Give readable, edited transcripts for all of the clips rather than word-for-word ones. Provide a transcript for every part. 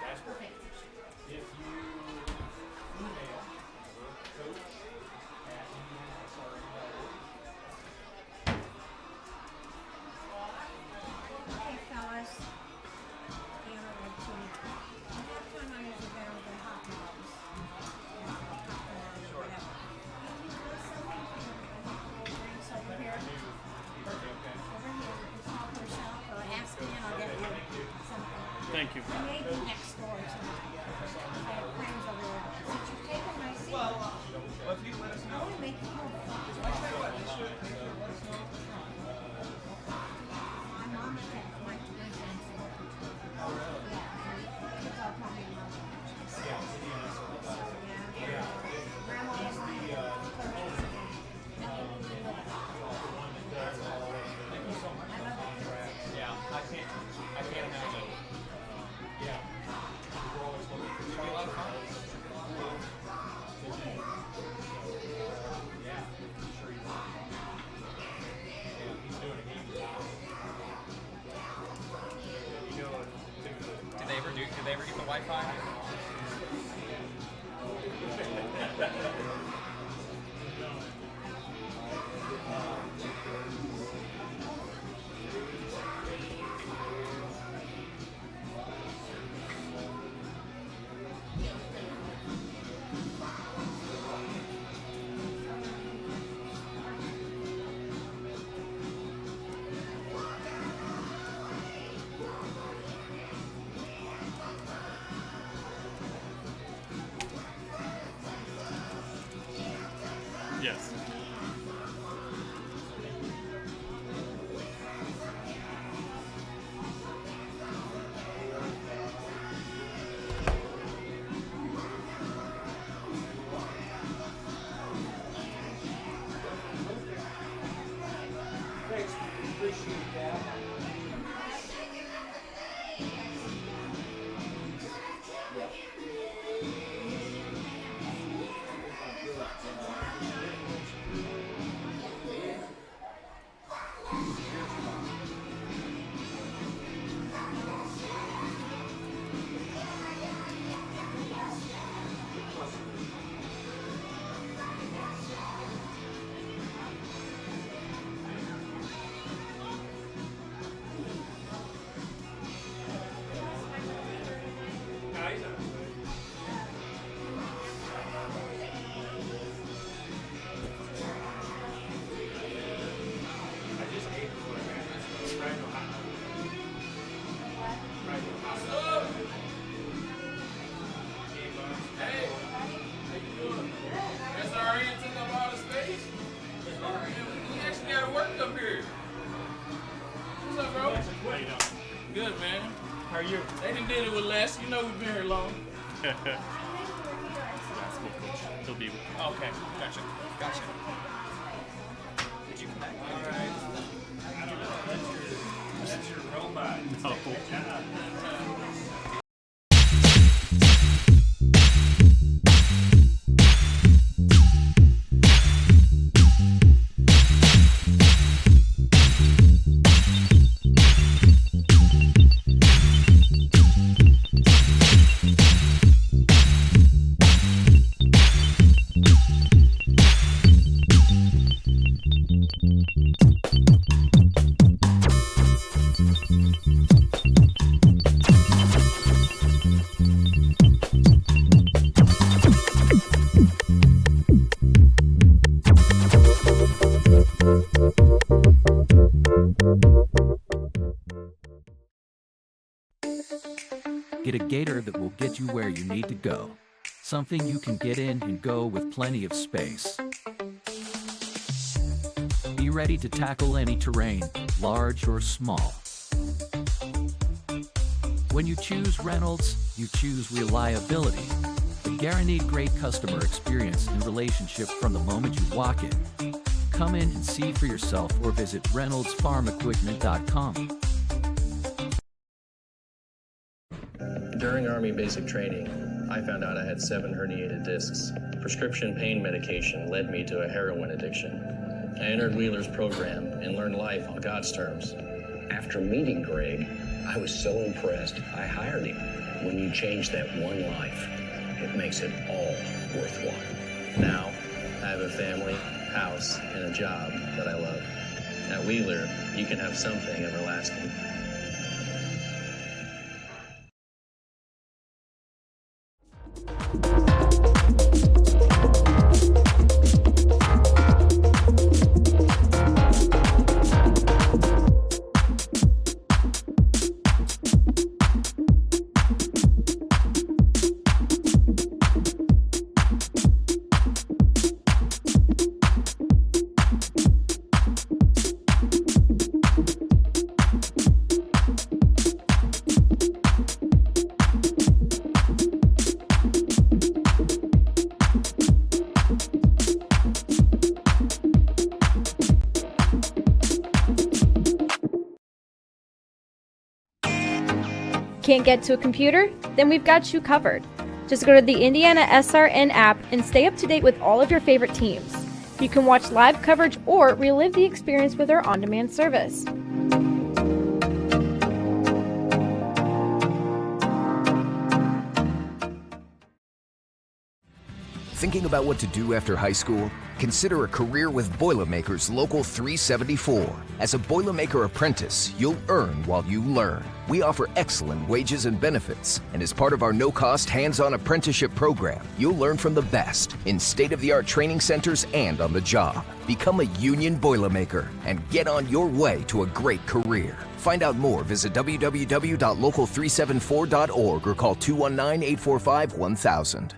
That's perfect. If you email coach@IndianaSRN.org. Okay, fellas. Anna, like to half time I usually go with the hot dogs. Or whatever. Can you do something for the drinks over here? Over here, it's help herself or ask me and I'll get you something. Thank you. I may be next door tonight. I have friends over there. Since you've taken my seat, Well, if you let us I know. want to make you feel fun. I tell you what, they should let us know at the front. My mom and dad, my grandparents work in church. Oh, really? Yeah, kids all call me mom. Yeah, Grandma was my Thank you so much. Yeah, I can't imagine. Yeah. We're always looking. It's gonna be a lot of fun. Yeah, I'm sure he's doing a game job. You know, Did they ever get the Wi-Fi? Yes. thanks. Appreciate that. SRN took up all the space. We actually got to work up here. What's up, bro? How you doing? Good, man. How are you? They done did it with Les. You know we've been here long. That's cool, coach. He'll be with you. Okay, gotcha. Did you connect? All right. That's your robot. No. Get a gator that will get you where you need to go. Something you can get in and go with plenty of space. Be ready to tackle any terrain, large or small. When you choose Reynolds, you choose reliability. The guaranteed great customer experience and relationship from the moment you walk in. Come in and see for yourself or visit reynoldsfarmequipment.com. During Army basic training, I found out I had 7 herniated discs. Prescription pain medication led me to a heroin addiction. I entered Wheeler's program and learned life on God's terms. After meeting Greg, I was so impressed, I hired him. When you change that one life, it makes it all worthwhile. Now, I have a family, house, and a job that I love. At Wheeler, you can have something everlasting. Can't get to a computer? Then we've got you covered. Just go to the IndianaSRN app and stay up to date with all of your favorite teams. You can watch live coverage or relive the experience with our on-demand service. Thinking about what to do after high school? Consider a career with Boilermakers Local 374. As a Boilermaker apprentice, you'll earn while you learn. We offer excellent wages and benefits, and as part of our no-cost hands-on apprenticeship program, you'll learn from the best in state-of-the-art training centers and on the job. Become a union Boilermaker and get on your way to a great career. Find out more, visit www.local374.org or call 219-845-1000.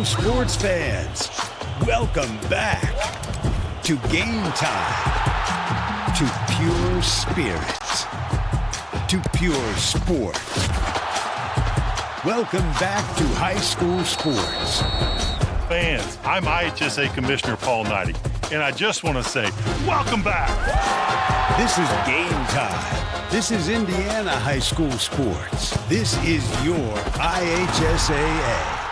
Sports fans, welcome back to Game Time, to pure spirits, to pure sport. Welcome back to high school sports. Fans, I'm IHSAA Commissioner Paul Knighty, and I just want to say, welcome back. This is Game Time. This is Indiana high school sports. This is your IHSAA.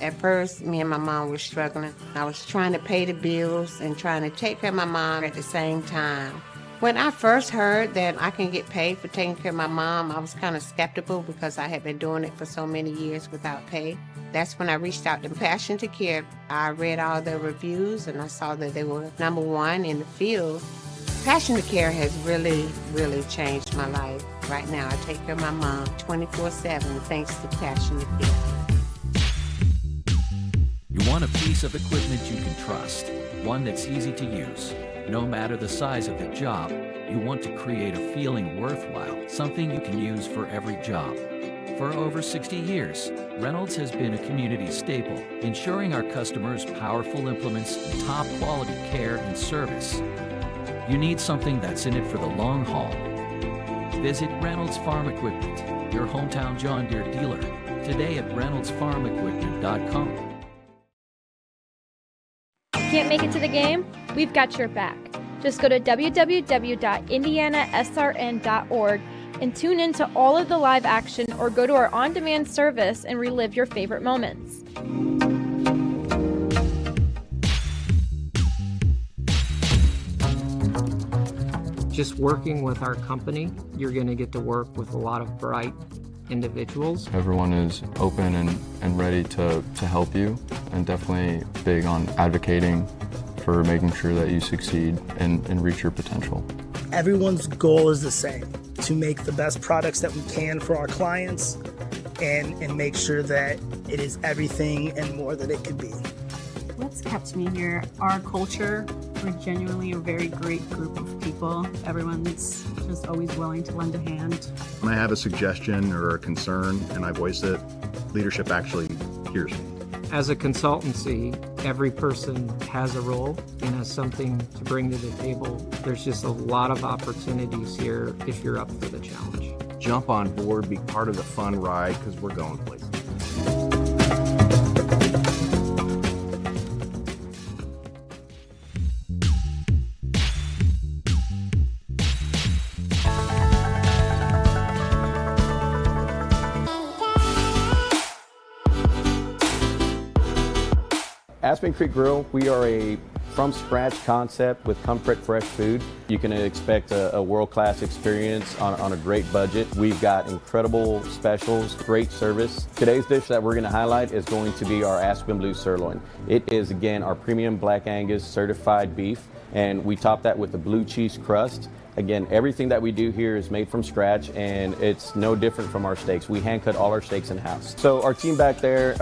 At first, me and my mom were struggling. I was trying to pay the bills and trying to take care of my mom at the same time. When I first heard that I can get paid for taking care of my mom, I was kind of skeptical because I had been doing it for so many years without pay. That's when I reached out to Passion to Care. I read all the reviews and I saw that they were #1 in the field. Passion to Care has really, really changed my life. Right now, I take care of my mom 24/7 thanks to Passion to Care. You want a piece of equipment you can trust, one that's easy to use. No matter the size of the job, you want to create a feeling worthwhile, something you can use for every job. For over 60 years, Reynolds has been a community staple, ensuring our customers powerful implements and top quality care and service. You need something that's in it for the long haul. Visit Reynolds Farm Equipment, your hometown John Deere dealer, today at reynoldsfarmequipment.com. Can't make it to the game? We've got your back. Just go to www.IndianaSRN.org and tune in to all of the live action or go to our on-demand service and relive your favorite moments. Just working with our company, you're going to get to work with a lot of bright individuals. Everyone is open and ready to help you, and definitely big on advocating for making sure that you succeed and reach your potential. Everyone's goal is the same, to make the best products that we can for our clients and make sure that it is everything and more that it could be. What's kept me here? Our culture. We're genuinely a very great group of people. Everyone's just always willing to lend a hand. When I have a suggestion or a concern and I voice it, leadership actually hears me. As a consultancy, every person has a role and has something to bring to the table. There's just a lot of opportunities here if you're up for the challenge. Jump on board, be part of the fun ride, because we're going places. Aspen Creek Grill, we are a from-scratch concept with comfort fresh food. You can expect a world-class experience on a great budget. We've got incredible specials, great service. Today's dish that we're going to highlight is going to be our Aspen Blue Sirloin. It is, again, our premium Black Angus certified beef, and we top that with the blue cheese crust. Again, everything that we do here is made from scratch, and it's no different from our steaks. We hand cut all our steaks in-house. So our team back there,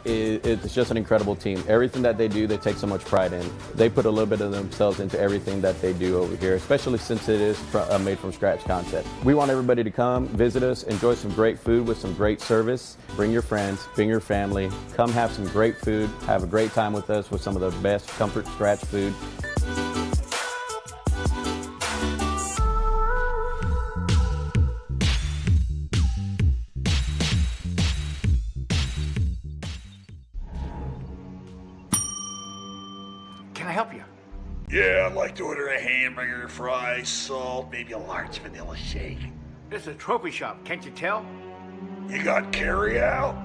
it's just an incredible team. Everything that they do, they take so much pride in. They put a little bit of themselves into everything that they do over here, especially since it is a made from scratch concept. We want everybody to come, visit us, enjoy some great food with some great service. Bring your friends, bring your family, come have some great food, have a great time with us with some of the best comfort scratch food. Can I help you? Yeah, I'd like to order a hamburger, fries, salt, maybe a large vanilla shake. This is a trophy shop, can't you tell? You got carry out?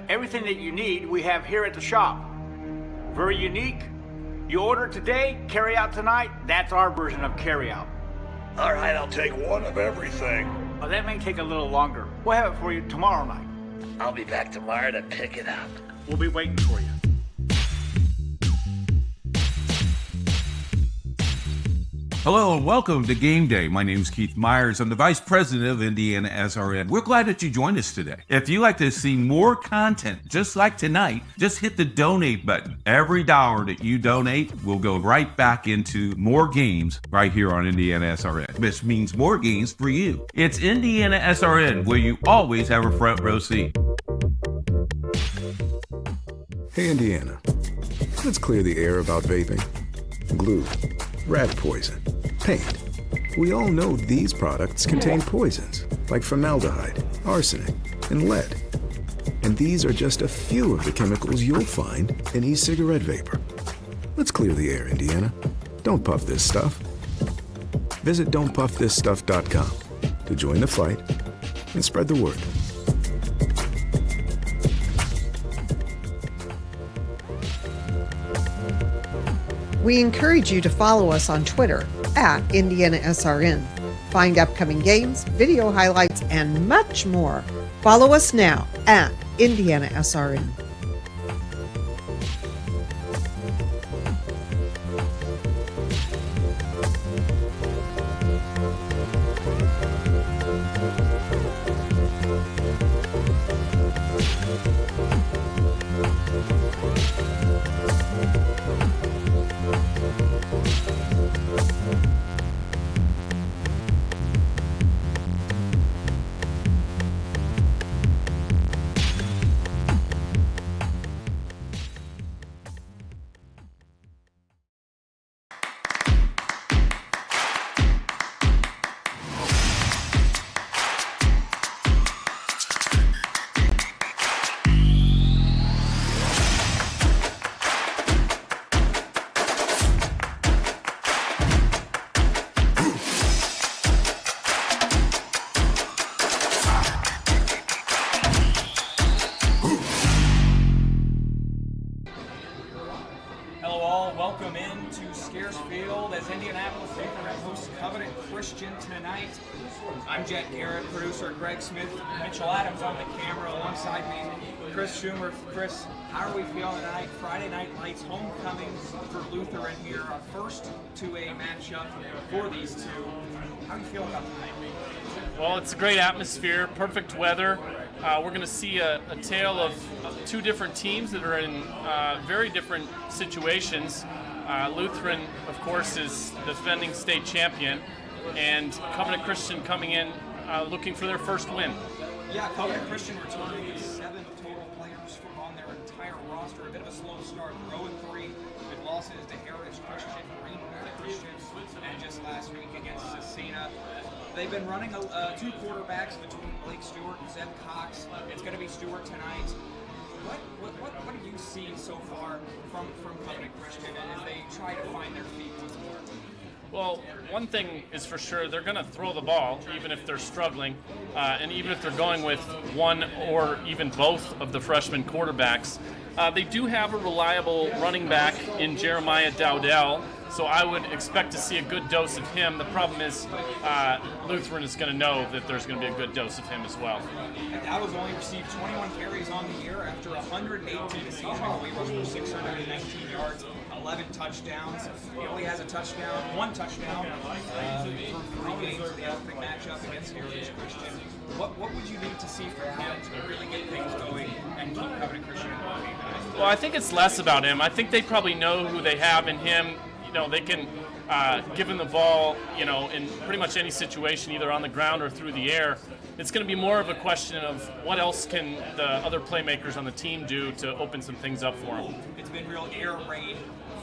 Everything that you need, we have here at the shop. Very unique. You order today, carry out tonight. That's our version of carry out. All right, I'll take one of everything. Well, that may take a little longer. We'll have it for you tomorrow night. I'll be back tomorrow to pick it up. We'll be waiting for you. Hello and welcome to Game Day. My name is Keith Myers. I'm the Vice President of IndianaSRN. We're glad that you joined us today. If you'd like to see more content just like tonight, just hit the donate button. Every dollar that you donate will go right back into more games right here on IndianaSRN, which means more games for you. It's IndianaSRN, where you always have a front row seat. Hey, Indiana. Let's clear the air about vaping. Glue, rat poison, paint. We all know these products contain poisons like formaldehyde, arsenic, and lead. And these are just a few of the chemicals you'll find in e-cigarette vapor. Let's clear the air, Indiana. Don't puff this stuff. Visit don'tpuffthisstuff.com to join the fight and spread the word. We encourage you to follow us on Twitter at IndianaSRN. Find upcoming games, video highlights, and much more. Follow us now at IndianaSRN. Welcome into Scaresfield as Indianapolis Lutheran hosts Covenant Christian tonight. I'm Jet Garrett, producer Greg Smith, Mitchell Adams on the camera alongside me, Chris Schumer. Chris, how are we feeling tonight? Friday Night Lights homecoming for Lutheran here, our first 2A matchup for these two. How are you feeling about tonight? Well, it's a great atmosphere, perfect weather. We're going to see a tale of two different teams that are in very different situations. Lutheran, of course, is the defending state champion, and Covenant Christian coming in looking for their first win. Yeah, Covenant Christian returning with 7 total players on their entire roster. A bit They've been running two quarterbacks between Blake Stewart and Zeb Cox. It's going to be Stewart tonight. What do you see so far from Covenant Christian as they try to find their feet once more? Well, one thing is for sure, they're going to throw the ball, even if they're struggling, and even if they're going with one or even both of the freshman quarterbacks. They do have a reliable running back in Jeremiah Dowdell, so I would expect to see a good dose of him. The problem is Lutheran is going to know that there's going to be a good dose of him as well. Dowdell's only received 21 carries on the year after 118 a season. He rushed for 619 yards, 11 touchdowns. He only has one touchdown through 3 games of the opening matchup against Heritage Christian. What would you need to see from him to really get things going and keep Covenant Christian in the game tonight? Well, I think it's less about him. I think they probably know who they have in him. You know, they can give him the ball, you know, in pretty much any situation, either on the ground or through the air. It's going to be more of a question of what else can the other playmakers on the team do to open some things up for him. It's been real air raid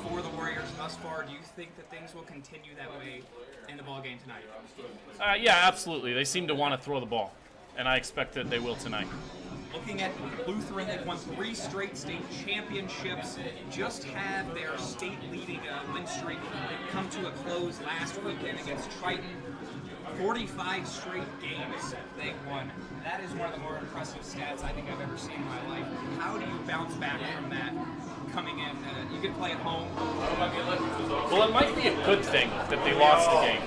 for the Warriors thus far. Do you think that things will continue that way in the ball game tonight? Yeah, absolutely. They seem to want to throw the ball, and I expect that they will tonight. Looking at Lutheran, they've won 3 straight state championships, just had their state-leading win streak come to a close last weekend against Triton. 45 straight games they've won. That is one of the more impressive stats I think I've ever seen in my life. How do you bounce back from that coming in? You can play at home. Well, it might be a good thing that they lost the game.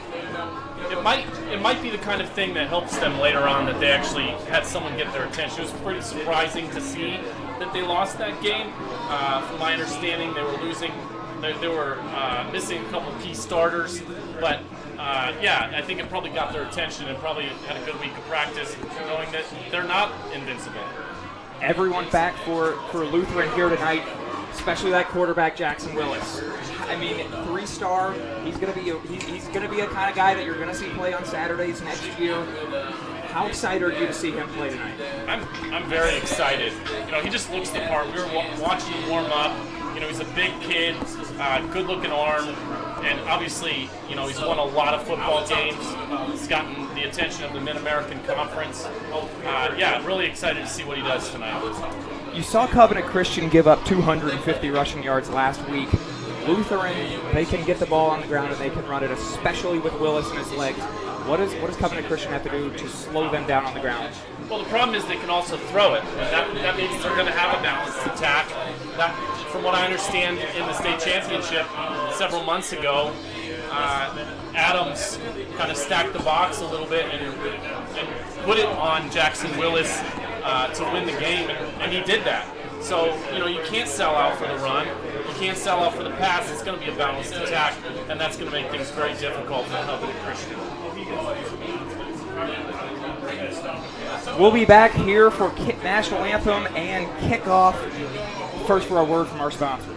It might be the kind of thing that helps them later on, that they actually had someone get their attention. It was pretty surprising to see that they lost that game. From my understanding, they were losing. They were missing a couple key starters, but yeah, I think it probably got their attention and probably had a good week of practice, knowing that they're not invincible. Everyone back for Lutheran here tonight, especially that quarterback Jackson Willis. I mean, 3-star. He's gonna be a kind of guy that you're gonna see play on Saturdays next year. How excited are you to see him play tonight? I'm very excited. You know, he just looks the part. We were watching him warm up. You know, he's a big kid, good-looking arm, and obviously, you know, he's won a lot of football games. He's gotten the attention of the Mid-American Conference. Yeah, I'm really excited to see what he does tonight. You saw Covenant Christian give up 250 rushing yards last week. Lutheran, they can get the ball on the ground and they can run it, especially with Willis and his legs. What does Covenant Christian have to do to slow them down on the ground? Well, the problem is they can also throw it. That means they're going to have a balanced attack. That, from what I understand, in the state championship several months ago, Adams kind of stacked the box a little bit and put it on Jackson Willis to win the game, and he did that. So, you know, you can't sell out for the run. You can't sell out for the pass. It's going to be a balanced attack, and that's going to make things very difficult for Covenant Christian. We'll be back here for National Anthem and Kickoff. First, for a word from our sponsors.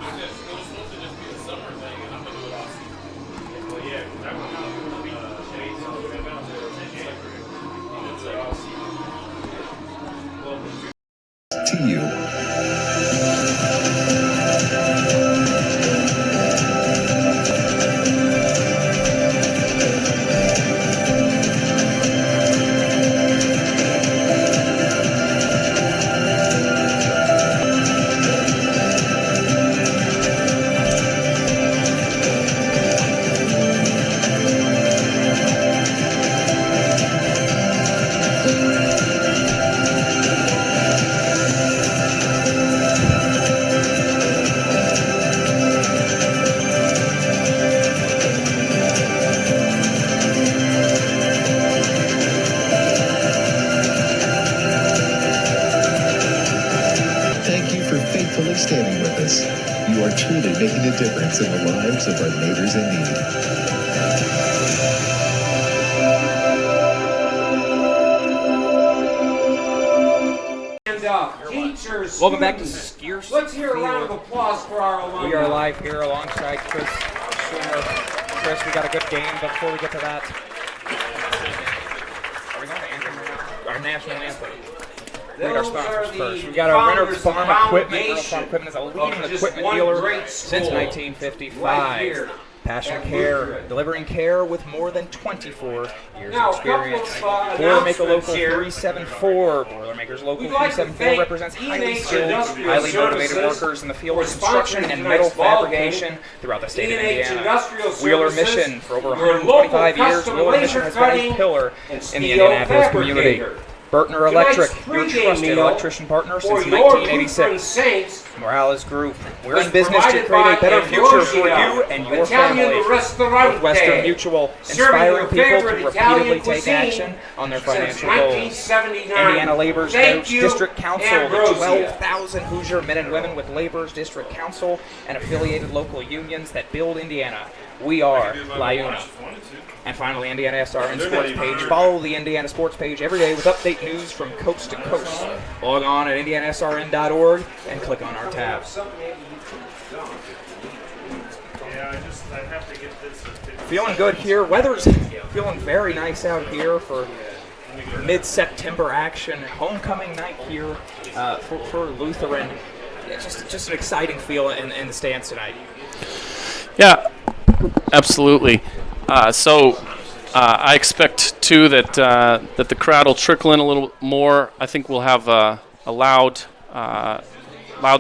To you. Standing with us. You are truly making a difference in the lives of our neighbors in need. And teachers, welcome back to Skiers. Let's hear a round of applause for our alumni. We are live here alongside Chris Schumer. Chris, we got a good game, but before we get to that, are we going to anthem right now? Our national anthem. Read our sponsors first. We got our Renner Farm Equipment. Renner Farm Equipment is a leading equipment dealer since 1955. Passion Care, delivering care with more than 24 years of experience. Boilermaker Local 374. Boilermakers Local 374 represents highly skilled, highly motivated workers in the field of construction and metal fabrication throughout the state of Indiana. Wheeler Mission, for over 125 years, Wheeler Mission has been a pillar in the Indianapolis community. Burtner Electric, your trusted electrician partner since 1986. Morales Group, we're in business to create a better future for you and your family. Northwestern Mutual, inspiring people to repeatedly take action on their financial goals. Indiana Labor's District Council, the 12,000 Hoosier men and women with Labor's District Council and affiliated local unions that build Indiana. We are LIUNA. And finally, IndianaSRN Sports Page. Follow the Indiana Sports Page every day with update news from coast to coast. Log on at IndianaSRN.org and click on our tabs. Feeling good here. Weather's feeling very nice out here for mid-September action. Homecoming night here for Lutheran. Just an exciting feel in the stands tonight. Yeah, absolutely. I expect too that the crowd will trickle in a little more. I think we'll have a loud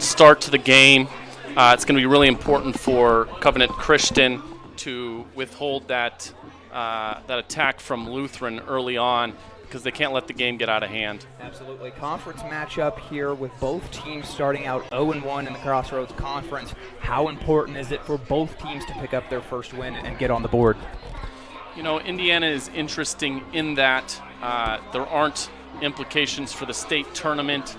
start to the game. It's going to be really important for Covenant Christian to withhold that attack from Lutheran early on, because they can't let the game get out of hand. Absolutely. Conference matchup here with both teams starting out 0-1 in the Crossroads Conference. How important is it for both teams to pick up their first win and get on the board? You know, Indiana is interesting in that there aren't implications for the state tournament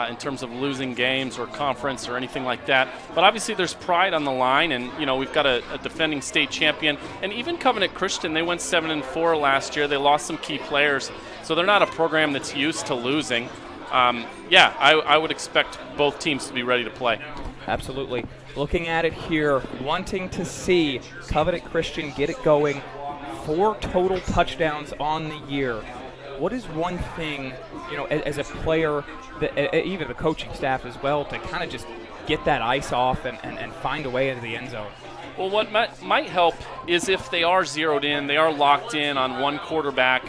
in terms of losing games or conference or anything like that. But obviously there's pride on the line, and, you know, we've got a defending state champion. And even Covenant Christian, they went 7-4 last year. They lost some key players, so they're not a program that's used to losing. I would expect both teams to be ready to play. Absolutely. Looking at it here, wanting to see Covenant Christian get it going. 4 total touchdowns on the year. What is one thing, you know, as a player, that, even the coaching staff as well, to kind of just get that ice off and find a way into the end zone? Well, what might help is if they are zeroed in, they are locked in on one quarterback,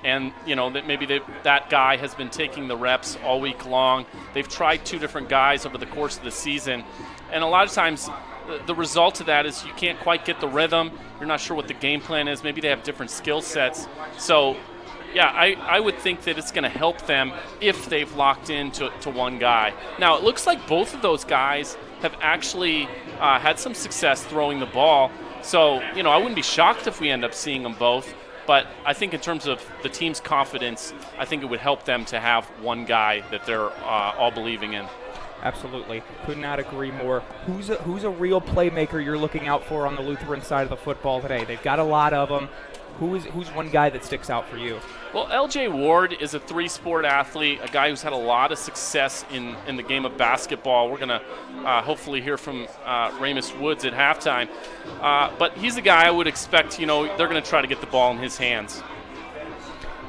and, you know, that maybe that guy has been taking the reps all week long. They've tried 2 different guys over the course of the season, and a lot of times the result of that is you can't quite get the rhythm. You're not sure what the game plan is. Maybe they have different skill sets. So, yeah, I would think that it's going to help them if they've locked into one guy. Now, it looks like both of those guys have actually had some success throwing the ball. So, you know, I wouldn't be shocked if we end up seeing them both. But I think in terms of the team's confidence, I think it would help them to have one guy that they're all believing in. Absolutely. Could not agree more. Who's a real playmaker you're looking out for on the Lutheran side of the football today? They've got a lot of them. Who's one guy that sticks out for you? Well, LJ Ward is a 3-sport athlete, a guy who's had a lot of success in the game of basketball. We're going to hopefully hear from Ramus Woods at halftime. But he's a guy I would expect, you know, they're going to try to get the ball in his hands.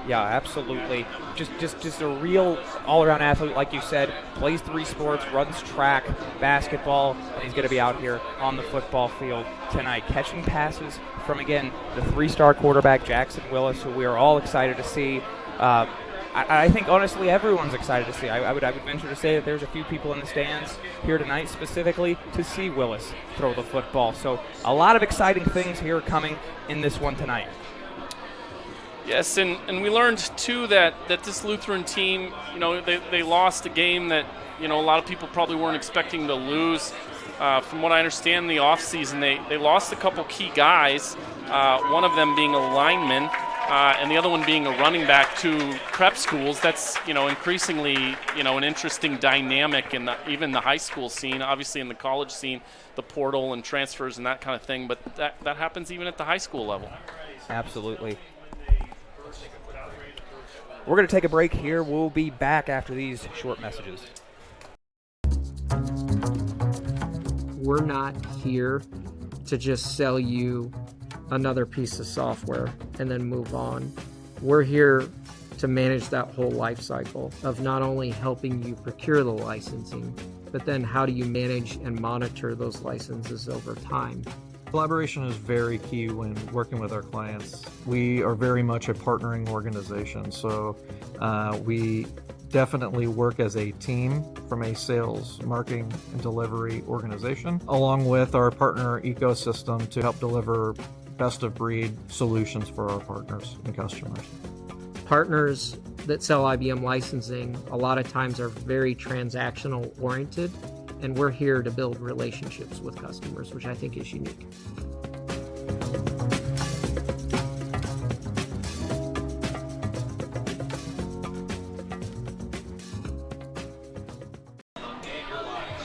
Yeah, absolutely. Just a real all-around athlete, like you said. Plays 3 sports, runs track, basketball, and he's going to be out here on the football field tonight, catching passes from, again, the 3-star quarterback, Jackson Willis, who we are all excited to see. I think, honestly, everyone's excited to see. I would venture to say that there's a few people in the stands here tonight specifically to see Willis throw the football. So a lot of exciting things here coming in this one tonight. Yes, and we learned, too, that this Lutheran team, you know, they lost a game that, you know, a lot of people probably weren't expecting to lose. From what I understand, in the offseason, they lost a couple key guys, one of them being a lineman, and the other one being a running back to prep schools. That's, you know, increasingly, you know, an interesting dynamic in even the high school scene, obviously in the college scene, the portal and transfers and that kind of thing, but that happens even at the high school level. Absolutely. We're going to take a break here. We'll be back after these short messages. We're not here to just sell you another piece of software and then move on. We're here to manage that whole life cycle of not only helping you procure the licensing, but then how do you manage and monitor those licenses over time. Collaboration is very key when working with our clients. We are very much a partnering organization, so we definitely work as a team from a sales, marketing, and delivery organization, along with our partner ecosystem to help deliver best-of-breed solutions for our partners and customers. Partners that sell IBM licensing a lot of times are very transactional oriented, and we're here to build relationships with customers, which I think is unique.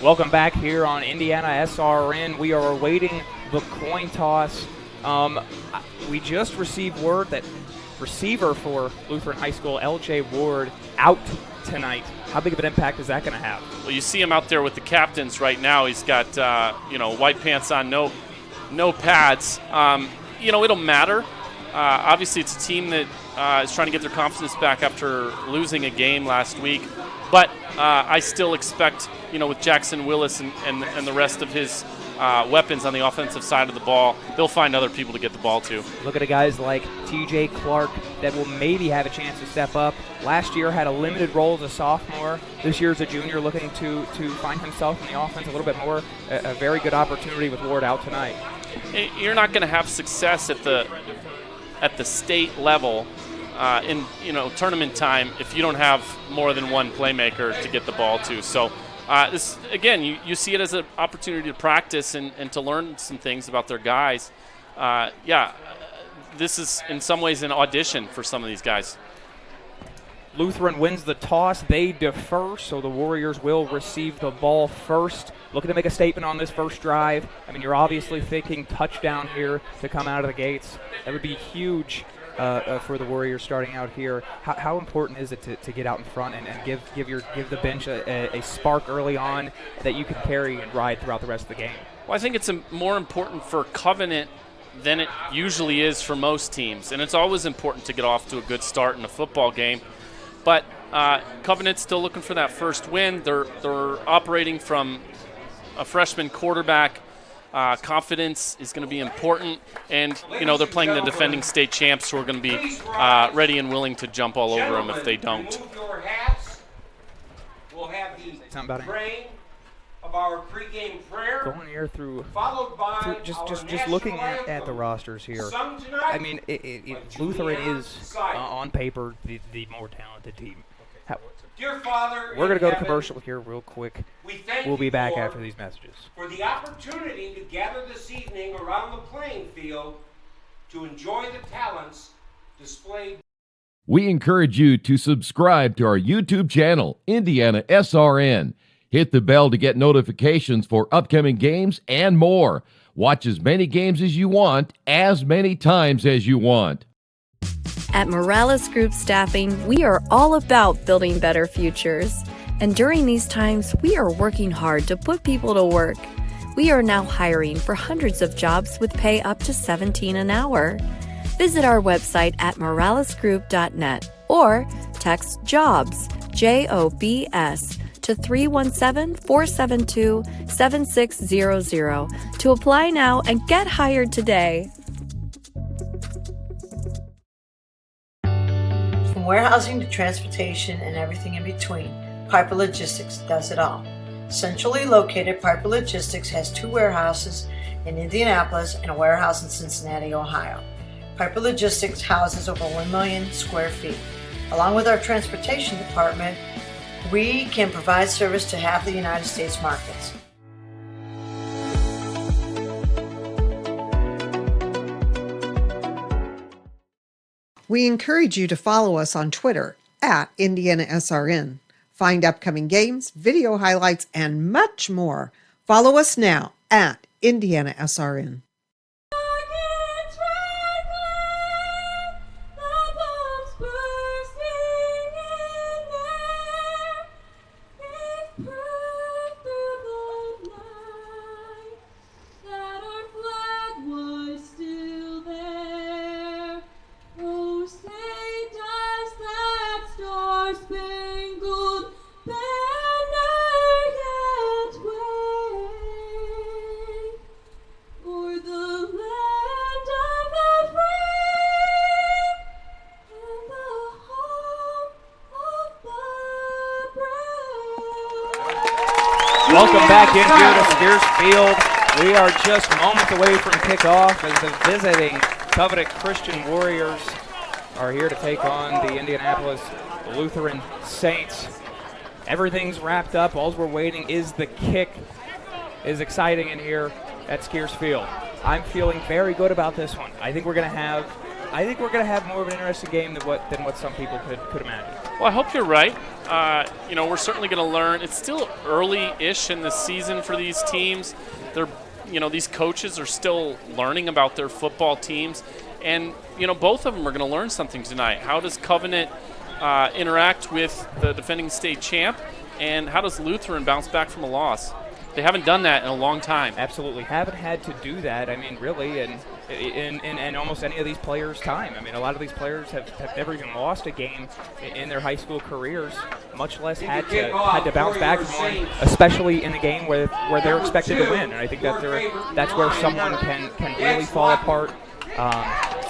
Welcome back here on IndianaSRN. We are awaiting the coin toss. We just received word that receiver for Lutheran High School, L.J. Ward, out tonight. How big of an impact is that going to have? Well, you see him out there with the captains right now. He's got white pants on, no pads. It'll matter. Obviously, it's a team that is trying to get their confidence back after losing a game last week. But I still expect, with Jackson Willis and the rest of his weapons on the offensive side of the ball, they'll find other people to get the ball to. Look at guys like T.J. Clark that will maybe have a chance to step up. Last year had a limited role as a sophomore. This year as a junior, looking to find himself in the offense a little bit more. A very good opportunity with Ward out tonight. You're not going to have success at the state level in tournament time if you don't have more than one playmaker to get the ball to. So this again, you see it as an opportunity to practice and to learn some things about their guys. This is in some ways an audition for some of these guys. Lutheran wins the toss. They defer, so the Warriors will receive the ball first. Looking to make a statement on this first drive. I mean, you're obviously thinking touchdown here to come out of the gates. That would be huge for the Warriors starting out here. How important is it to get out in front and give the bench a spark early on that you can carry and ride throughout the rest of the game? Well, I think it's more important for Covenant than it usually is for most teams, and it's always important to get off to a good start in a football game. But Covenant's still looking for that first win. They're operating from a freshman quarterback. Confidence is going to be important, and they're playing the defending state champs, who are going to be ready and willing to jump all over them if they don't. We'll have the about praying of our pregame prayer. Going here through just looking at the rosters here. I mean, Lutheran is on paper the more talented team. Dear Father, we're going to go to commercial here real quick. We'll be back Lord, after these messages. For the opportunity to gather this evening around the playing field to enjoy the talents displayed. We encourage you to subscribe to our YouTube channel, IndianaSRN. Hit the bell to get notifications for upcoming games and more. Watch as many games as you want, as many times as you want. At Morales Group Staffing, we are all about building better futures. And during these times, we are working hard to put people to work. We are now hiring for hundreds of jobs with pay up to $17 an hour. Visit our website at moralesgroup.net or text JOBS, JOBS, to 317-472-7600 to apply now and get hired today. From warehousing to transportation and everything in between, Piper Logistics does it all. Centrally located, Piper Logistics has 2 warehouses in Indianapolis and a warehouse in Cincinnati, Ohio. Piper Logistics houses over 1 million square feet. Along with our transportation department, we can provide service to half the United States markets. We encourage you to follow us on Twitter at IndianaSRN. Find upcoming games, video highlights, and much more. Follow us now at IndianaSRN. For the Welcome back in here to Spears Field. We are just moments away from kickoff as the visiting Covenant Christian Warriors are here to take on the Indianapolis Lutheran Saints. Everything's wrapped up. All we're waiting is the kick. Is exciting in here at Spears Field. I'm feeling very good about this one. I think we're going to have more of an interesting game than what some people could imagine. Well, I hope you're right. We're certainly going to learn. It's still early-ish in the season for these teams. These coaches are still learning about their football teams, and both of them are going to learn something tonight. How does Covenant interact with the defending state champ, and how does Lutheran bounce back from a loss? They haven't done that in a long time. Absolutely, haven't had to do that. I mean, really, in almost any of these players' time. I mean, a lot of these players have never even lost a game in their high school careers, much less had to bounce back from one, especially in a game where they're expected to win. And I think that's where someone can really fall apart.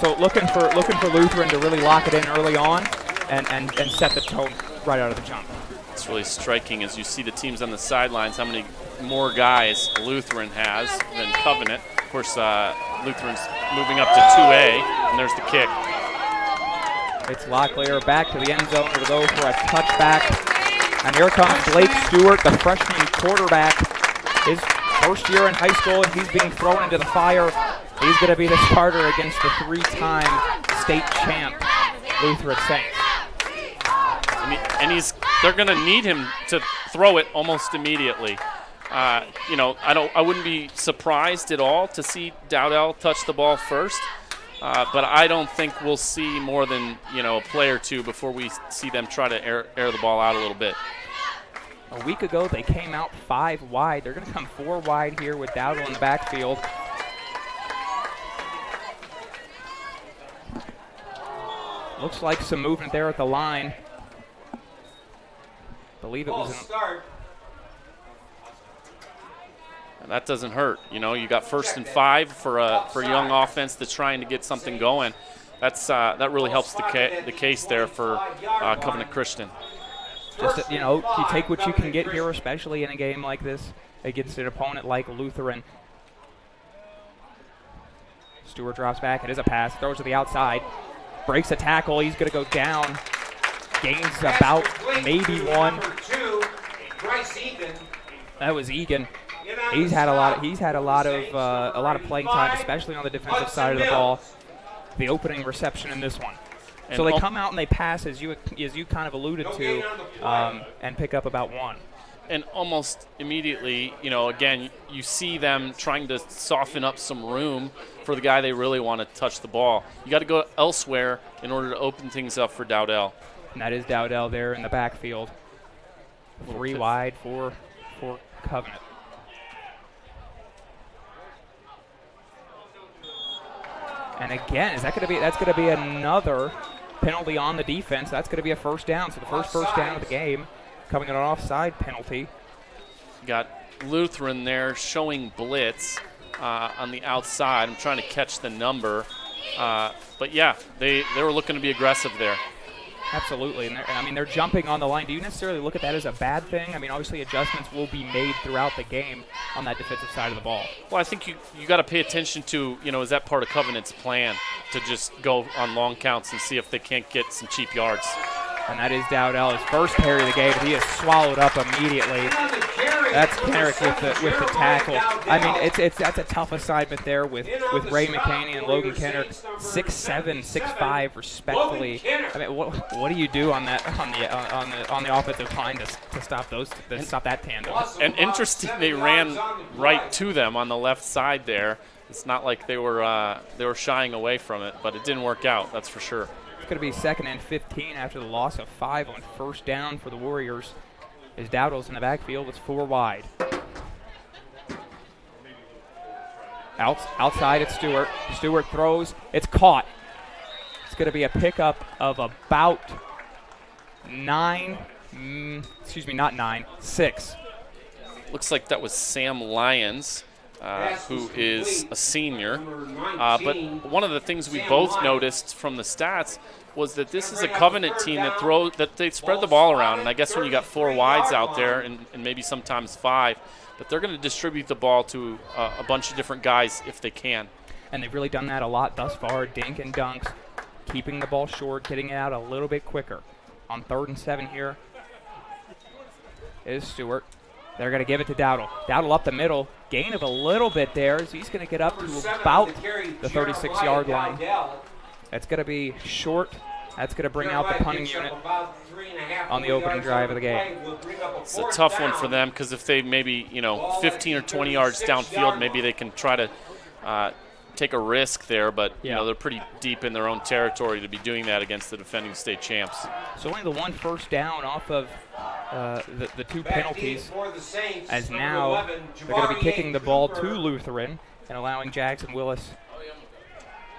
So looking for Lutheran to really lock it in early on and set the tone right out of the jump. It's really striking as you see the teams on the sidelines, how many more guys Lutheran has than Covenant. Of course, Lutheran's moving up to 2A, and there's the kick. It's Locklear back to the end zone to go for a touchback. And here comes Blake Stewart, the freshman quarterback. His first year in high school, and he's being thrown into the fire. He's going to be the starter against the three-time state champ Lutheran Saints. And they're going to need him to throw it almost immediately. I wouldn't be surprised at all to see Dowdell touch the ball first, but I don't think we'll see more than a play or two before we see them try to air the ball out a little bit. A week ago, they came out 5 wide. They're going to come 4 wide here with Dowdell in the backfield. Looks like some movement there at the line. I believe it was that doesn't hurt. You got 1st and 5 for a young offense that's trying to get something going. That really helps the case there for Covenant Christian. Just you take what you can get here, especially in a game like this against an opponent like Lutheran. Stewart drops back. It is a pass. Throws to the outside. Breaks a tackle. He's going to go down. Gains about maybe 1. That was Egan. He's had a lot of playing time, especially on the defensive side of the ball. The opening reception in this one. So they come out and they pass, as you kind of alluded to, and pick up about 1. And almost immediately, again, you see them trying to soften up some room for the guy they really want to touch the ball. You got to go elsewhere in order to open things up for Dowdell. And that is Dowdell there in the backfield. 3 wide for Covenant. And again, that's going to be another penalty on the defense. That's going to be a first down. So the first down of the game coming on an offside penalty. Got Lutheran there showing blitz on the outside. I'm trying to catch the number. But yeah, they were looking to be aggressive there. Absolutely. And they're jumping on the line. Do you necessarily look at that as a bad thing? I mean, obviously adjustments will be made throughout the game on that defensive side of the ball. Well, I think you got to pay attention to, is that part of Covenant's plan to just go on long counts and see if they can't get some cheap yards. And that is Dowdell, his first carry of the game, but he is swallowed up immediately. That's Carrick with the tackle. I mean, that's a tough assignment there with Ray McCaney and Logan Kenner, 6'7", 6'5", respectively. I mean, what do you do on that on the offensive line to stop stop that tandem? And interesting, they ran right to them on the left side there. It's not like they were shying away from it, but it didn't work out. That's for sure. It's going to be 2nd and 15 after the loss of 5 on first down for the Warriors. As Dowdell's in the backfield, it's 4 wide. Outside, it's Stewart. Stewart throws. It's caught. It's going to be a pickup of about 6. Looks like that was Sam Lyons. who is a senior. But one of the things we both noticed from the stats was that this is a Covenant team that they spread the ball around. And I guess when you got 4 wides out there and maybe sometimes 5, but they're going to distribute the ball to a bunch of different guys if they can. And they've really done that a lot thus far. Dink and dunks, keeping the ball short, getting it out a little bit quicker. On 3rd and 7 here is Stewart. They're going to give it to Dowdle. Dowdle up the middle. Gain of a little bit there. So he's going to get up to about the 36-yard line. That's going to be short. That's going to bring out the punting unit on the opening drive of the game. It's a tough one for them because if they maybe, 15 or 20 yards downfield, maybe they can try to take a risk there, but they're pretty deep in their own territory to be doing that against the defending state champs. So only the 1 first down off of the 2 penalties, as now they're going to be kicking the ball to Lutheran and allowing Jackson Willis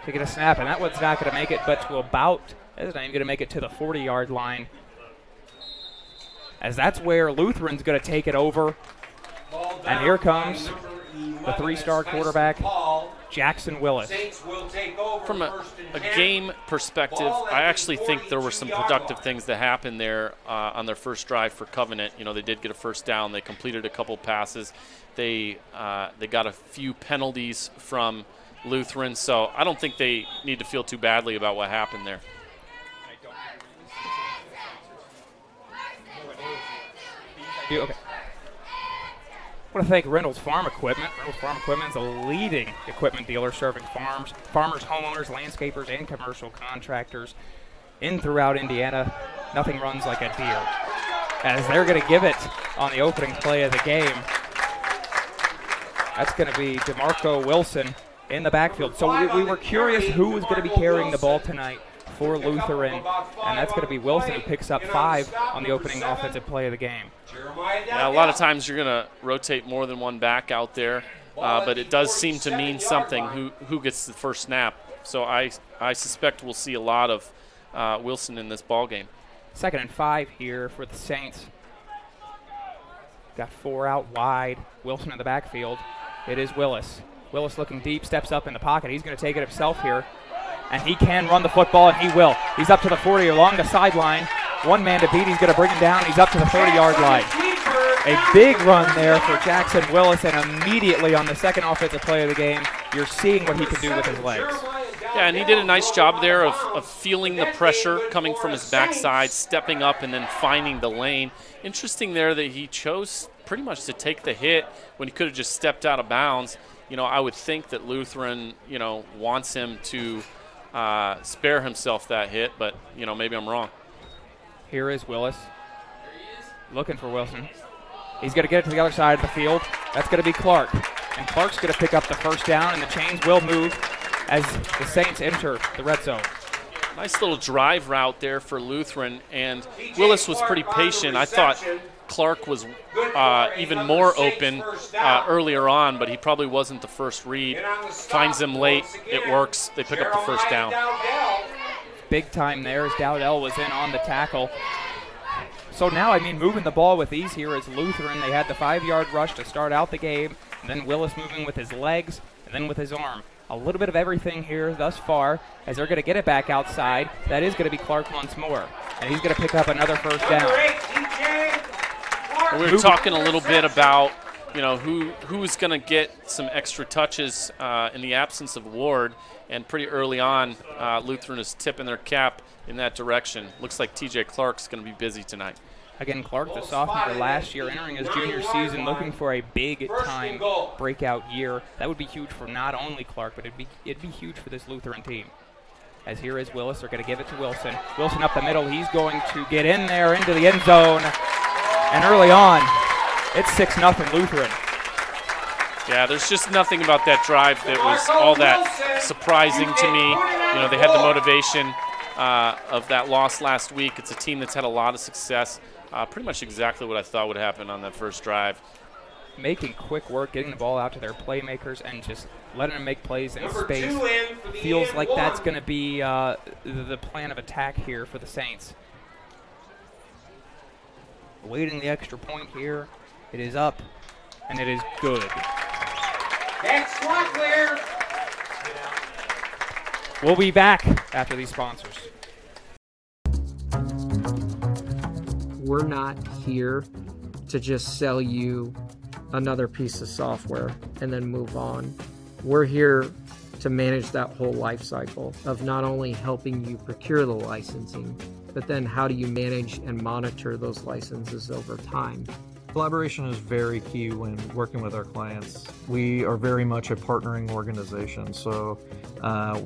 to get a snap, and that one's not going to make it, but to about, it's not even going to make it to the 40-yard line, as that's where Lutheran's going to take it over. And here comes the 3-star quarterback, Jackson Willis. From a game perspective, I actually think there were some productive things that happened there on their first drive for Covenant. They did get a first down. They completed a couple passes. They got a few penalties from Lutheran, so I don't think they need to feel too badly about what happened there. Okay. I want to thank Reynolds Farm Equipment. Reynolds Farm Equipment is a leading equipment dealer serving farmers, homeowners, landscapers, and commercial contractors in throughout Indiana. Nothing runs like a deer. As they're going to give it on the opening play of the game. That's going to be DeMarco Wilson in the backfield. So we were curious who was going to be carrying the ball tonight for Lutheran, and that's going to be Wilson, who picks up 5 on the opening offensive play of the game. Yeah, a lot of times you're going to rotate more than one back out there, but it does seem to mean something who gets the first snap. So I suspect we'll see a lot of Wilson in this ball game. 2nd and 5 here for the Saints. Got 4 out wide. Wilson in the backfield. It is Willis. Willis looking deep, steps up in the pocket. He's going to take it himself here. And he can run the football, and he will. He's up to the 40 along the sideline. One man to beat. He's going to bring him down. He's up to the 30-yard line. A big run there for Jackson Willis, and immediately on the second offensive play of the game, you're seeing what he can do with his legs. Yeah, and he did a nice job there of feeling the pressure coming from his backside, stepping up, and then finding the lane. Interesting there that he chose pretty much to take the hit when he could have just stepped out of bounds. I would think that Lutheran, wants him to spare himself that hit, but, maybe I'm wrong. Here is Willis. Looking for Wilson. He's going to get it to the other side of the field. That's going to be Clark. And Clark's going to pick up the first down, and the chains will move as the Saints enter the red zone. Nice little drive route there for Lutheran, and Willis was pretty patient. I thought Clark was even more open earlier on, but he probably wasn't the first read. Finds him late. It works. They pick up the first down. Big time there as Dowdell was in on the tackle. So now, moving the ball with ease here is Lutheran. They had the 5-yard rush to start out the game, and then Willis moving with his legs and then with his arm. A little bit of everything here thus far as they're going to get it back outside. That is going to be Clark once more, and he's going to pick up another first down. We were talking a little bit about, who's going to get some extra touches in the absence of Ward, and pretty early on, Lutheran is tipping their cap in that direction. Looks like TJ Clark's going to be busy tonight. Again, Clark, the sophomore last year, entering his junior season, looking for a big-time breakout year. That would be huge for not only Clark, but it'd be huge for this Lutheran team. As here is Willis. They're going to give it to Wilson. Wilson up the middle. He's going to get in there into the end zone. And early on, it's 6-0 Lutheran. Yeah, there's just nothing about that drive that was all that surprising to me. They had the motivation of that loss last week. It's a team that's had a lot of success. Pretty much exactly what I thought would happen on that first drive. Making quick work, getting the ball out to their playmakers, and just letting them make plays in space. Feels like that's going to be the plan of attack here for the Saints. Awaiting the extra point here. It is up, and it is good. Next squad clear. We'll be back after these sponsors. We're not here to just sell you another piece of software and then move on. We're here to manage that whole life cycle of not only helping you procure the licensing, but then how do you manage and monitor those licenses over time. Collaboration is very key when working with our clients. We are very much a partnering organization, so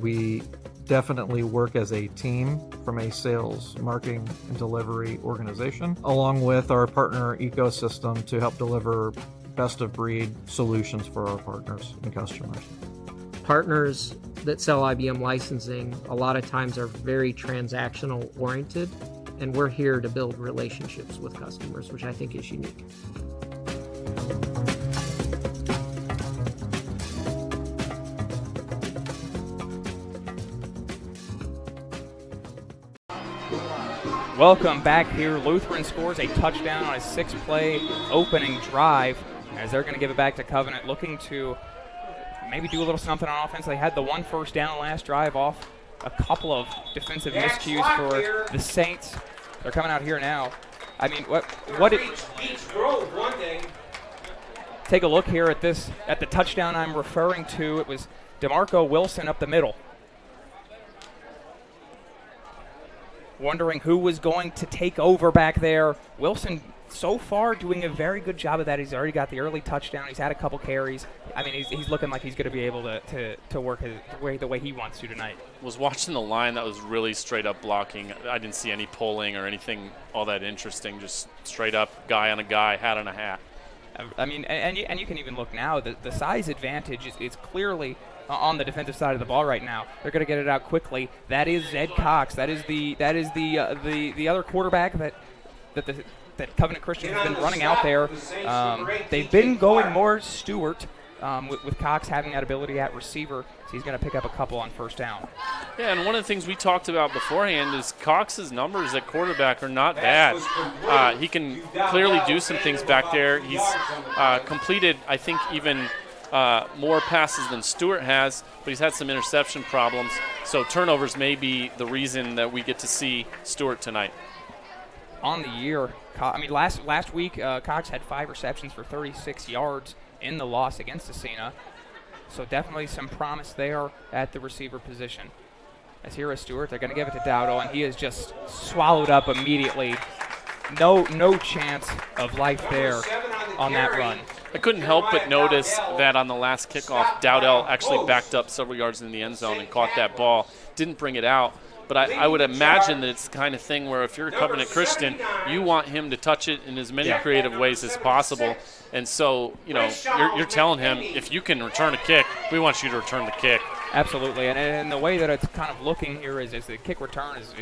we definitely work as a team from a sales, marketing, and delivery organization, along with our partner ecosystem to help deliver best-of-breed solutions for our partners and customers. Partners that sell IBM licensing a lot of times are very transactional oriented, and we're here to build relationships with customers, which I think is unique. Welcome back here. Lutheran scores a touchdown on a 6-play opening drive as they're going to give it back to Covenant, looking to maybe do a little something on offense. They had the 1 first down last drive off a couple of defensive miscues for the Saints. They're coming out here now. I mean, what did... Take a look here at the touchdown I'm referring to. It was DeMarco Wilson up the middle. Wondering who was going to take over back there. Wilson, so far, doing a very good job of that. He's already got the early touchdown. He's had a couple carries. I mean, he's looking like he's going to be able to work the way he wants to tonight. Was watching the line. That was really straight up blocking. I didn't see any pulling or anything all that interesting. Just straight up guy on a guy, hat on a hat. I mean, and you can even look now. The size advantage is clearly on the defensive side of the ball right now. They're going to get it out quickly. That is Zed Cox. That is the other quarterback that Covenant Christian has been running out there. They've been going more Stewart with Cox having that ability at receiver. So he's going to pick up a couple on first down. Yeah, and one of the things we talked about beforehand is Cox's numbers at quarterback are not bad. He can clearly do some things back there. He's completed, I think, even more passes than Stewart has, but he's had some interception problems. So turnovers may be the reason that we get to see Stewart tonight. On the year, last week, Cox had 5 receptions for 36 yards in the loss against Asina. So definitely some promise there at the receiver position. As here is Stewart, they're going to give it to Dowdle, and he is just swallowed up immediately. No chance of life there on that run. I couldn't help but notice that on the last kickoff, Dowdell actually backed up several yards in the end zone and caught that ball. Didn't bring it out. But I would imagine that it's the kind of thing where if you're a Covenant Christian, you want him to touch it in as many creative ways as possible. And so, you're telling him, if you can return a kick, we want you to return the kick. Absolutely. And the way that it's kind of looking here is the kick return is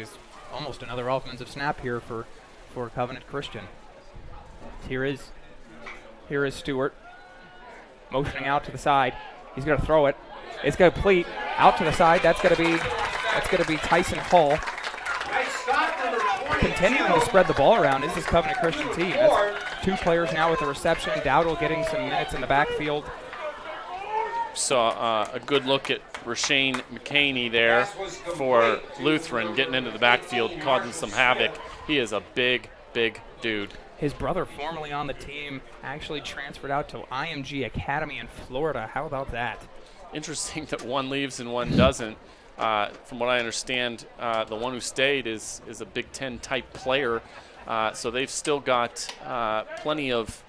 almost another offensive snap here for Covenant Christian. Here is Stewart motioning out to the side. He's going to throw it. It's going to complete out to the side. That's going to be Tyson Hall. Continuing to spread the ball around is this Covenant Christian team. That's 2 players now with a reception. Dowdle getting some minutes in the backfield. Saw a good look at Rashane McCaney there for Lutheran, getting into the backfield, causing some havoc. He is a big dude. His brother, formerly on the team, actually transferred out to IMG Academy in Florida. How about that? Interesting that one leaves and one doesn't. From what I understand, the one who stayed is a Big Ten type player, so they've still got plenty of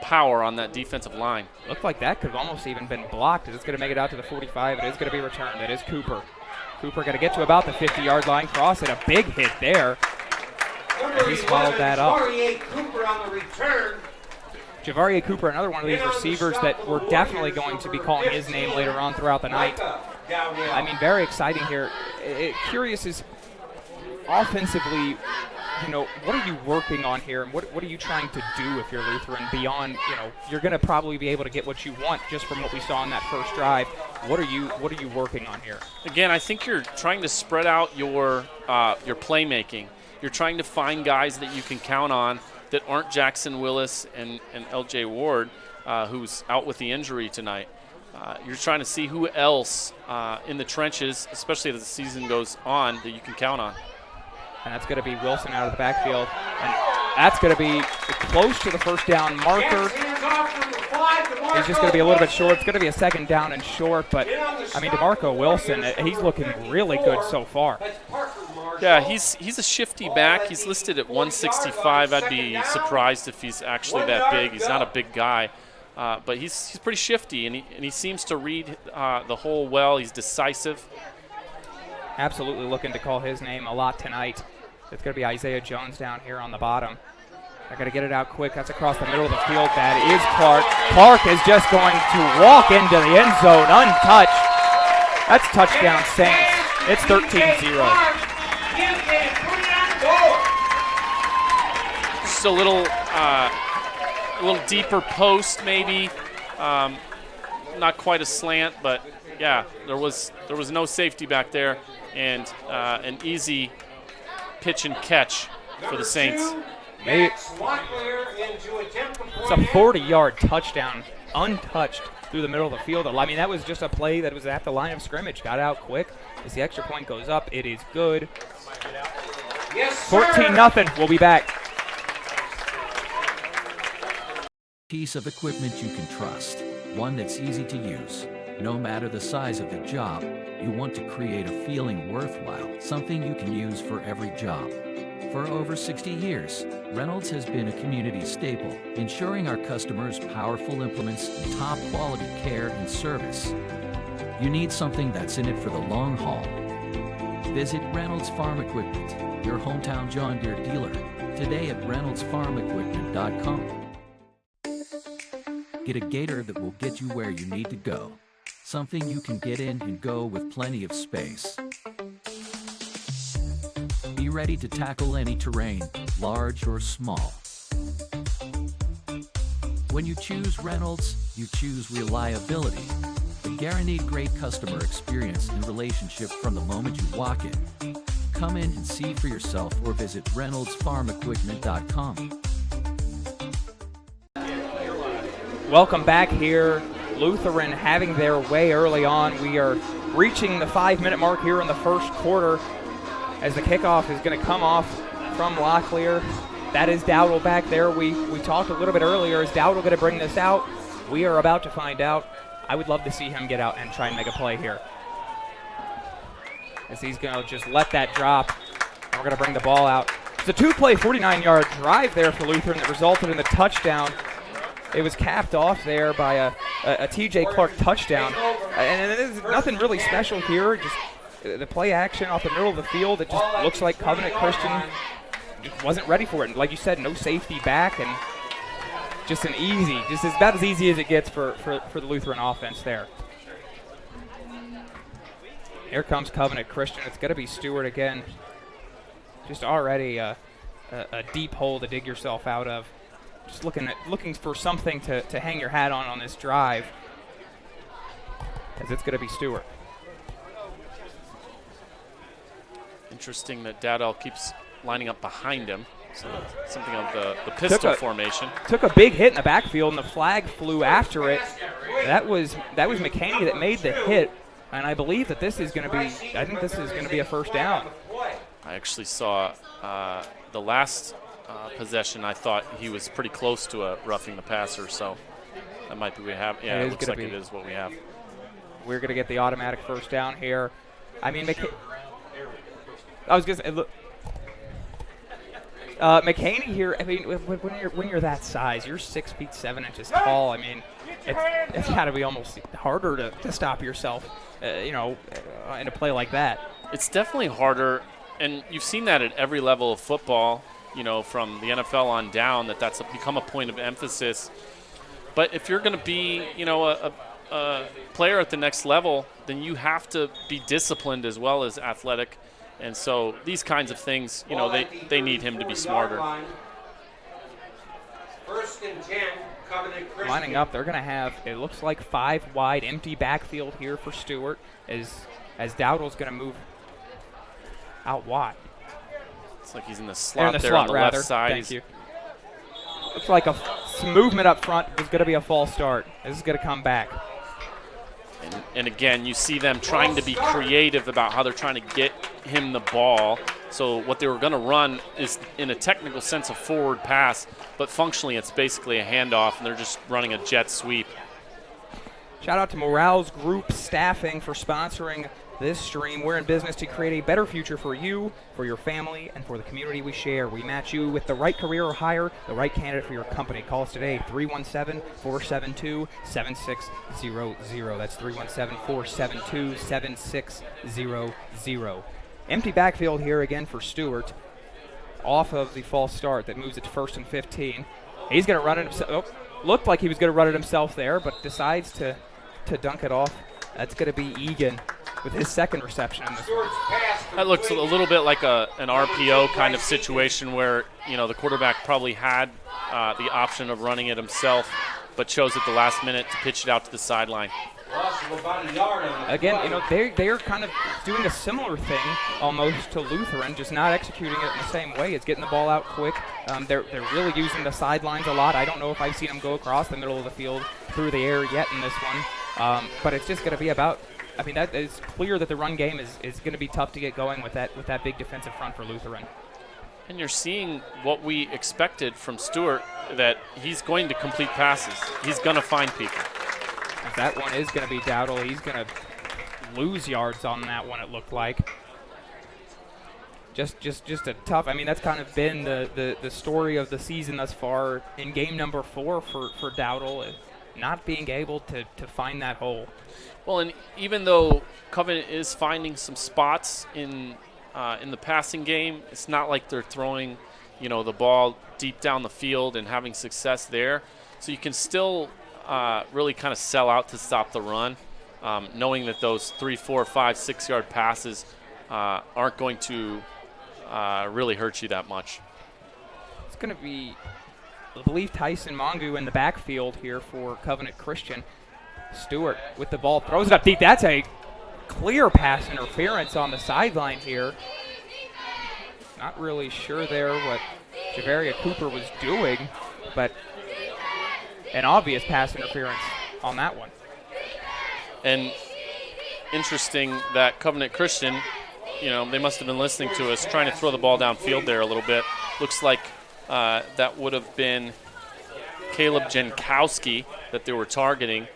power on that defensive line. Looked like that could have almost even been blocked. It's going to make it out to the 45. It is going to be returned. It is Cooper. Cooper going to get to about the 50-yard line, cross it. A big hit there. And he swallowed that up. Javarie Cooper, another one of these receivers that we're definitely going to be calling his name later on throughout the night. I mean, very exciting here. Curious is offensively, what are you working on here, and what are you trying to do if you're Lutheran beyond, you're going to probably be able to get what you want just from what we saw in that first drive. What are you working on here? Again, I think you're trying to spread out your playmaking. You're trying to find guys that you can count on that aren't Jackson Willis and L.J. Ward. who's out with the injury tonight. You're trying to see who else in the trenches, especially as the season goes on, that you can count on. And that's going to be Wilson out of the backfield. And that's going to be close to the first down marker. He's just going to be a little bit short. It's going to be a second down and short. But, I mean, DeMarco Wilson, he's looking really good so far. Yeah, he's a shifty back. He's listed at 165. I'd be surprised if he's actually that big. He's not a big guy. But he's pretty shifty, and he seems to read the hole well. He's decisive. Absolutely looking to call his name a lot tonight. It's going to be Isaiah Jones down here on the bottom. They're going to get it out quick. That's across the middle of the field. That is Clark. Clark is just going to walk into the end zone untouched. That's touchdown Saints. It's 13-0. Just a little deeper post maybe. Not quite a slant, but yeah, there was no safety back there, and an easy pitch and catch for the Saints. It's a 40-yard touchdown, untouched through the middle of the field. I mean, that was just a play that was at the line of scrimmage. Got out quick. As the extra point goes up, it is good. 14-0. We'll be back. Piece of equipment you can trust, one that's easy to use. No matter the size of the job, you want to create a feeling worthwhile, something you can use for every job. For over 60 years, Reynolds has been a community staple, ensuring our customers powerful implements and top quality care and service. You need something that's in it for the long haul. Visit Reynolds Farm Equipment, your hometown John Deere dealer, today at reynoldsfarmequipment.com. Get a gator that will get you where you need to go. Something you can get in and go with plenty of space. Be ready to tackle any terrain, large or small. When you choose Reynolds, you choose reliability. The guaranteed great customer experience and relationship from the moment you walk in. Come in and see for yourself or visit reynoldsfarmequipment.com. Welcome back here. Lutheran having their way early on. We are reaching the 5-minute mark here in the first quarter as the kickoff is going to come off from Locklear. That is Dowdle back there. We talked a little bit earlier. Is Dowdle going to bring this out? We are about to find out. I would love to see him get out and try and make a play here. As he's going to just let that drop. And we're going to bring the ball out. It's a two-play, 49-yard drive there for Lutheran that resulted in the touchdown. It was capped off there by a T.J. Clark touchdown. And there's nothing really special here. Just the play action off the middle of the field. It just looks like Covenant Christian just wasn't ready for it. And like you said, no safety back, and just about as easy as it gets for the Lutheran offense there. Here comes Covenant Christian. It's going to be Stewart again. Just already a deep hole to dig yourself out of. Just looking for something to hang your hat on this drive, as it's going to be Stewart. Interesting that Dowdell keeps lining up behind him. So something of the pistol formation. Took a big hit in the backfield, and the flag flew after it. That was McKinney that made the hit, and I believe that this is going to be. I think this is going to be a first down. I actually saw the last possession. I thought he was pretty close to a roughing the passer, so that might be what we have. Yeah, it looks like it is what we have. We're going to get the automatic first down here. I mean, I was going to say, look, McKinney here. I mean, when you're that size, you're 6 feet 7 inches tall. I mean, it's got to be almost harder to stop yourself, in a play like that. It's definitely harder, and you've seen that at every level of football. From the NFL on down, that's become a point of emphasis. But if you're going to be, a player at the next level, then you have to be disciplined as well as athletic. And so these kinds of things, they need him to be smarter. First and 10, Covenant Christian. Lining up, they're going to have, it looks like 5 wide, empty backfield here for Stewart as Dowdle's going to move out wide. It's like he's in the slot there on the left side. Thank you. Looks like a some movement up front. It's going to be a false start. This is going to come back. And again, you see them trying to be creative about how they're trying to get him the ball. So what they were going to run is, in a technical sense, a forward pass, but functionally it's basically a handoff, and they're just running a jet sweep. Shout out to Morale's Group Staffing for sponsoring this stream. We're in business to create a better future for you, for your family, and for the community we share. We match you with the right career or hire the right candidate for your company. Call us today, 317-472-7600. That's 317-472-7600. Empty backfield here again for Stewart. Off of the false start that moves it to 1st and 15. He's going to run it himself. Oh, looked like he was going to run it himself there, but decides to dunk it off. That's going to be Egan with his second reception in this one. That looks a little bit like an RPO kind of situation where, the quarterback probably had the option of running it himself, but chose at the last minute to pitch it out to the sideline. Again, they are kind of doing a similar thing almost to Lutheran, just not executing it in the same way. It's getting the ball out quick. They're really using the sidelines a lot. I don't know if I've seen them go across the middle of the field through the air yet in this one, but it's just going to be about. I mean, that is clear that the run game is going to be tough to get going with that big defensive front for Lutheran. And you're seeing what we expected from Stewart, that he's going to complete passes. He's going to find people. If that one is going to be Dowdle, he's going to lose yards on that one, it looked like. Just a tough. I mean, that's kind of been the story of the season thus far in game number 4 for Dowdle, not being able to find that hole. Well, and even though Covenant is finding some spots in the passing game, it's not like they're throwing, the ball deep down the field and having success there. So you can still really kind of sell out to stop the run, knowing that those 3, 4, 5, 6 yard passes aren't going to really hurt you that much. It's going to be, I believe, Tyson Mongu in the backfield here for Covenant Christian. Stewart with the ball, throws it up deep. That's a clear pass interference on the sideline here. Not really sure there what Javaria Cooper was doing, but an obvious pass interference on that one. And interesting that Covenant Christian, they must have been listening to us, trying to throw the ball downfield there a little bit. Looks like that would have been Caleb Jankowski that they were targeting.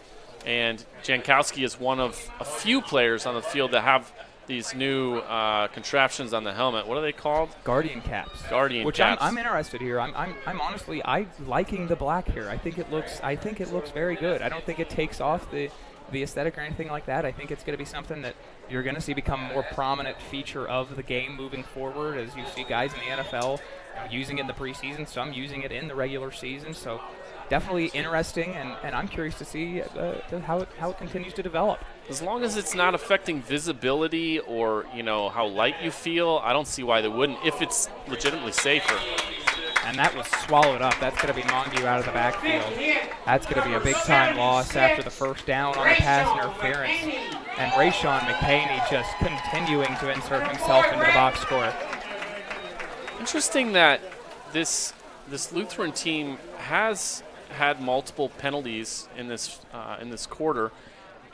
And Jankowski is one of a few players on the field that have these new contraptions on the helmet. What are they called? Guardian caps. Which I'm interested here. I'm honestly liking the black here. I think it looks very good. I don't think it takes off the aesthetic or anything like that. I think it's going to be something that you're going to see become a more prominent feature of the game moving forward, as you see guys in the NFL using it in the preseason, some using it in the regular season. So definitely interesting, and I'm curious to see how it continues to develop. As long as it's not affecting visibility or how light you feel, I don't see why they wouldn't, if it's legitimately safer. And that was swallowed up. That's going to be Mongu out of the backfield. That's going to be a big-time loss after the first down on the pass interference. And Rayshawn McCaney just continuing to insert himself into the box score. Interesting that this Lutheran team has had multiple penalties in this quarter,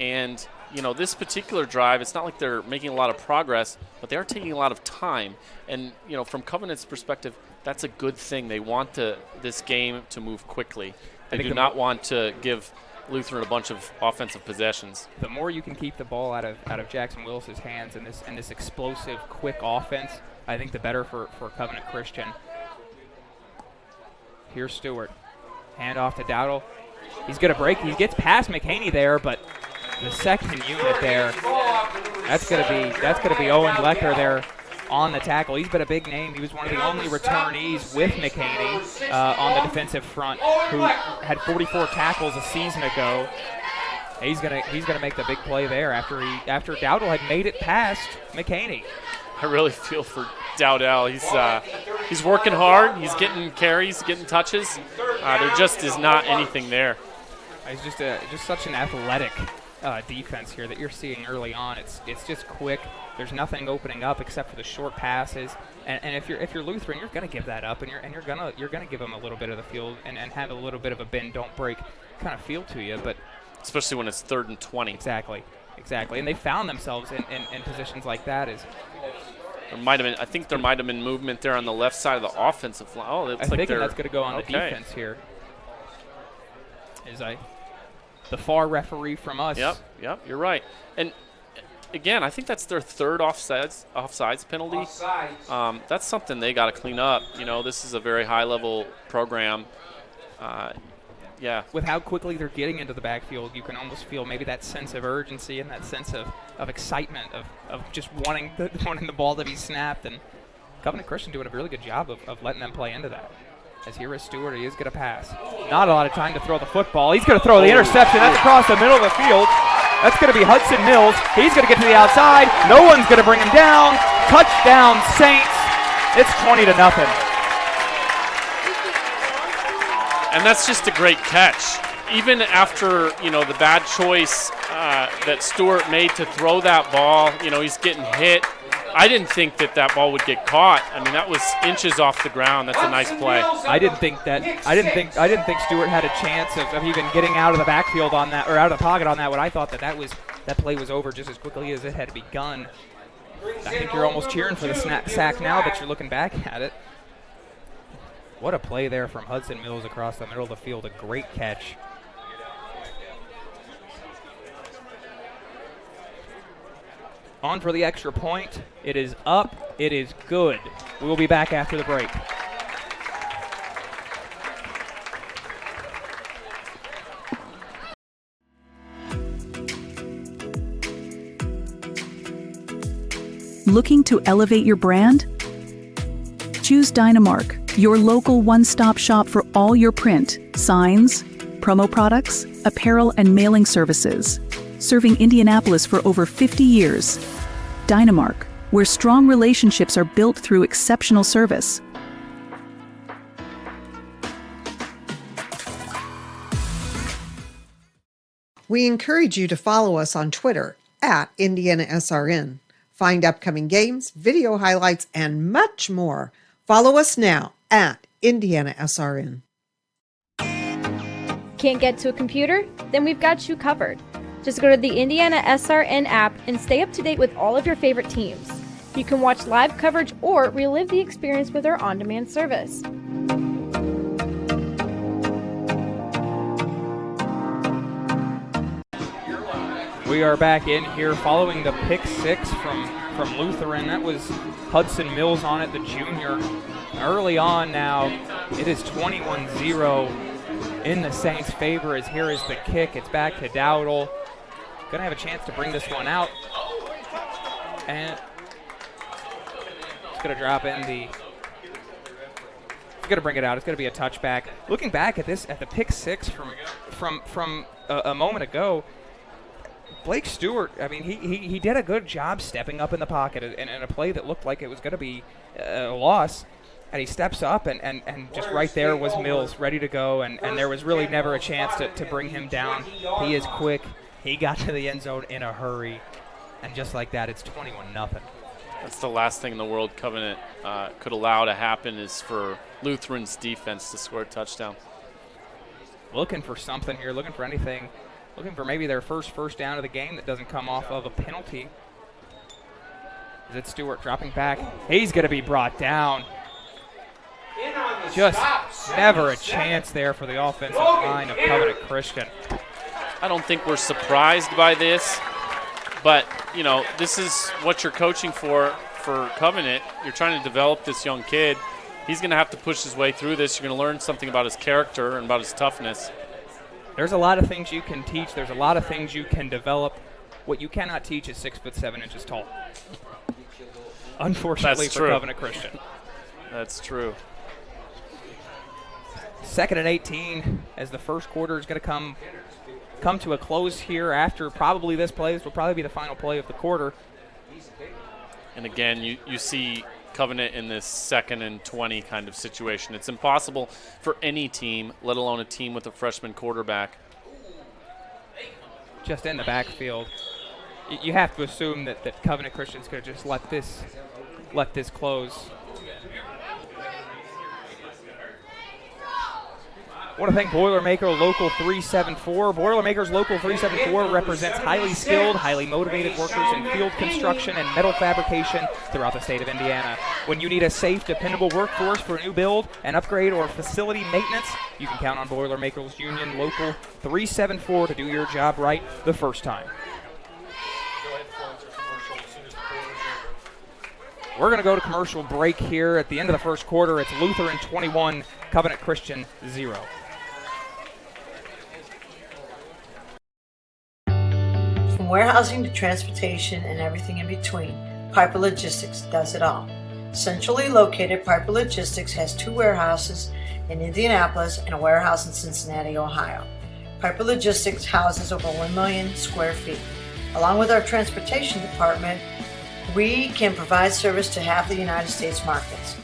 and this particular drive, it's not like they're making a lot of progress, but they are taking a lot of time. And from Covenant's perspective, that's a good thing. They want this game to move quickly. They do not want to give Lutheran a bunch of offensive possessions. The more you can keep the ball out of Jackson Willis's hands in this explosive, quick offense, I think the better for Covenant Christian. Here's Stewart. Hand off to Dowdle. He's going to break. He gets past McCaney there, but the second unit there, that's going to be Owen Lecker there on the tackle. He's been a big name. He was one of the only returnees with McCaney on the defensive front, who had 44 tackles a season ago. He's gonna make the big play there after Dowdle had made it past McCaney. I really feel for Dowdell. He's working hard. He's getting carries, getting touches. There just is not anything there. He's just such an athletic defense here that you're seeing early on. It's just quick. There's nothing opening up except for the short passes. And if you're Lutheran, you're going to give that up, and you're going to give them a little bit of the field and have a little bit of a bend, don't break kind of feel to you. But especially when it's 3rd and 20. Exactly. And they found themselves in positions like that. I think there might have been movement there on the left side of the offensive line. Oh, I think that's going to go on the defense here. The far referee from us. Yep, you're right. And again, I think that's their 3rd offsides penalty. Offsides. That's something they got to clean up. This is a very high-level program. Yeah. With how quickly they're getting into the backfield, you can almost feel maybe that sense of urgency and that sense of excitement of just wanting the ball to be snapped. And Covenant Christian doing a really good job of letting them play into that. As here is Stewart, he is going to pass. Not a lot of time to throw the football. He's going to throw the interception. That's across the middle of the field. That's going to be Hudson Mills. He's going to get to the outside. No one's going to bring him down. Touchdown, Saints. It's 20-0. And that's just a great catch. Even after, the bad choice that Stewart made to throw that ball, he's getting hit. I didn't think that ball would get caught. I mean, that was inches off the ground. That's a nice play. I didn't think Stewart had a chance of even getting out of the backfield on that, or out of the pocket on that one. I thought that play was over just as quickly as it had begun. I think you're almost cheering for the sack now that you're looking back at it. What a play there from Hudson Mills across the middle of the field. A great catch. On for the extra point. It is up. It is good. We will be back after the break. Looking to elevate your brand? Choose Dynamark, your local one-stop shop for all your print, signs, promo products, apparel, and mailing services. Serving Indianapolis for over 50 years. Dynamark, where strong relationships are built through exceptional service. We encourage you to follow us on Twitter at IndianaSRN. Find upcoming games, video highlights, and much more. Follow us now at IndianaSRN. Can't get to a computer? Then we've got you covered. Just go to the IndianaSRN app and stay up to date with all of your favorite teams. You can watch live coverage or relive the experience with our on-demand service. We are back in here following the pick six from Lutheran. That was Hudson Mills on it, the junior. Early on now, it is 21-0 in the Saints' favor as here is the kick. It's back to Dowdle. Going to have a chance to bring this one out. And it's going to drop in the... It's going to bring it out. It's going to be a touchback. Looking back at this, at the pick six from a moment ago, Blake Stewart, I mean, he did a good job stepping up in the pocket in a play that looked like it was going to be a loss. And he steps up, and just right there was Mills ready to go, and there was really never a chance to bring him down. He is quick. He got to the end zone in a hurry, and just like that, it's 21-0. That's the last thing in the world Covenant could allow to happen is for Lutheran's defense to score a touchdown. Looking for something here, looking for anything, looking for maybe their first down of the game that doesn't come off of a penalty. Is it Stewart dropping back? He's going to be brought down. Just never a chance there for the offensive line of Covenant Christian. I don't think we're surprised by this, but, you know, this is what you're coaching for Covenant. You're trying to develop this young kid. He's going to have to push his way through this. You're going to learn something about his character and about his toughness. There's a lot of things you can teach. There's a lot of things you can develop. What you cannot teach is 6'7" tall. Unfortunately for Covenant Christian. That's true. 2nd and 18 as the first quarter is going to come to a close here after probably this play. This will probably be the final play of the quarter. And again, you see Covenant in this 2nd and 20 kind of situation. It's impossible for any team, let alone a team with a freshman quarterback. just in the backfield. You have to assume that Covenant Christian's going to just let this close. I want to thank Boilermaker Local 374. Boilermakers Local 374 represents highly skilled, highly motivated workers in field construction and metal fabrication throughout the state of Indiana. When you need a safe, dependable workforce for a new build, an upgrade, or facility maintenance, you can count on Boilermakers Union Local 374 to do your job right the first time. We're going to go to commercial break here at the end of the first quarter. It's Lutheran 21, Covenant Christian 0. From warehousing to transportation and everything in between, Piper Logistics does it all. Centrally located, Piper Logistics has 2 warehouses in Indianapolis and a warehouse in Cincinnati, Ohio. Piper Logistics houses over 1 million square feet. Along with our transportation department, we can provide service to half the United States markets.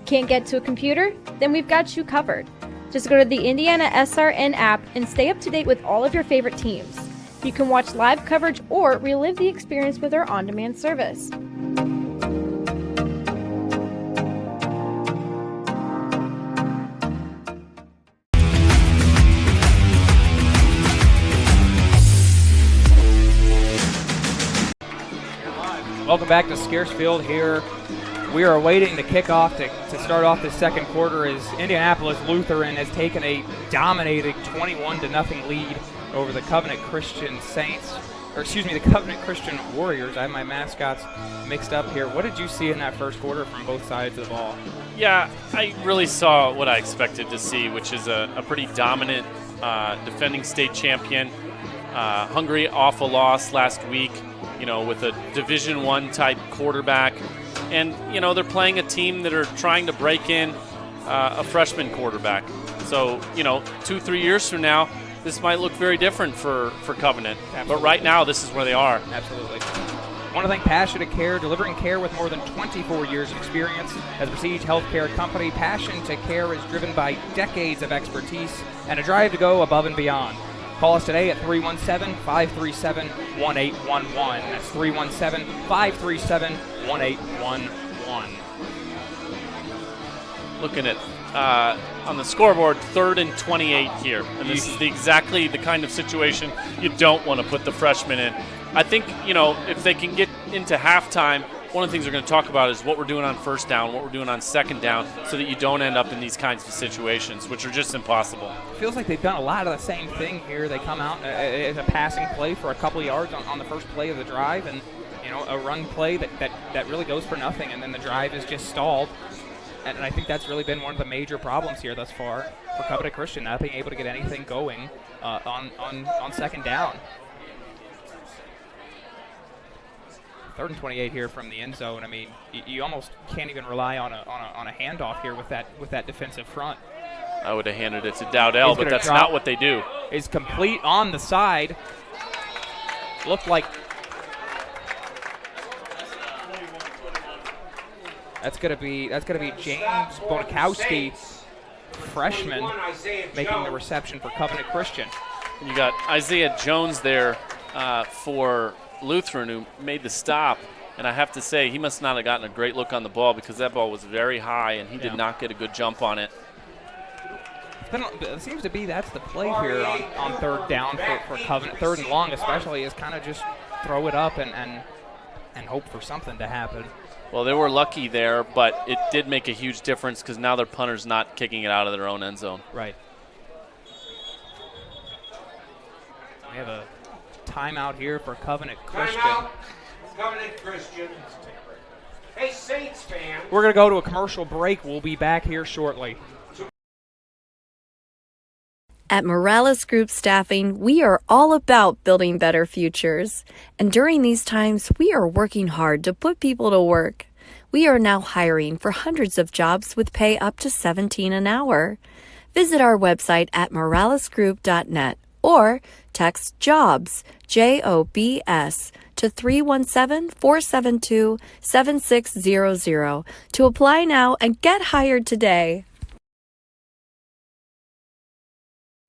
Can't get to a computer? Then we've got you covered. Just go to the IndianaSRN app and stay up to date with all of your favorite teams. You can watch live coverage or relive the experience with our on-demand service. Welcome back to Scarcefield here. We are awaiting the kickoff to start off the second quarter as Indianapolis Lutheran has taken a dominating 21-0 lead over the Covenant Christian Saints, the Covenant Christian Warriors. I have my mascots mixed up here. What did you see in that first quarter from both sides of the ball? Yeah, I really saw what I expected to see, which is a pretty dominant defending state champion, hungry off a loss last week, with a Division I type quarterback. And, they're playing a team that are trying to break in a freshman quarterback. So, 2-3 years from now, this might look very different for Covenant. Absolutely. But right now, this is where they are. Absolutely. I want to thank Passionate Care, delivering care with more than 24 years of experience. As a Prestige Healthcare company, Passion to Care is driven by decades of expertise and a drive to go above and beyond. Call us today at 317-537-1811. That's 317-537-1811. Looking at on the scoreboard, 3rd and 28 here. And this is exactly the kind of situation you don't want to put the freshman in. I think, if they can get into halftime, one of the things we're going to talk about is what we're doing on first down, what we're doing on second down, so that you don't end up in these kinds of situations, which are just impossible. Feels like they've done a lot of the same thing here. They come out as a passing play for a couple of yards on the first play of the drive, and a run play that really goes for nothing, and then the drive is just stalled. And I think that's really been one of the major problems here thus far for Covenant Christian, not being able to get anything going on second down. 3rd and 28 here from the end zone. I mean, you almost can't even rely on a handoff here with that defensive front. I would have handed it to Dowdell, but that's not what they do. Is complete on the side. Looked like that's gonna be James Bonakowski, freshman, making the reception for Covenant Christian. And you got Isaiah Jones there for Lutheran, who made the stop, and I have to say he must not have gotten a great look on the ball because that ball was very high and he did not get a good jump on it. It seems to be that's the play here on third down for Covenant. 3rd and long especially is kind of just throw it up and hope for something to happen. Well, they were lucky there, but it did make a huge difference because now their punter's not kicking it out of their own end zone. Right. We have a timeout here for Covenant Christian. Covenant Christian. Hey, Saints fans. We're going to go to a commercial break. We'll be back here shortly. At Morales Group Staffing, we are all about building better futures. And during these times, we are working hard to put people to work. We are now hiring for hundreds of jobs with pay up to $17 an hour. Visit our website at moralesgroup.net or text JOBS, JOBS, to 317-472-7600 to apply now and get hired today.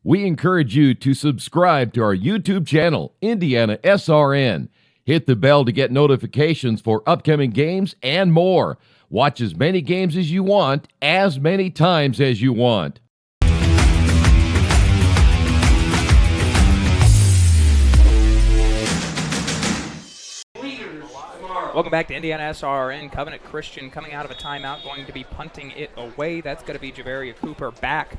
We encourage you to subscribe to our YouTube channel, IndianaSRN. Hit the bell to get notifications for upcoming games and more. Watch as many games as you want, as many times as you want. Welcome back to IndianaSRN. Covenant Christian coming out of a timeout, going to be punting it away. That's going to be Javaria Cooper back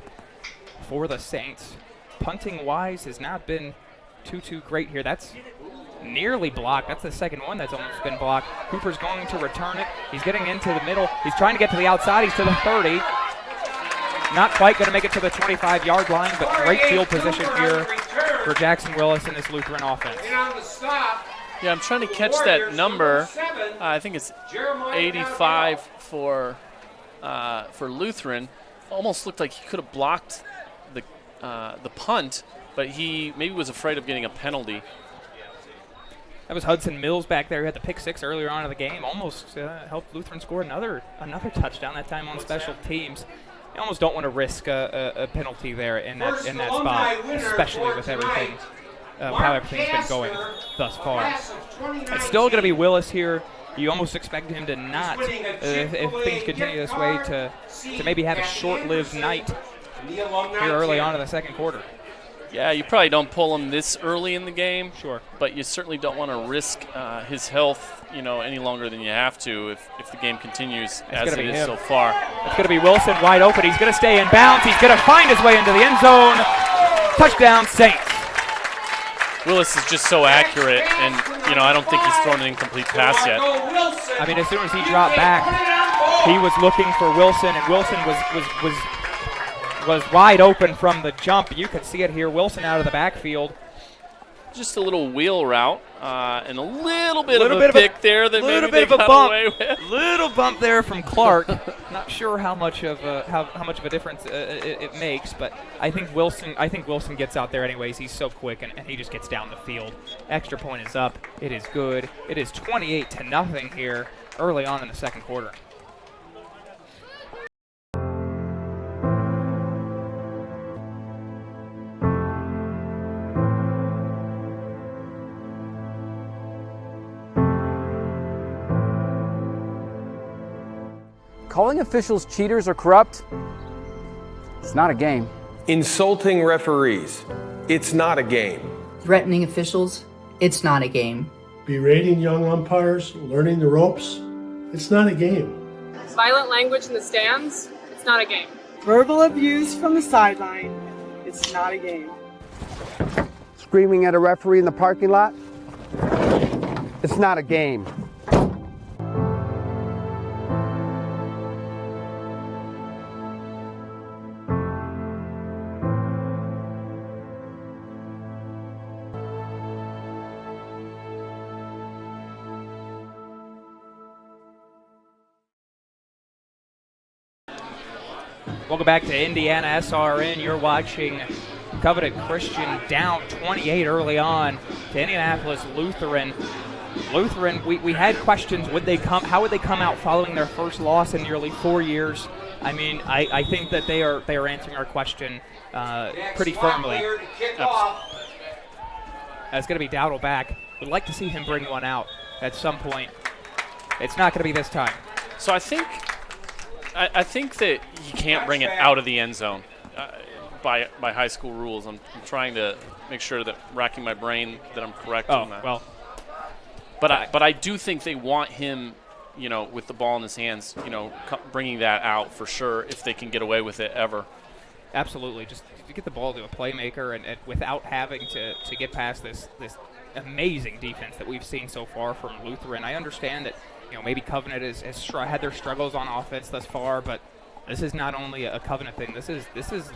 for the Saints. Punting-wise has not been too great here. That's nearly blocked. That's the second one that's almost been blocked. Cooper's going to return it. He's getting into the middle. He's trying to get to the outside. He's to the 30. Not quite going to make it to the 25-yard line, but great field position here for Jackson Willis and his Lutheran offense. Yeah, I'm trying to catch that number. I think it's 85 for Lutheran. Almost looked like he could have blocked the punt, but he maybe was afraid of getting a penalty. That was Hudson Mills back there who had the pick six earlier on in the game. Almost helped Lutheran score another touchdown, that time on special teams. You almost don't want to risk a penalty there in that spot, especially with everything, how everything's been going thus far. It's still going to be Willis here. You almost expect him to not, if things continue this way, to maybe have a short-lived night here early on in the second quarter. Yeah, you probably don't pull him this early in the game. Sure. But you certainly don't want to risk his health, any longer than you have to if the game continues as it is so far. It's going to be Wilson wide open. He's going to stay in bounds. He's going to find his way into the end zone. Touchdown, Saints. Willis is just so accurate, and I don't think he's thrown an incomplete pass yet. I mean, as soon as he dropped back, he was looking for Wilson, and Wilson was wide open from the jump. You could see it here. Wilson out of the backfield. Just a little wheel route and a little bit of a pick there that maybe they got away with. Little bump there from Clark. Not sure how much of a difference it makes, but I think Wilson gets out there anyways. He's so quick and he just gets down the field. Extra point is up. It is good. It is 28-0 here early on in the second quarter. Calling officials cheaters or corrupt, it's not a game. Insulting referees, it's not a game. Threatening officials, it's not a game. Berating young umpires, learning the ropes, it's not a game. Violent language in the stands, it's not a game. Verbal abuse from the sideline, it's not a game. Screaming at a referee in the parking lot, it's not a game. Welcome back to IndianaSRN. You're watching Covenant Christian down 28 early on to Indianapolis Lutheran. Lutheran, we had questions. How would they come out following their first loss in nearly 4 years? I mean, I think that they are answering our question pretty firmly. That's going to be Dowdle back. We'd like to see him bring one out at some point. It's not going to be this time. So I think that you can't bring it out of the end zone by high school rules. I'm trying to make sure that racking my brain that I'm correct on that. Well, but I do think they want him, with the ball in his hands, bringing that out for sure if they can get away with it ever. Absolutely, just to get the ball to a playmaker and without having to get past this amazing defense that we've seen so far from Lutheran. I understand that. Maybe Covenant has had their struggles on offense thus far, but this is not only a Covenant thing. This is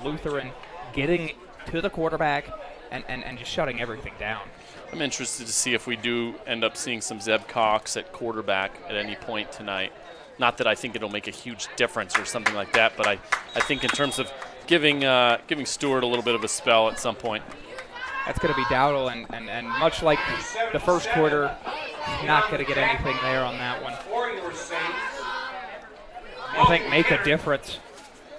Lutheran getting to the quarterback and just shutting everything down. I'm interested to see if we do end up seeing some Zeb Cox at quarterback at any point tonight. Not that I think it'll make a huge difference or something like that, but I think in terms of giving Stewart a little bit of a spell at some point. That's going to be Dowdle, and much like the first quarter, Not going to get anything there on that one. For your Saints. I think make a difference.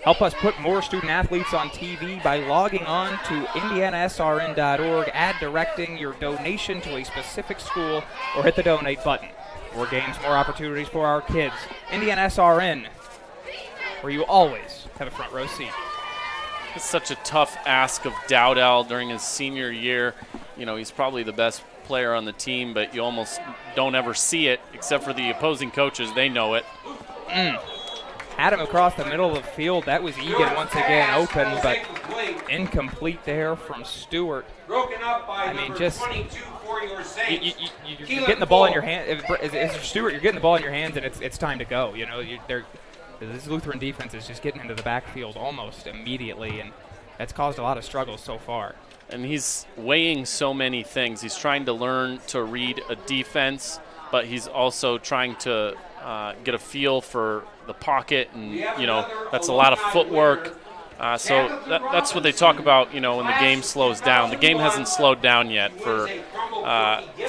Help us put more student athletes on TV by logging on to IndianaSRN.org, add directing your donation to a specific school, or hit the donate button. More games, more opportunities for our kids. IndianaSRN, where you always have a front row seat. It's such a tough ask of Dowdell during his senior year. You know, he's probably the best player on the team, but you almost don't ever see it, except for the opposing coaches. They know it. Had him across the middle of the field. That was Egan once again open, but incomplete there from Stewart. Broken up by I mean, number just 22 for your Saints. you're getting the ball in your hand. As Stewart, you're getting the ball in your hands, and it's time to go. You know, this Lutheran defense is just getting into the backfield almost immediately, and that's caused a lot of struggles so far. And he's weighing so many things. He's trying to learn to read a defense, but he's also trying to get a feel for the pocket, and you know that's a lot of footwork. So that's what they talk about. You know, when the game slows down. The game hasn't slowed down yet for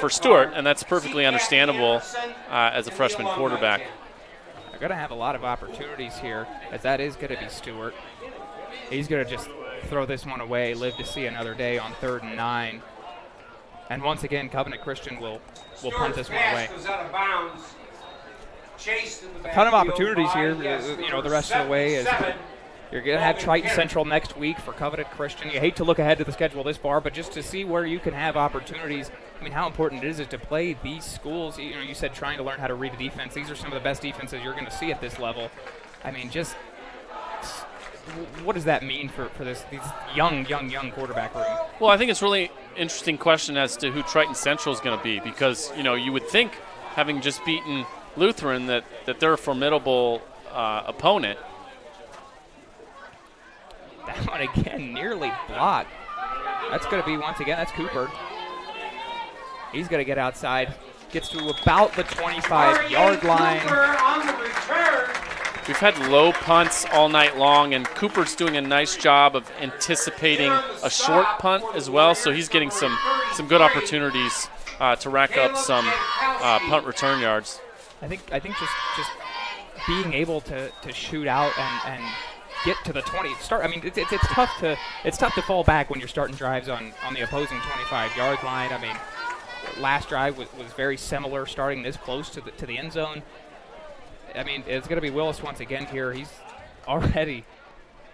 Stewart, and that's perfectly understandable as a freshman quarterback. They're going to have a lot of opportunities here, as that is going to be Stewart. He's going to just throw this one away, live to see another day on 3rd and 9. And once again, Covenant Christian will punt this one away. A ton of opportunities here, you know, the rest of the way. Is you're going to have Triton Central next week for Covenant Christian. You hate to look ahead to the schedule this far, but just to see where you can have opportunities. I mean, how important it is to play these schools. You know, you said trying to learn how to read a defense. These are some of the best defenses you're going to see at this level. I mean, just what does that mean for these young quarterback room? Well, I think it's really interesting question as to who Triton Central is going to be, because, you know, you would think, having just beaten Lutheran, that they're a formidable opponent. That one again, nearly blocked. That's going to be, once again, that's Cooper. He's going to get outside, gets to about the 25-yard line. On the return. We've had low punts all night long, and Cooper's doing a nice job of anticipating a short punt as well, so he's getting some good opportunities to rack up some punt return yards. I think just being able to shoot out and get to the 20 start. I mean, it's tough to fall back when you're starting drives on the opposing 25-yard line. I mean, last drive was very similar, starting this close to the end zone. I mean, it's going to be Willis once again here. He's already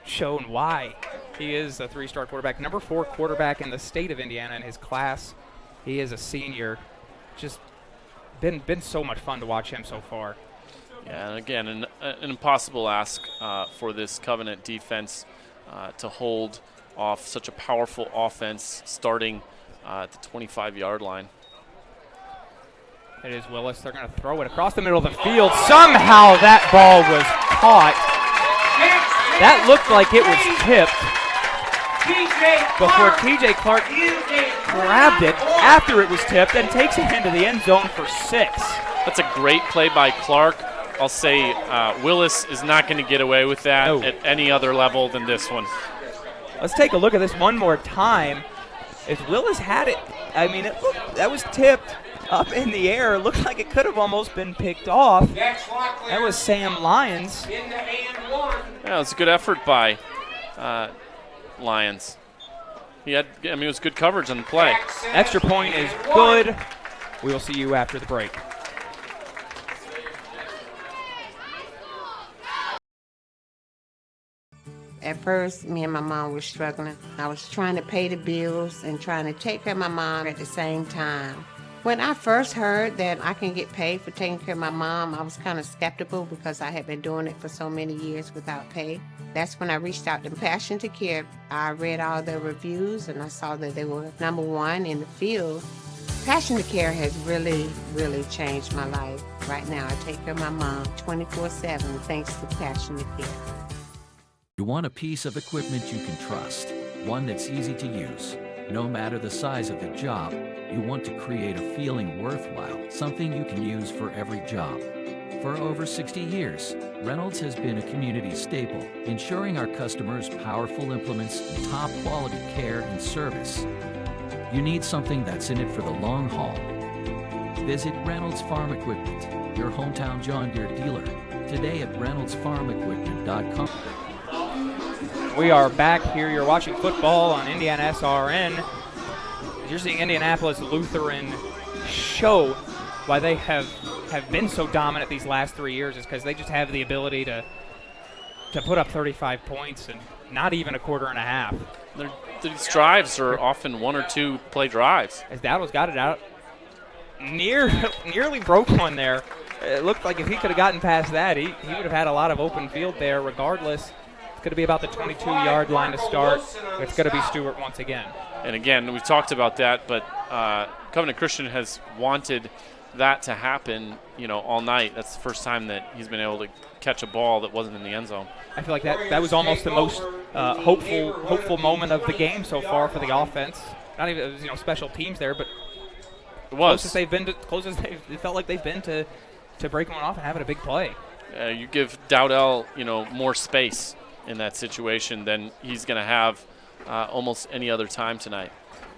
shown why he is a 3-star quarterback, number 4 quarterback in the state of Indiana in his class. He is a senior. Just been so much fun to watch him so far. Yeah, and again, an impossible ask for this Covenant defense to hold off such a powerful offense starting at the 25-yard line. It is Willis. They're going to throw it across the middle of the field. Somehow that ball was caught. That looked like it was tipped before TJ Clark grabbed it after it was tipped and takes it into the end zone for 6. That's a great play by Clark. I'll say Willis is not going to get away with that at any other level than this one. Let's take a look at this one more time. If Willis had it, I mean, that was tipped up in the air. It looked like it could have almost been picked off. That was Sam Lyons. Yeah, it was a good effort by Lyons. It was good coverage on the play. Extra point is good. We will see you after the break. At first, me and my mom were struggling. I was trying to pay the bills and trying to take care of my mom at the same time. When I first heard that I can get paid for taking care of my mom, I was kind of skeptical because I had been doing it for so many years without pay. That's when I reached out to Passion to Care. I read all the reviews and I saw that they were #1 in the field. Passion to Care has really, really changed my life. Right now, I take care of my mom 24/7 thanks to Passion to Care. You want a piece of equipment you can trust, one that's easy to use. No matter the size of the job, you want to create a feeling worthwhile, something you can use for every job. For over 60 years, Reynolds has been a community staple, ensuring our customers powerful implements and top quality care and service. You need something that's in it for the long haul. Visit Reynolds Farm Equipment, your hometown John Deere dealer, today at reynoldsfarmequipment.com. We are back here. You're watching football on IndianaSRN. You're seeing Indianapolis Lutheran show why they have been so dominant these last 3 years is because they just have the ability to put up 35 points and not even a quarter and a half. These drives are often 1 or 2 play drives. As Dowdell's got it out, nearly broke one there. It looked like if he could have gotten past that, he would have had a lot of open field there. Regardless, it's going to be about the 22-yard line to start. It's going to be Stewart once again. And again, we've talked about that, but Covenant Christian has wanted that to happen, all night. That's the first time that he's been able to catch a ball that wasn't in the end zone. I feel like that was almost the most hopeful moment of the game so far for the offense. Not even special teams there, but it was closest it felt like they've been to breaking one off and having a big play. You give Dowdell more space in that situation than he's going to have almost any other time tonight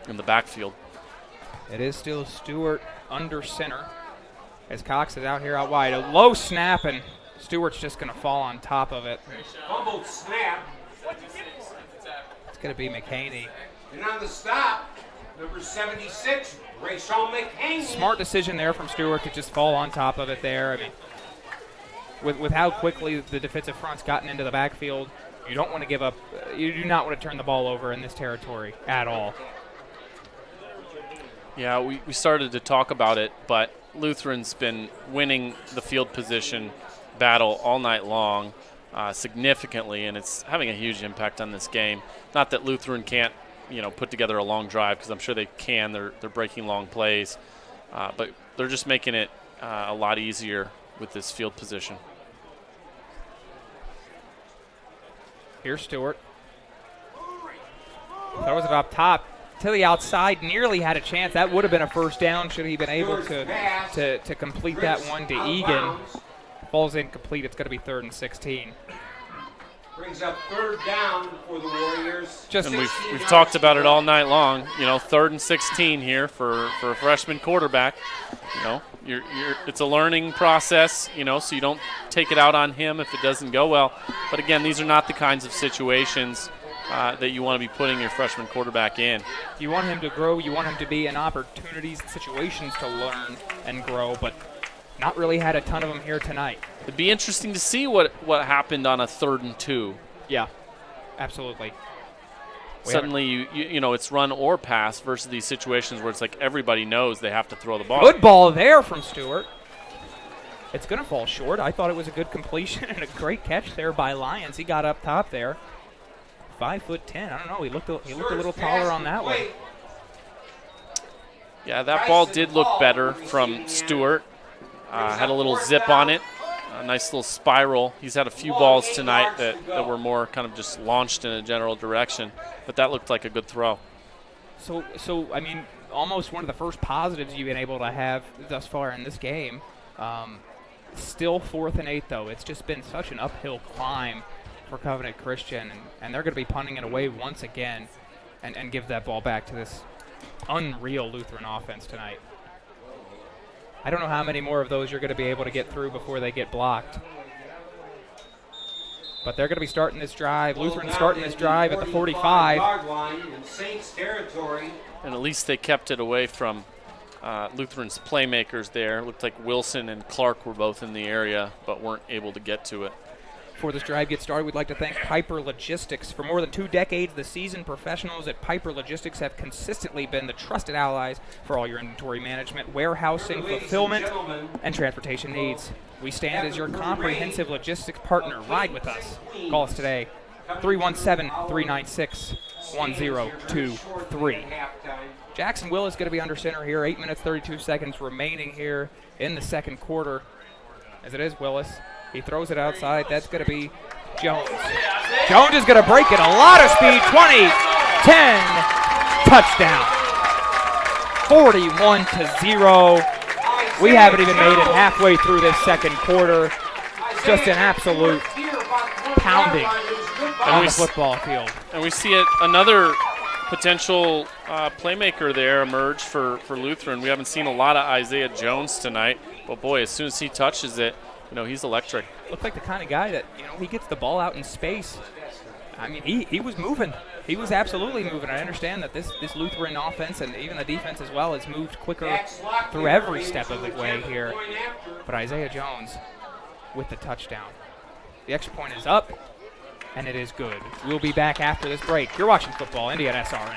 in the backfield. It is still Stewart under center as Cox is out here out wide. A low snap, and Stewart's just going to fall on top of it. Fumbled snap. It's going to be McHaney. And on the stop, number 76, Rayshon McHaney. Smart decision there from Stewart to just fall on top of it there. I mean, with how quickly the defensive front's gotten into the backfield, you don't want to give up. You do not want to turn the ball over in this territory at all. Yeah, we started to talk about it, but Lutheran's been winning the field position battle all night long significantly, and it's having a huge impact on this game. Not that Lutheran can't, put together a long drive, because I'm sure they can. They're breaking long plays, but they're just making it a lot easier with this field position. Here's Stewart. Throws it up top to the outside. Nearly had a chance. That would have been a first down should he been able to complete that one to Egan. Falls incomplete. It's going to be 3rd and 16. Brings up 3rd down for the Warriors. And we've talked about it all night long. 3rd and 16 here for a freshman quarterback. It's a learning process. So you don't take it out on him if it doesn't go well. But again, these are not the kinds of situations that you want to be putting your freshman quarterback in. You want him to grow. You want him to be in opportunities, situations to learn and grow, but not really had a ton of them here tonight. It'd be interesting to see what happened on a 3rd and 2. Yeah, absolutely. Suddenly, it's run or pass versus these situations where it's like everybody knows they have to throw the ball. Good ball there from Stewart. It's going to fall short. I thought it was a good completion and a great catch there by Lyons. He got up top there. 5'10". I don't know. He looked a little taller on that one. Yeah, that ball did look better from Stewart. Had a little zip on it. A nice little spiral. He's had a few balls tonight that were more kind of just launched in a general direction, but that looked like a good throw. So I mean, almost one of the first positives you've been able to have thus far in this game. Still 4th and 8, though. It's just been such an uphill climb for Covenant Christian, and they're going to be punting it away once again and give that ball back to this unreal Lutheran offense tonight. I don't know how many more of those you're going to be able to get through before they get blocked. But they're going to be starting this drive. Lutheran starting this drive at the 45. And at least they kept it away from Lutheran's playmakers there. Looked like Wilson and Clark were both in the area, but weren't able to get to it. Before this drive gets started, we'd like to thank Piper Logistics. For more than 2 decades, the seasoned professionals at Piper Logistics have consistently been the trusted allies for all your inventory management, warehousing, fulfillment, and transportation needs. We stand as your comprehensive logistics partner. Ride with us. Call us today, 317-396-1023. Jackson Will is going to be under center here. 8 minutes, 32 seconds remaining here in the second quarter. As it is Willis. He throws it outside. That's going to be Jones. Jones is going to break it. A lot of speed. 20, 10, touchdown. 41-0. We haven't even made it halfway through this second quarter. Just an absolute pounding on the football field. And we see it another potential playmaker there emerge for Lutheran. We haven't seen a lot of Isaiah Jones tonight, but boy, as soon as he touches it, he's electric. Looked like the kind of guy that, he gets the ball out in space. I mean, he was moving. He was absolutely moving. I understand that this Lutheran offense and even the defense as well has moved quicker through every step of the way here. But Isaiah Jones with the touchdown. The extra point is up, and it is good. We'll be back after this break. You're watching football, IndianaSRN.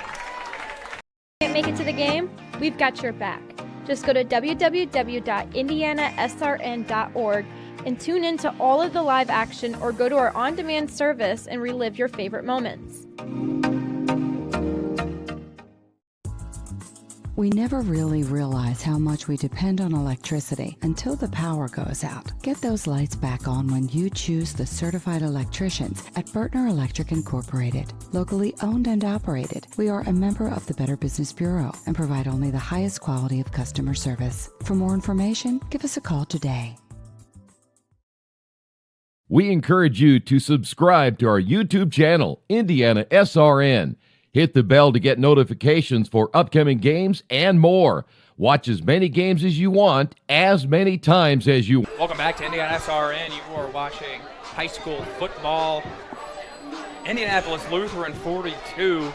Can't make it to the game? We've got your back. Just go to www.IndianaSRN.org and tune in to all of the live action, or go to our on-demand service and relive your favorite moments. We never really realize how much we depend on electricity until the power goes out. Get those lights back on when you choose the certified electricians at Bertner Electric Incorporated. Locally owned and operated, we are a member of the Better Business Bureau and provide only the highest quality of customer service. For more information, give us a call today. We encourage you to subscribe to our YouTube channel, IndianaSRN. Hit the bell to get notifications for upcoming games and more. Watch as many games as you want, as many times as you want. Welcome back to IndianaSRN. You are watching high school football. Indianapolis Lutheran 42,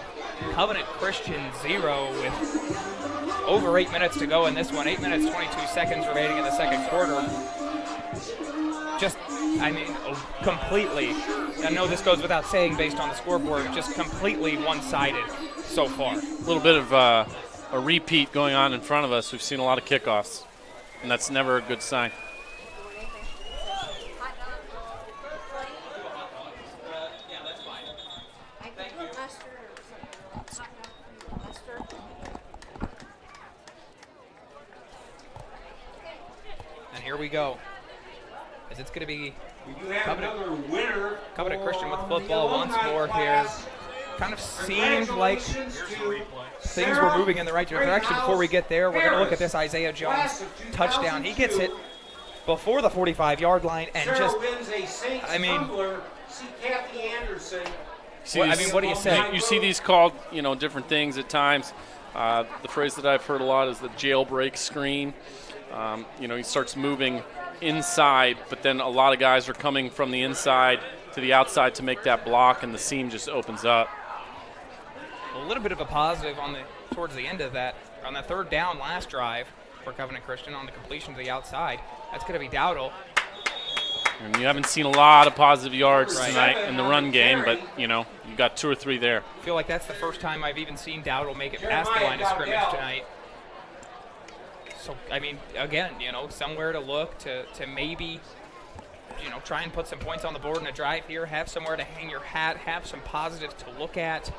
Covenant Christian 0 with over 8 minutes to go in this one. 8 minutes, 22 seconds remaining in the second quarter. Completely. I know this goes without saying based on the scoreboard, just completely one-sided so far. A little bit of a repeat going on in front of us. We've seen a lot of kickoffs, and that's never a good sign. And here we go. As it's going to be Covenant Christian with football once more here. Kind of seemed like things were moving in the right direction. Before we get there, we're going to look at this Isaiah Jones touchdown. He gets it before the 45-yard line and just, what do you say? You see these called, different things at times. The phrase that I've heard a lot is the jailbreak screen. He starts moving inside, but then a lot of guys are coming from the inside to the outside to make that block, and the seam just opens up. A little bit of a positive towards the end of that, on the third down last drive for Covenant Christian on the completion to the outside. That's going to be Dowdle. And you haven't seen a lot of positive yards tonight in the run game, but, you got 2 or 3 there. I feel like that's the first time I've even seen Dowdle make it past the line of scrimmage tonight. So, again, somewhere to look to maybe, try and put some points on the board in a drive here, have somewhere to hang your hat, have some positives to look at,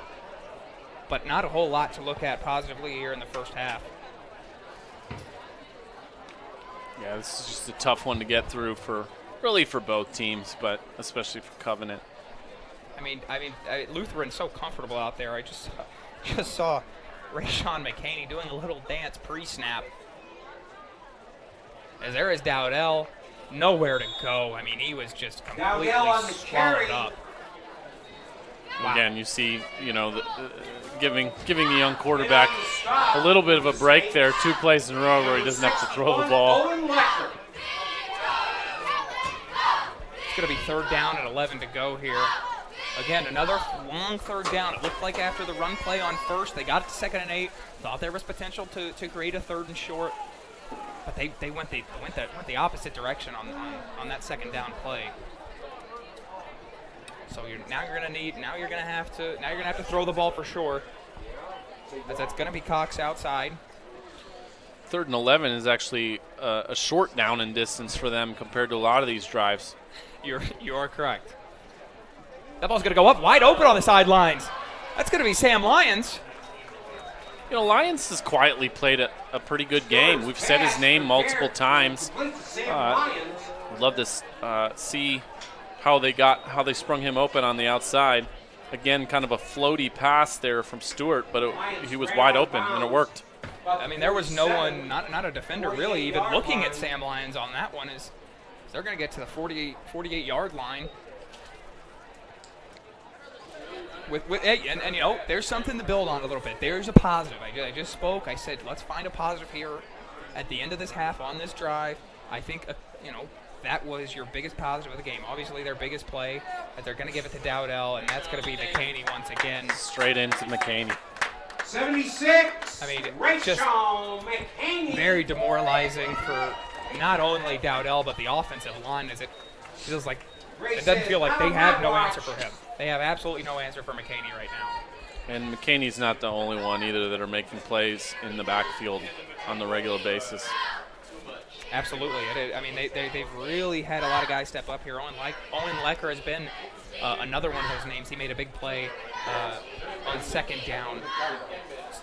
but not a whole lot to look at positively here in the first half. Yeah, this is just a tough one to get through for both teams, but especially for Covenant. Lutheran's so comfortable out there. I just saw Rayshawn McCaney doing a little dance pre-snap. As there is Dowdell, nowhere to go. He was just completely swallowed up. Wow. Again, you see, giving the young quarterback a little bit of a break there. 2 plays in a row where he doesn't have to throw the ball. It's going to be third down and 11 to go here. Again, another long third down. It looked like after the run play on first, they got it to 2nd and 8. Thought there was potential to create a 3rd and short. But they went the opposite direction on that 2nd down play. So now you're gonna have to throw the ball for sure. That's gonna be Cox outside. 3rd and 11 is actually a short down in distance for them compared to a lot of these drives. You are correct. That ball's gonna go up wide open on the sidelines. That's gonna be Sam Lyons. Lyons has quietly played a pretty good game. We've said his name multiple times. I'd love to see how they sprung him open on the outside. Again, kind of a floaty pass there from Stewart, but he was wide open, and it worked. There was no one, not a defender really, even looking at Sam Lyons on that one. As they're going to get to the 48-yard line. And you know, there's something to build on a little bit. There's a positive. I just spoke. I said, let's find a positive here at the end of this half on this drive. I think, you know, that was your biggest positive of the game. Obviously, their biggest play, that they're going to give it to Dowdell, and that's going to be McCaney once again. Straight into McCaney. 76. I mean, Rachel just McCaney. very demoralizing for not only Dowdell, but the offensive line, as it feels like it doesn't feel like they have no answer for him. They have absolutely no answer for McCaney right now. And McCaney's not the only one either that are making plays in the backfield on the regular basis. Absolutely. I mean, they've really had a lot of guys step up here. Owen Lecker has been another one of those names. He made a big play on second down.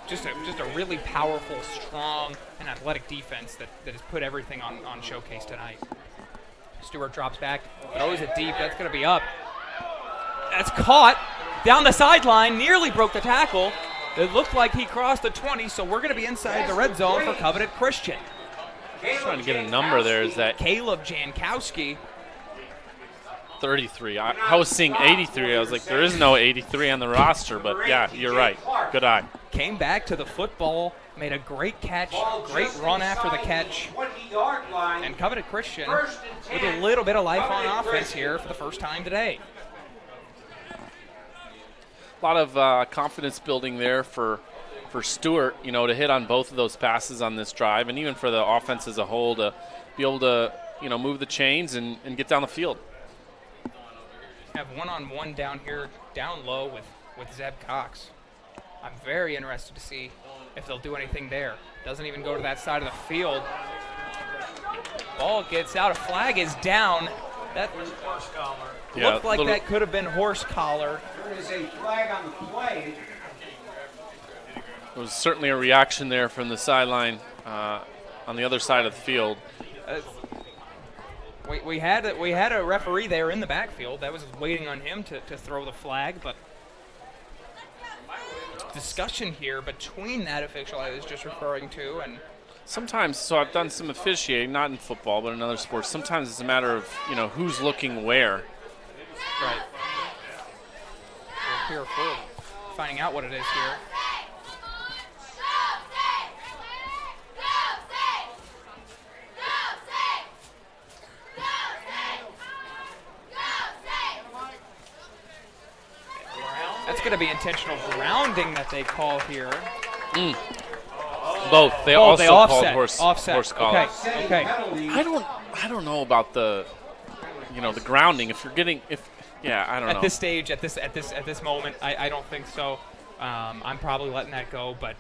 Just a really powerful, strong, and athletic defense that has put everything on showcase tonight. Stewart drops back, throws it deep. That's going to be up. That's caught down the sideline, nearly broke the tackle. It looked like he crossed the 20, so we're going to be inside the red zone for Covenant Christian. Trying to get a number there. Is that Caleb Jankowski? 33. I was seeing 83. I was like, there is no 83 on the roster, but yeah, you're right. Good eye. Came back to the football, made a great catch, great run after the catch. And Covenant Christian with a little bit of life on offense here for the first time today. A lot of confidence building there for Stewart, you know, to hit on both of those passes on this drive, and even for the offense as a whole to be able to, you know, move the chains and get down the field. Have one-on-one down here, down low with Zeb Cox. I'm very interested to see if they'll do anything there. Doesn't even go to that side of the field. Ball gets out. A flag is down. That looked like that could have been horse collar. There is a flag on the play. There was certainly a reaction there from the sideline on the other side of the field. We had a referee there in the backfield that was waiting on him to throw the flag, but discussion here between that official I was just referring to and sometimes, so I've done some officiating, not in football, but in other sports. Sometimes it's a matter of, you know, who's looking where. Right. We're here for finding out what it is here. That's going to be intentional grounding that they call here. Both. They also called offset. horse collar. Okay. I don't know about the, you know, the grounding. If you're getting, I don't know. At this stage, at this moment, I don't think so. I'm probably letting that go, but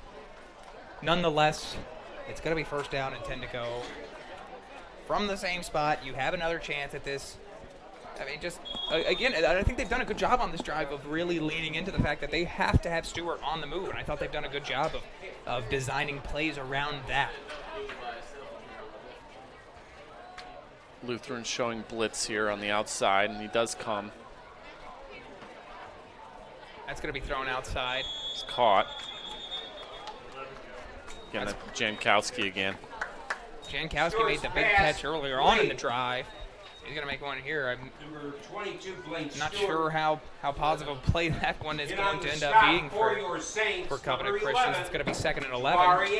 nonetheless, it's going to be first down and 10 to go. From the same spot, you have another chance at this. I mean, just, again, I think they've done a good job on this drive of really leaning into the fact that they have to have Stewart on the move, and I thought they've done a good job of designing plays around that. Lutheran showing blitz here on the outside, and he does come. That's going to be thrown outside. It's caught. Again, Jankowski again. Jankowski made the big catch earlier on in the drive. He's going to make one here. I'm not sure how positive a play that one is going to end up being for Covenant Christians. It's going to be 2nd and 11.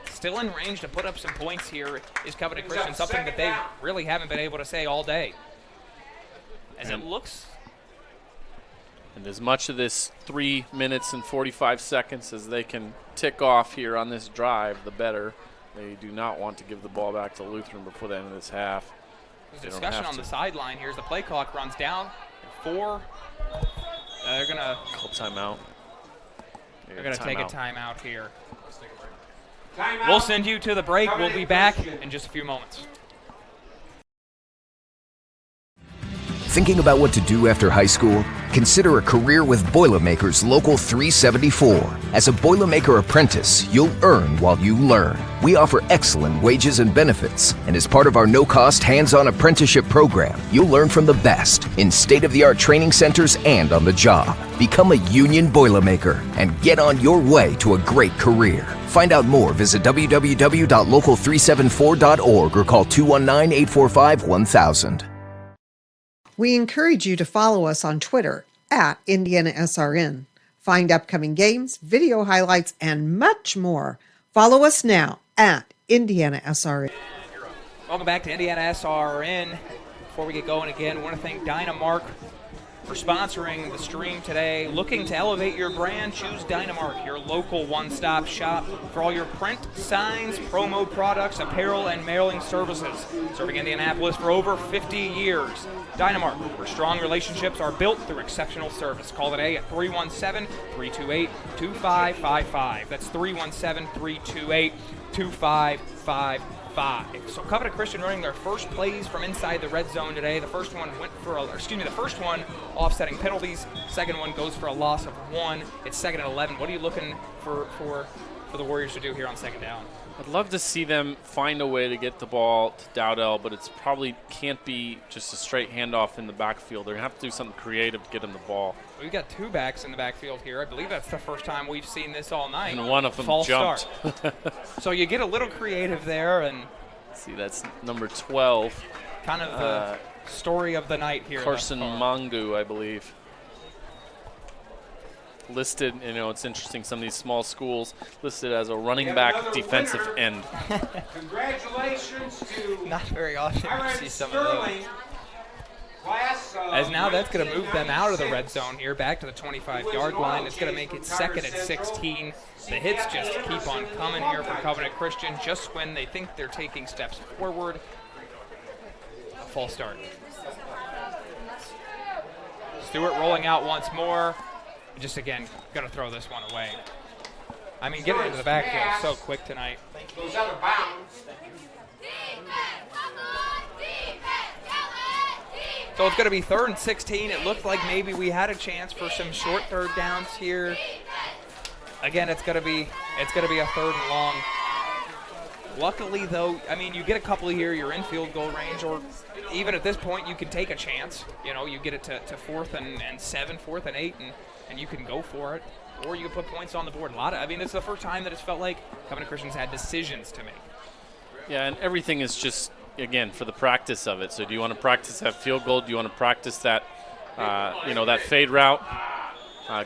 Still in range to put up some points here is Covenant Christian, something that they really haven't been able to say all day. As it looks. And as much of this 3 minutes and 45 seconds as they can tick off here on this drive, the better. They do not want to give the ball back to Lutheran before the end of this half. There's discussion on the sideline. Here's the play clock runs down. 4. They're going to call timeout. They're going to take a timeout here. We'll send you to the break. We'll be back in just a few moments. Thinking about what to do after high school? Consider a career with Boilermakers Local 374. As a Boilermaker apprentice, you'll earn while you learn. We offer excellent wages and benefits, and as part of our no-cost hands-on apprenticeship program, you'll learn from the best in state-of-the-art training centers and on the job. Become a union Boilermaker and get on your way to a great career. Find out more, visit www.local374.org or call 219-845-1000. We encourage you to follow us on Twitter at IndianaSRN. Find upcoming games, video highlights, and much more. Follow us now at IndianaSRN. Welcome back to IndianaSRN. Before we get going again, I want to thank Dynamark for sponsoring the stream today. Looking to elevate your brand? Choose Dynamark, your local one-stop shop for all your print, signs, promo products, apparel, and mailing services. Serving Indianapolis for over 50 years. Dynamark, where strong relationships are built through exceptional service. Call today at 317-328-2555. That's 317-328-2555. So Covenant Christian running their first plays from inside the red zone today. The first one the first one offsetting penalties. Second one goes for a loss of 1. It's 2nd and 11. What are you looking for the Warriors to do here on 2nd down? I'd love to see them find a way to get the ball to Dowdell, but it's probably can't be just a straight handoff in the backfield. They're going to have to do something creative to get him the ball. We've got 2 backs in the backfield here. I believe that's the first time we've seen this all night. And one of them False jumped. Start. So you get a little creative there. And see, that's number 12. Kind of the story of the night here. Carson Mongu, I believe. Listed, it's interesting, some of these small schools listed as a running back defensive end. Congratulations to not very often you see some of those. As now that's going to move them out of the red zone here, back to the 25-yard line. It's going to make it 2nd and 16. The hits just keep on coming here for Covenant Christian just when they think they're taking steps forward. A false start. Stewart rolling out once more. Just again, going to throw this one away. I mean, getting into the backfield so quick tonight. Goes out of bounds. So it's going to be 3rd and 16. It looked like maybe we had a chance for some short third downs here. Again, it's going to be a 3rd and long. Luckily, though, I mean, you get a couple here, you're in field goal range, or even at this point, you can take a chance. You get it to 4th and 7, 4th and 8, and you can go for it, or you can put points on the board. It's the first time that it's felt like Covenant Christian's had decisions to make. Yeah, and everything is just, again, for the practice of it. So do you want to practice that field goal? Do you want to practice that, that fade route?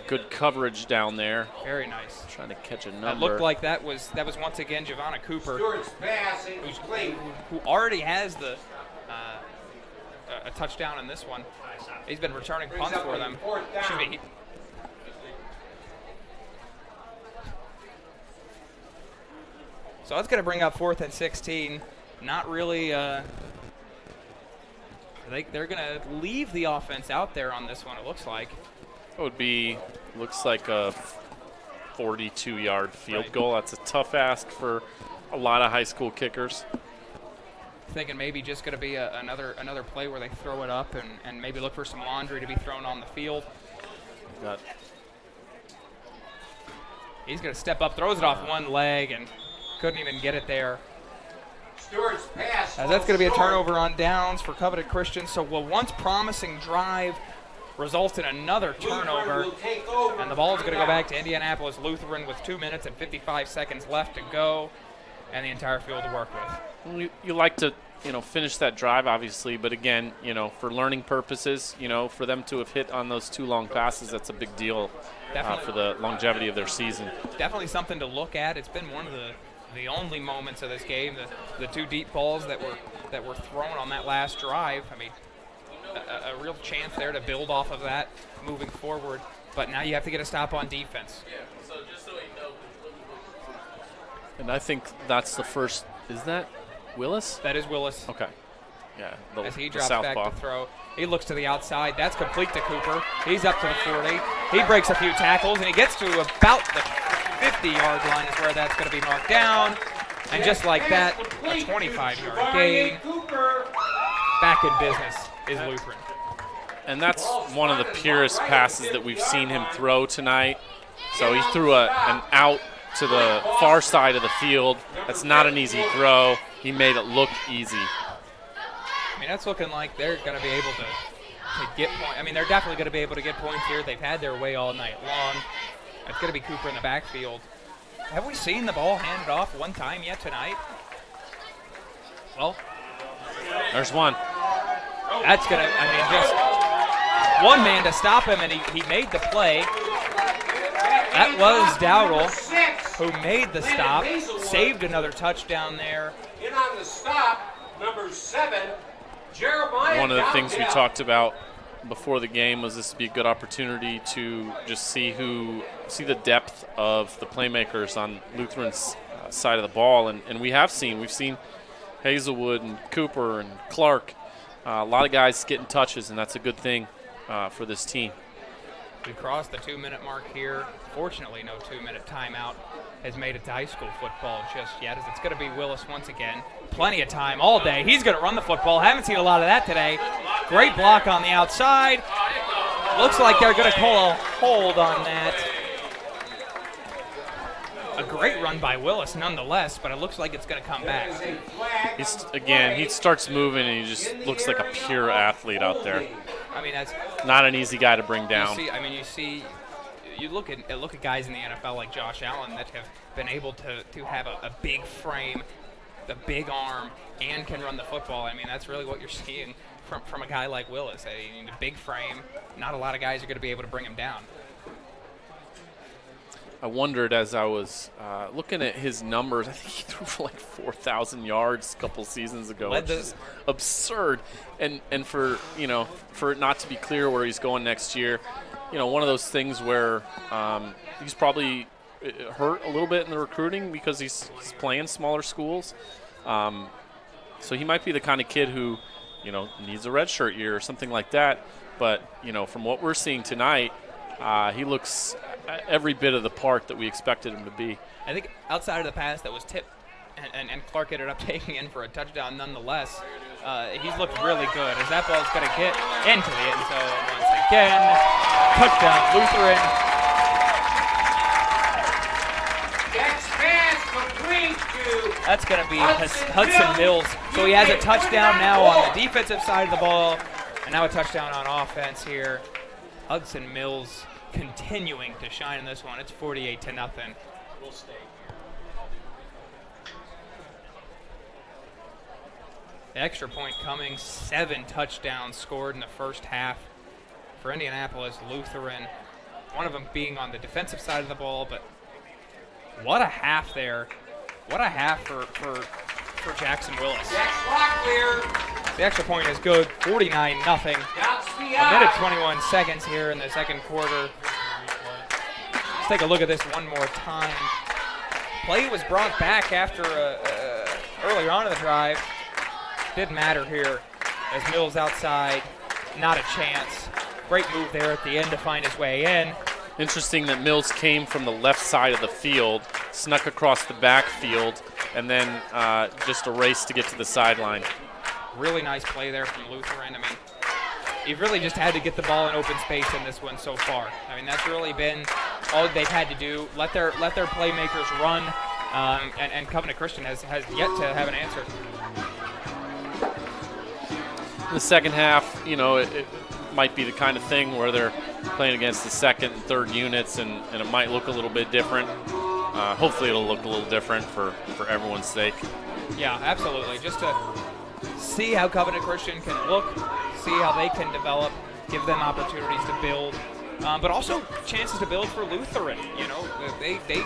Good coverage down there. Very nice. Trying to catch a number. It looked like that was once again Giovanna Cooper, who already has a touchdown in this one. He's been returning punts for them. So that's going to bring up 4th and 16. Not really. They're going to leave the offense out there on this one, it looks like. It looks like a 42-yard field goal. That's a tough ask for a lot of high school kickers. Thinking maybe just going to be another play where they throw it up and maybe look for some laundry to be thrown on the field. He's going to step up, throws it off one leg, and couldn't even get it there. Stewart's pass. As that's going to be a turnover on downs for Covenant Christian. So a once promising drive results in another turnover, and the ball is going to go back to Indianapolis Lutheran with 2 minutes and 55 seconds left to go, and the entire field to work with. You like to, finish that drive, obviously, but again, for learning purposes, for them to have hit on those 2 long passes, that's a big deal for the longevity of their season. Definitely something to look at. It's been one of the only moments of this game, the 2 deep balls that were thrown on that last drive. I mean, a real chance there to build off of that moving forward. But now you have to get a stop on defense. And I think that's the first. Is that Willis? That is Willis. Okay. Yeah. As he drops back to throw. He looks to the outside. That's complete to Cooper. He's up to the 40. He breaks a few tackles, and he gets to about the 50-yard line is where that's going to be marked down. And just like that, a 25-yard gain. Back in business is Lutheran. And that's one of the purest passes that we've seen him throw tonight. So he threw an out to the far side of the field. That's not an easy throw. He made it look easy. I mean, that's looking like they're going to be able to get points. I mean, they're definitely going to be able to get points here. They've had their way all night long. It's going to be Cooper in the backfield. Have we seen the ball handed off one time yet tonight? Well, there's one. That's going to, one man to stop him, and he made the play. That was Dowdle who made the stop, saved another touchdown there. In on the stop, number 7, Jeremiah. One of the things we Dowdell. talked about before the game was this would be a good opportunity to just see the depth of the playmakers on Lutheran's side of the ball, and we've seen Hazelwood and Cooper and Clark, a lot of guys getting touches, and that's a good thing for this team. We crossed the 2-minute mark here. Fortunately, no 2-minute timeout has made it to high school football just yet, as it's going to be Willis once again. Plenty of time all day. He's going to run the football. Haven't seen a lot of that today. Great block on the outside. Looks like they're going to call a hold on that. A great run by Willis nonetheless, but it looks like it's going to come back. He starts moving, and he just looks like a pure athlete out there. I mean, that's not an easy guy to bring down. You look at guys in the NFL like Josh Allen that have been able to have a big frame, the big arm, and can run the football. I mean, that's really what you're seeing from a guy like Willis. I mean, the big frame, not a lot of guys are going to be able to bring him down. I wondered as I was looking at his numbers, I think he threw for like 4,000 yards a couple seasons ago, which is absurd. And for it not to be clear where he's going next year, one of those things where he's probably hurt a little bit in the recruiting because he's playing smaller schools. So he might be the kind of kid who, needs a redshirt year or something like that. But, from what we're seeing tonight, he looks every bit of the part that we expected him to be. I think outside of the pass that was tipped and Clark ended up taking in for a touchdown nonetheless, he's looked really good as that ball's going to get into the end zone once again. Touchdown, Lutheran. Next pass complete to That's going to be Hudson Mills. So he has a touchdown now on the defensive side of the ball, and now a touchdown on offense here. Hudson Mills continuing to shine in this one. It's 48-0. We'll stay here. The extra point coming. 7 touchdowns scored in the first half for Indianapolis Lutheran. One of them being on the defensive side of the ball, but what a half there. What a half for Jackson Willis. The extra point is good. 49-0. A minute 21 seconds here in the second quarter. Let's take a look at this one more time. Play was brought back after earlier on in the drive. Didn't matter here as Mills outside. Not a chance. Great move there at the end to find his way in. Interesting that Mills came from the left side of the field, snuck across the backfield, and then just a race to get to the sideline. Really nice play there from Lutheran. I mean, you've really just had to get the ball in open space in this one so far. I mean, that's really been all they've had to do. Let their playmakers run, and Covenant Christian has yet to have an answer. In the second half, it might be the kind of thing where they're playing against the second and third units, and it might look a little bit different. Hopefully it'll look a little different for everyone's sake. Yeah, absolutely. Just to see how Covenant Christian can look, see how they can develop, give them opportunities to build, but also chances to build for Lutheran. They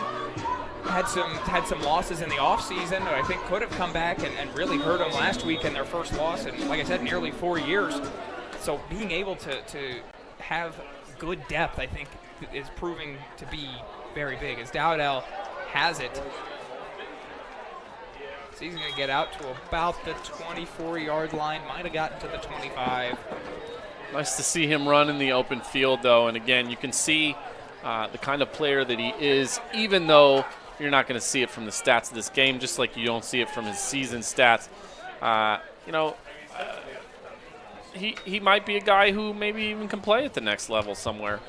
had some losses in the offseason that I think could have come back and really hurt them last week in their first loss in, like I said, nearly 4 years. So being able to have good depth, I think, is proving to be very big. As Dowdell has it. So he's going to get out to about the 24-yard line. Might have gotten to the 25. Nice to see him run in the open field, though. And, again, you can see the kind of player that he is, even though you're not going to see it from the stats of this game, just like you don't see it from his season stats. He might be a guy who maybe even can play at the next level somewhere.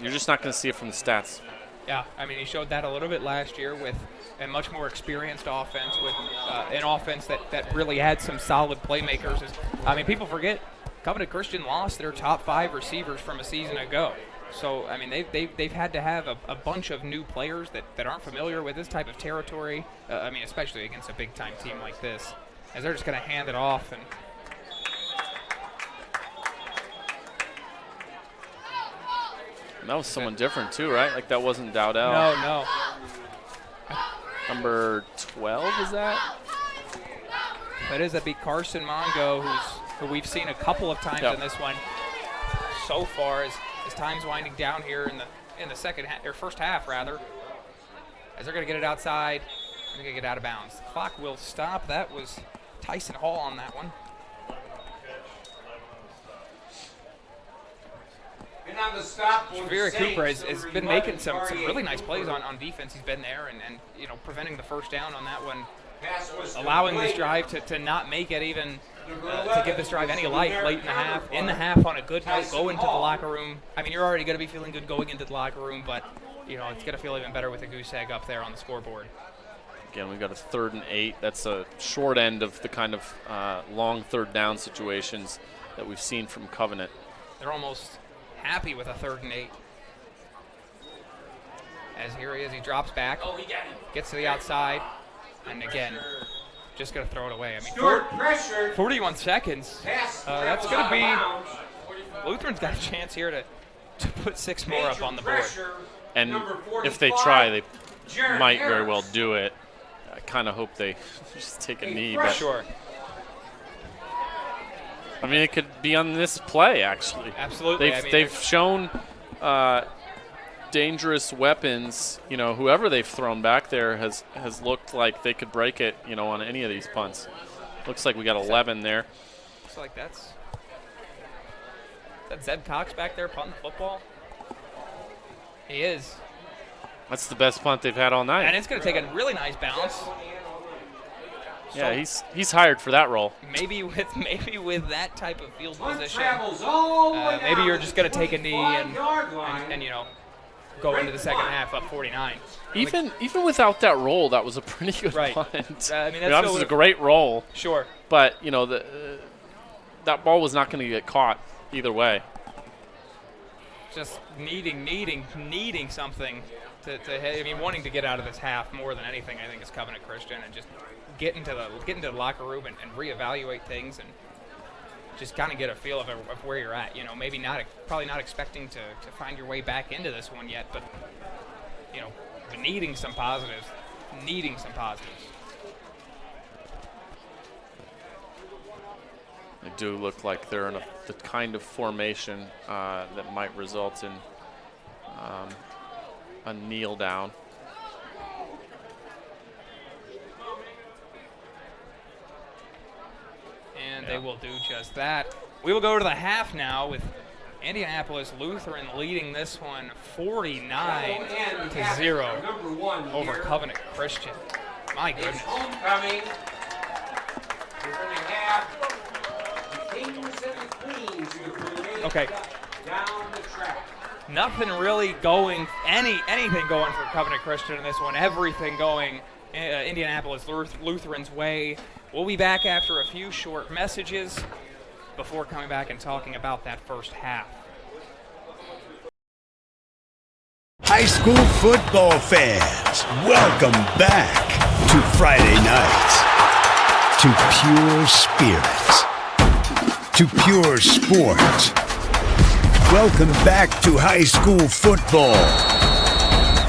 You're just not going to see it from the stats. Yeah, I mean, he showed that a little bit last year with a much more experienced offense, with an offense that really had some solid playmakers. I mean, people forget Covenant Christian lost their top 5 receivers from a season ago. So, I mean, they've had to have a bunch of new players that aren't familiar with this type of territory, I mean, especially against a big-time team like this, as they're just going to hand it off. And That was someone different too, right? Like that wasn't Dowdell. No. Number 12 is that? That'd be Carson Mongo, who we've seen a couple of times in this one so far. As time's winding down here in the first half rather, as they're going to get it outside, they're going to get out of bounds. The clock will stop. That was Tyson Hall on that one. On the stop, Shavira Cooper has been making some really nice plays on defense. He's been there and preventing the first down on that one, allowing this drive to not make it even to give this drive any life late in the half. In the half on a good note, go into the locker room. I mean, you're already going to be feeling good going into the locker room, but it's going to feel even better with a goose egg up there on the scoreboard. Again, we've got a 3rd and 8. That's a short end of the kind of long third down situations that we've seen from Covenant. They're almost happy with a 3rd and 8. As here he is, he drops back, gets to the outside, and again, just going to throw it away. I mean, 41 seconds. That's going to be, Lutheran's got a chance here to put 6 more up on the board. And if they try, they might very well do it. I kind of hope they just take a knee. But sure. I mean, it could be on this play, actually. Absolutely. They've shown dangerous weapons. Whoever they've thrown back there has looked like they could break it, on any of these punts. Looks like we got 11 there. Looks like is that Zeb Cox back there punting the football? He is. That's the best punt they've had all night. And it's going to take a really nice bounce. Yeah, he's hired for that role. Maybe with that type of field position, maybe you're just going to take a knee and go into the second half up 49. Even without that roll, that was a pretty good punt. I mean, that was a great roll. Sure. But that ball was not going to get caught either way. Just needing something to wanting to get out of this half more than anything. I think is Covenant Christian and just get into the locker room and reevaluate things and just kind of get a feel of where you're at. Maybe probably not expecting to find your way back into this one yet, but needing some positives. They do look like they're in the kind of formation that might result in a kneel down. And they will do just that. We will go to the half now with Indianapolis Lutheran leading this one 49-0 over Covenant Christian. My goodness. Homecoming. We're going to have the Kings and the Queens okay. down the track. Nothing really going, anything going for Covenant Christian in this one. Everything going Indianapolis Lutheran's way. We'll be back after a few short messages before coming back and talking about that first half. High school football fans, welcome back to Friday nights, to pure spirits, to pure sports. Welcome back to high school football.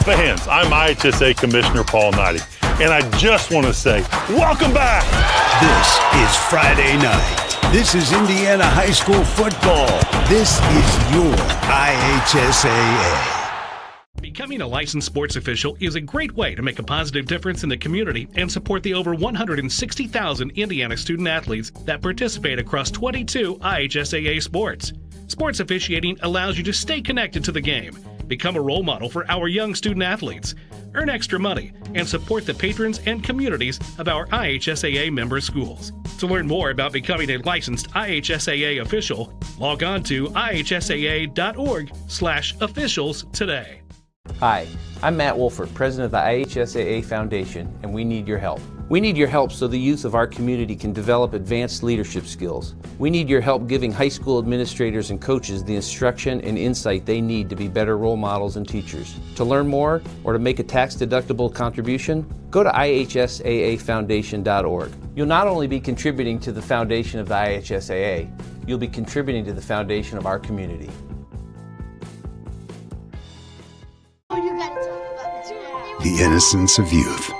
Fans, I'm IHSAA Commissioner Paul Knighty, and I just want to say, welcome back! This is Friday night. This is Indiana high school football. This is your IHSAA. Becoming a licensed sports official is a great way to make a positive difference in the community and support the over 160,000 Indiana student athletes that participate across 22 IHSAA sports. Sports officiating allows you to stay connected to the game, become a role model for our young student athletes, earn extra money, and support the patrons and communities of our IHSAA member schools. To learn more about becoming a licensed IHSAA official, log on to ihsaa.org/officials today. Hi, I'm Matt Wolford, president of the IHSAA Foundation, and we need your help. We need your help so the youth of our community can develop advanced leadership skills. We need your help giving high school administrators and coaches the instruction and insight they need to be better role models and teachers. To learn more or to make a tax-deductible contribution, go to IHSAAfoundation.org. You'll not only be contributing to the foundation of the IHSAA, you'll be contributing to the foundation of our community. The innocence of youth.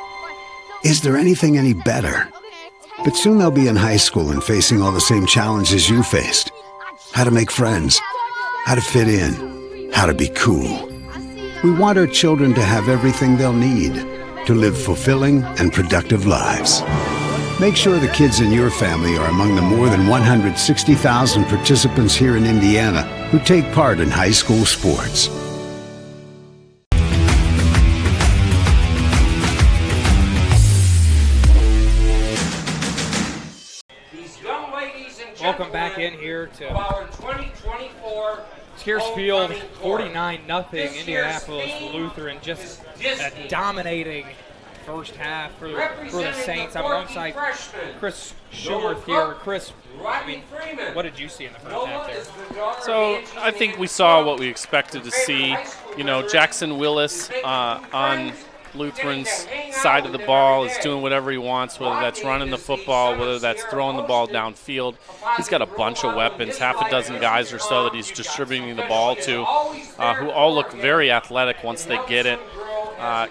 Is there anything any better? But soon they'll be in high school and facing all the same challenges you faced. How to make friends, how to fit in, how to be cool. We want our children to have everything they'll need to live fulfilling and productive lives. Make sure the kids in your family are among the more than 160,000 participants here in Indiana who take part in high school sports. Welcome back in here to our 2024 Sears Field, 49-0. Indianapolis Lutheran just a dominating first half for the Saints. I'm alongside Chris Schumerth here. Chris, I mean, what did you see in the first half there? So I think we saw what we expected to see. You know, Jackson Willis on Lutheran's side of the ball is doing whatever he wants, whether that's running the football, whether that's throwing the ball downfield. He's got a bunch of weapons, half a dozen guys or so that he's distributing the ball to, who all look very athletic once they get it.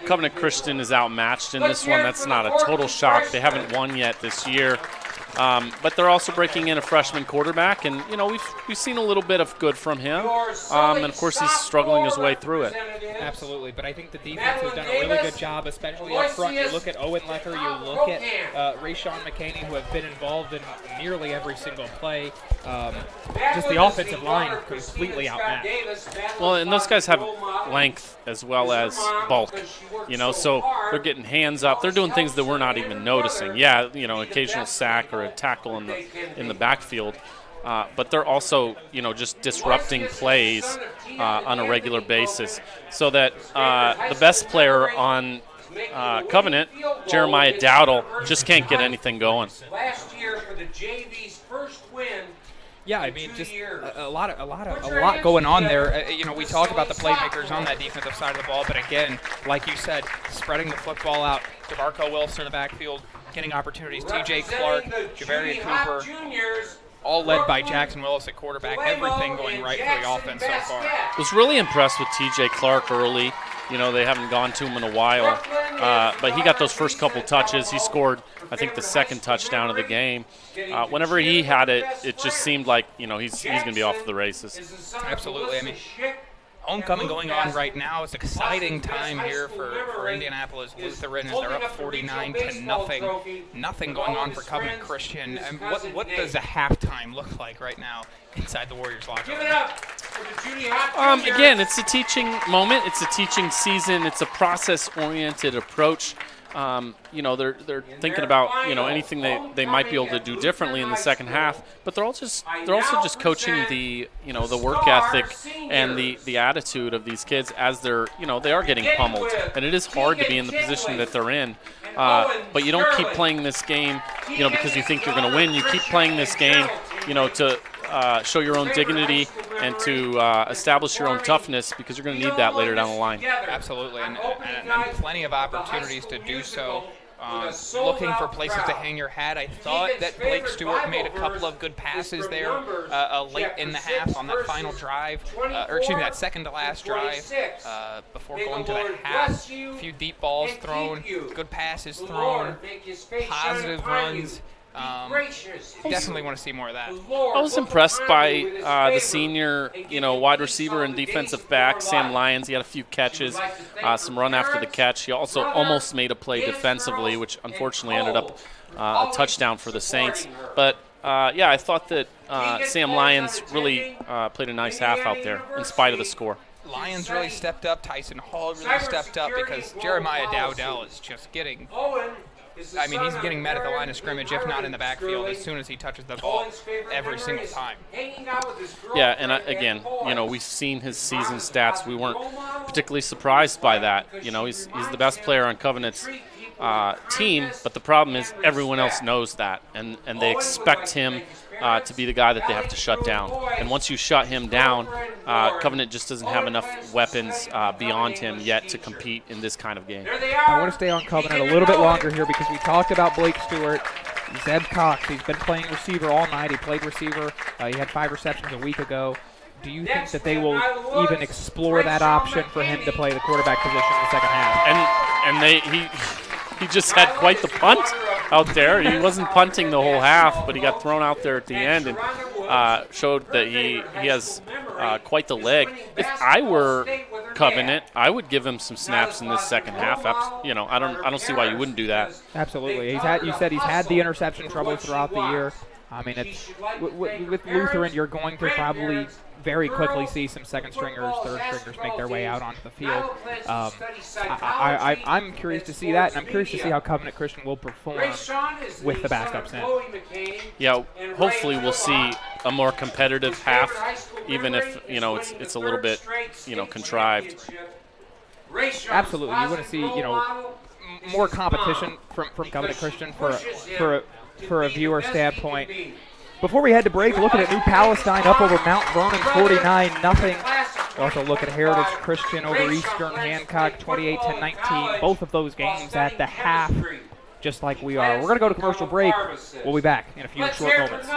Covenant Christian is outmatched in this one. That's not a total shock. They haven't won yet this year. But they're also breaking in a freshman quarterback, and you know we've seen a little bit of good from him, and of course he's struggling his way through it. Absolutely, but I think the defense has done a really good job, especially up front. You look at Owen Lecker, you look at Rayshawn McCaney, who have been involved in nearly every single play. Just the offensive line completely outmatched. Well, and those guys have length as well as bulk, you know, so they're getting hands up. They're doing things that we're not even noticing. Yeah, you know, occasional sack or a tackle in the backfield, but they're also, you know, just disrupting plays on a regular basis, so that the best player on Covenant, Jeremiah Dowdle, just can't get anything going. Last year for the JV's first win. Yeah, I mean, just a lot going on there. You know, we talk about the playmakers on that defensive side of the ball, but again, like you said, spreading the football out. DeMarco Wilson in the backfield, getting opportunities. T.J. Clark, Javaria Cooper, all led by Jackson Willis at quarterback. Everything going right for the offense so far. Was really impressed with T.J. Clark early. You know, they haven't gone to him in a while, but he got those first couple touches. He scored, I think, the second touchdown of the game. Whenever he had it, it just seemed like, you know, he's going to be off to the races. Absolutely. I mean, homecoming going on right now. It's an exciting time here for Indianapolis Lutheran as they're up 49-0. Nothing going on for Covenant Christian. And what does a halftime look like right now inside the Warriors locker room? Again, it's a teaching moment. It's a teaching season. It's a process-oriented approach. You know, they're thinking about, you know, anything they might be able to do differently in the second half, but they're also just coaching the, you know, the work ethic and the attitude of these kids as they're, you know, they are getting pummeled, and it is hard to be in the position that they're in. But you don't keep playing this game, you know, because you think you're going to win. You keep playing this game, you know, to show your own dignity and to establish your own toughness, because you're going to need that later down the line. Absolutely, and plenty of opportunities to do so. Looking for places to hang your hat. I thought that Blake Stewart made a couple of good passes there late in the half on that final drive, that second to last drive before going to the half. A few deep balls thrown, good passes thrown, positive runs. Definitely want to see more of that. I was impressed by the senior, you know, wide receiver and defensive back, Sam Lyons. He had a few catches, some run after the catch. He also almost made a play defensively, which unfortunately ended up a touchdown for the Saints. But, yeah, I thought that Sam Lyons really played a nice half out there in spite of the score. Lyons really stepped up. Tyson Hall really stepped up, because Jeremiah Dowdell is just getting... I mean, he's getting met at the line of scrimmage, if not in the backfield, as soon as he touches the ball every single time. Yeah, and again, you know, we've seen his season stats. We weren't particularly surprised by that. You know, he's the best player on Covenant's team, but the problem is everyone else knows that, and they expect him to be the guy that they have to shut down. And once you shut him down, Covenant just doesn't have enough weapons beyond him yet to compete in this kind of game. I want to stay on Covenant a little bit longer here, because we talked about Blake Stewart. Zeb Cox, he's been playing receiver all night. He played receiver. He had 5 receptions a week ago. do you think that they will even explore that option for him to play the quarterback position in the second half? And he just had quite the punt out there. He wasn't punting the whole half, but he got thrown out there at the end and showed that he has quite the leg. If I were Covenant, I would give him some snaps in this second half. I don't see why you wouldn't do that. Absolutely. You said he's had the interception trouble throughout the year. I mean, it's with Lutheran, you're going to probably very quickly see some second stringers, third stringers make their way out onto the field. I'm curious to see that, and I'm curious to see how Covenant Christian will perform with the backups in. Yeah, hopefully we'll see a more competitive half, even if it's a little bit contrived. Absolutely, you want to see more competition from Covenant Christian for a viewer standpoint. Before we head to break, look at New Palestine up over Mount Vernon 49-0. We also look at Heritage Christian over Eastern Hancock 28-19. Both of those games at the half, just like we are. We're going to go to commercial break. We'll be back in a few short moments.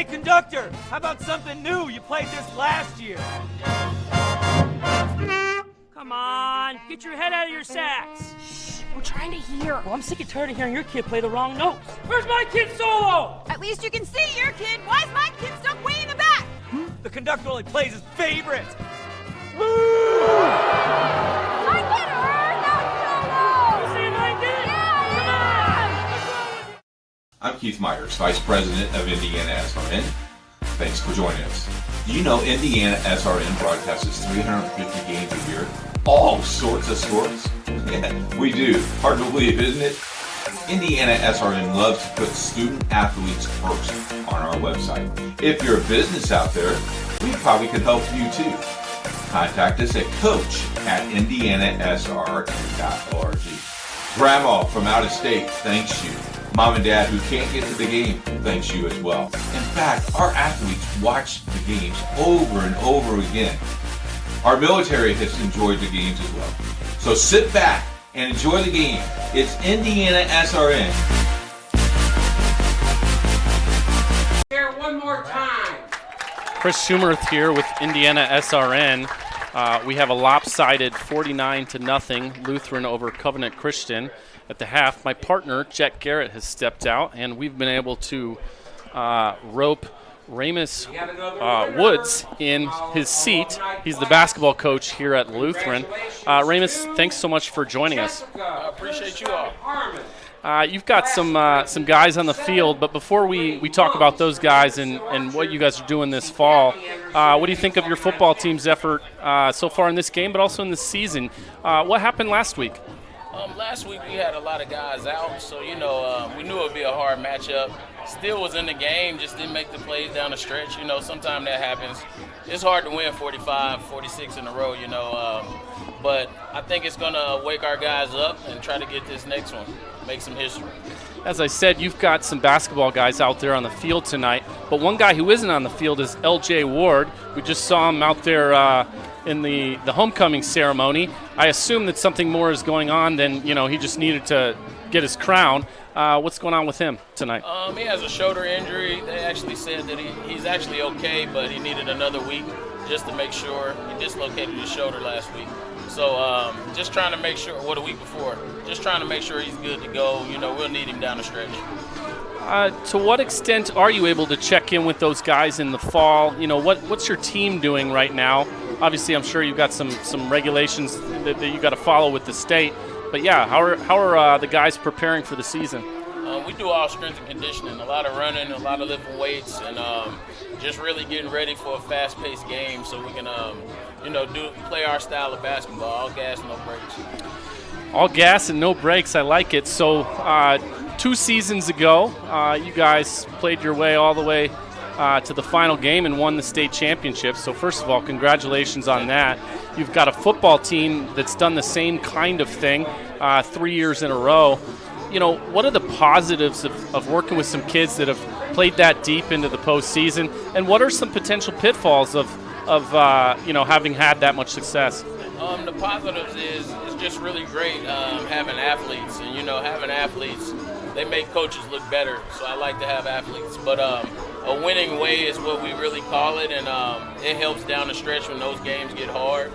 Conductor, how about something new? You played this last year. Come on, get your head out of your sacks. Shh, we're trying to hear. Well, I'm sick and tired of hearing your kid play the wrong notes. Where's my kid solo? At least you can see your kid. Why is my kid stuck way in the back? The conductor only plays his favorites. My kid heard that solo. You see my kid? Yeah. Come on. I'm Keith Myers, Vice President of IndianaSRN. Thanks for joining us. Do you know IndianaSRN broadcasts 350 games a year? All sorts of sports? Yeah, we do. Hard to believe, isn't it? IndianaSRN loves to put student athletes first on our website. If you're a business out there, we probably could help you too. Contact us at coach@indianasrn.org. Grandma from out of state thanks you. Mom and Dad who can't get to the game thanks you as well. In fact, our athletes watch the games over and over again. Our military has enjoyed the games as well. So sit back and enjoy the game. It's IndianaSRN. Here one more time. Chris Schumerth here with IndianaSRN. We have a lopsided 49-0 Lutheran over Covenant Christian at the half. My partner, Jet Garrett, has stepped out, and we've been able to rope Ramus Woods in his seat. He's the basketball coach here at Lutheran. Ramus, thanks so much for joining us. I appreciate you all. You've got some guys on the field, but before we talk about those guys and what you guys are doing this fall, what do you think of your football team's effort so far in this game, but also in the season? What happened last week? Last week we had a lot of guys out, so we knew it would be a hard matchup. Still was in the game, just didn't make the plays down the stretch. Sometimes that happens. It's hard to win 45, 46 in a row, but I think it's going to wake our guys up and try to get this next one, make some history. As I said, you've got some basketball guys out there on the field tonight, but one guy who isn't on the field is L.J. Ward. We just saw him out there in the homecoming ceremony. I assume that something more is going on than, he just needed to get his crown. What's going on with him tonight? He has a shoulder injury. They actually said that he's actually okay, but he needed another week just to make sure. He dislocated his shoulder last week. So just trying to make sure, a week before, just trying to make sure he's good to go. We'll need him down the stretch. To what extent are you able to check in with those guys in the fall? What's your team doing right now? Obviously, I'm sure you've got some regulations that you got to follow with the state. But yeah, how are the guys preparing for the season? We do all strength and conditioning, a lot of running, a lot of lifting weights, and just really getting ready for a fast-paced game so we can, play our style of basketball, all gas, no brakes. All gas and no brakes, I like it. So 2 seasons ago, you guys played your way all the way to the final game and won the state championship. So first of all, congratulations on that. You've got a football team that's done the same kind of thing 3 years in a row. You know, what are the positives of working with some kids that have played that deep into the postseason, and what are some potential pitfalls of having had that much success? The positives is it's just really great having athletes, and having athletes, they make coaches look better. So I like to have athletes, but a winning way is what we really call it, and it helps down the stretch when those games get hard.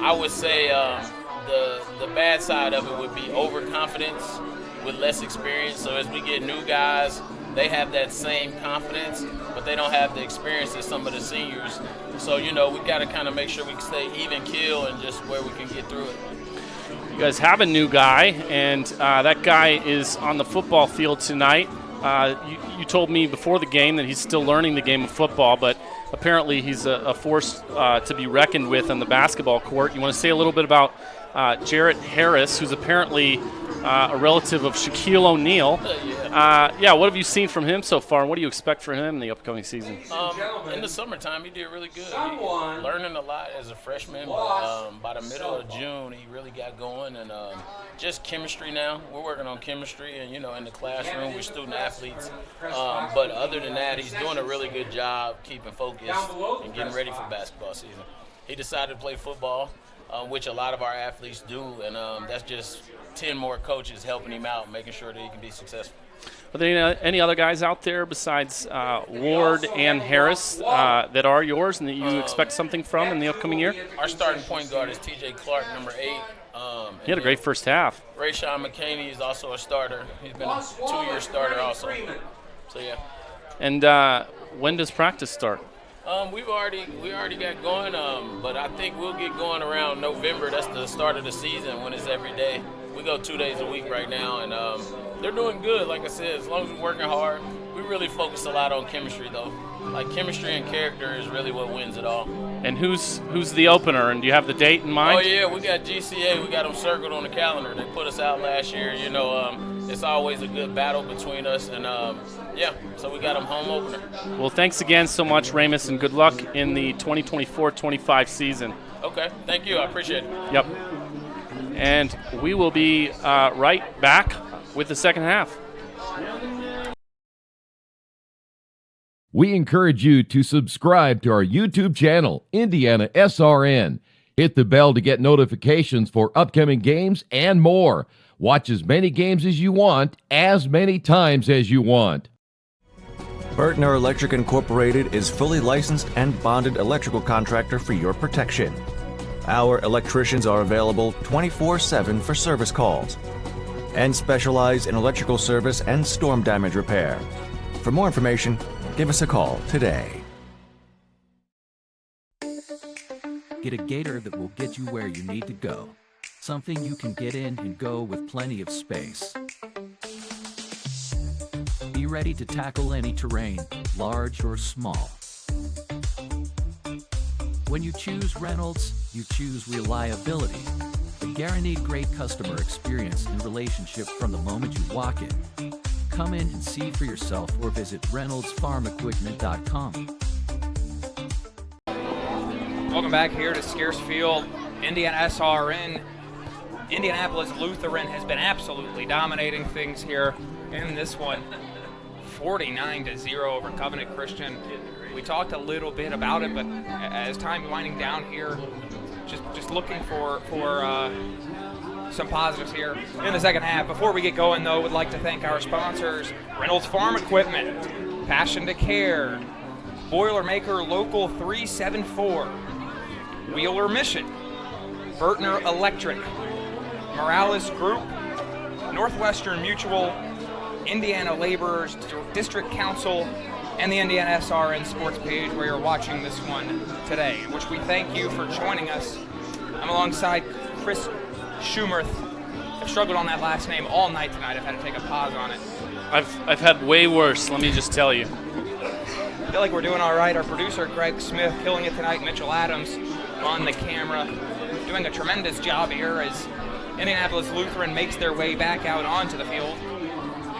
I would say the bad side of it would be overconfidence with less experience. So as we get new guys, they have that same confidence, but they don't have the experience as some of the seniors. So, we got to kind of make sure we stay even keel and just where we can get through it. You guys have a new guy, and that guy is on the football field tonight. You told me before the game that he's still learning the game of football, but apparently he's a force to be reckoned with on the basketball court. You want to say a little bit about Jarrett Harris, who's apparently a relative of Shaquille O'Neal. What have you seen from him so far, and what do you expect from him in the upcoming season? In the summertime, he did really good. He's learning a lot as a freshman, but by the middle of June, he really got going, and just chemistry now. We're working on chemistry and, in the classroom with student-athletes. But other than that, he's doing a really good job keeping focused and getting ready for basketball season. He decided to play football, which a lot of our athletes do, and that's just 10 more coaches helping him out, making sure that he can be successful. Are there any other guys out there besides Ward and Harris that are yours and that you expect something from in the upcoming year? Our starting point guard is T.J. Clark, number 8. He had a great first half. Rayshawn McCaney is also a starter. He's been a 2-year starter also. So, yeah. And when does practice start? We already got going, but I think we'll get going around November. That's the start of the season when it's every day. We go 2 days a week right now, and they're doing good. Like I said, as long as we're working hard, we really focus a lot on chemistry, though. Like, chemistry and character is really what wins it all. And who's the opener, and do you have the date in mind? Oh, yeah, we got GCA. We got them circled on the calendar. They put us out last year. It's always a good battle between us, and so we got them home opener. Well, thanks again so much, Ramus, and good luck in the 2024-25 season. Okay, thank you. I appreciate it. Yep. And we will be right back with the second half. We encourage you to subscribe to our YouTube channel, IndianaSRN. Hit the bell to get notifications for upcoming games and more. Watch as many games as you want, as many times as you want. Bertner Electric Incorporated is fully licensed and bonded electrical contractor for your protection. Our electricians are available 24/7 for service calls and specialize in electrical service and storm damage repair. For more information, give us a call today. Get a gator that will get you where you need to go. Something you can get in and go with plenty of space. Be ready to tackle any terrain, large or small. When you choose Reynolds, you choose reliability. A guaranteed great customer experience and relationship from the moment you walk in. Come in and see for yourself or visit reynoldsfarmequipment.com. Welcome back here to Scarce Field, IndianaSRN. Indianapolis Lutheran has been absolutely dominating things here in this one. 49-0 over Covenant Christian. We talked a little bit about it, but as time winding down here, just looking for some positives here in the second half. Before we get going, though, would like to thank our sponsors: Reynolds Farm Equipment, Passion to Care, Boilermaker Local 374, Wheeler Mission, Bertner Electric, Morales Group, Northwestern Mutual, Indiana Laborers District Council, and the IndianaSRN sports page where you're watching this one today, in which we thank you for joining us. I'm alongside Chris Schumerth. I've struggled on that last name all night tonight. I've had to take a pause on it. I've had way worse, let me just tell you. I feel like we're doing all right. Our producer, Greg Smith, killing it tonight. Mitchell Adams on the camera, doing a tremendous job here as Indianapolis Lutheran makes their way back out onto the field.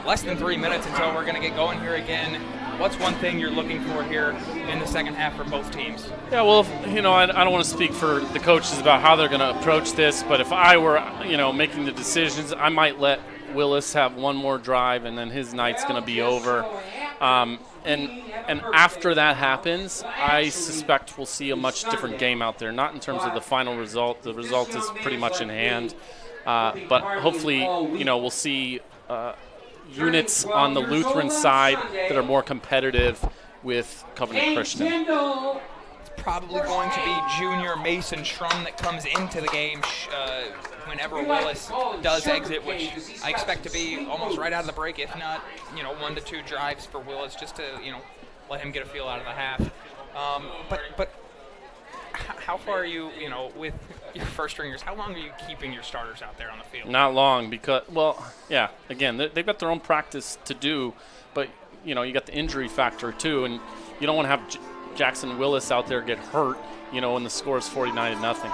less than 3 minutes until we're going to get going here again. What's one thing you're looking for here in the second half for both teams? Yeah, well, I don't want to speak for the coaches about how they're going to approach this, but if I were, making the decisions, I might let Willis have one more drive, and then his night's going to be over. And after that happens, I suspect we'll see a much different game out there. Not in terms of the final result. The result is pretty much in hand. But hopefully, we'll see units on the Lutheran side that are more competitive with Covenant Christian. It's probably going to be junior Mason Schrum that comes into the game whenever Willis does exit, which I expect to be almost right out of the break, if not, 1 to 2 drives for Willis, just to, let him get a feel out of the half. But how far are you, with your first stringers? How long are you keeping your starters out there on the field? Not long because, again, they've got their own practice to do, but, you got the injury factor too, and you don't want to have Jackson Willis out there get hurt, when the score is 49-0.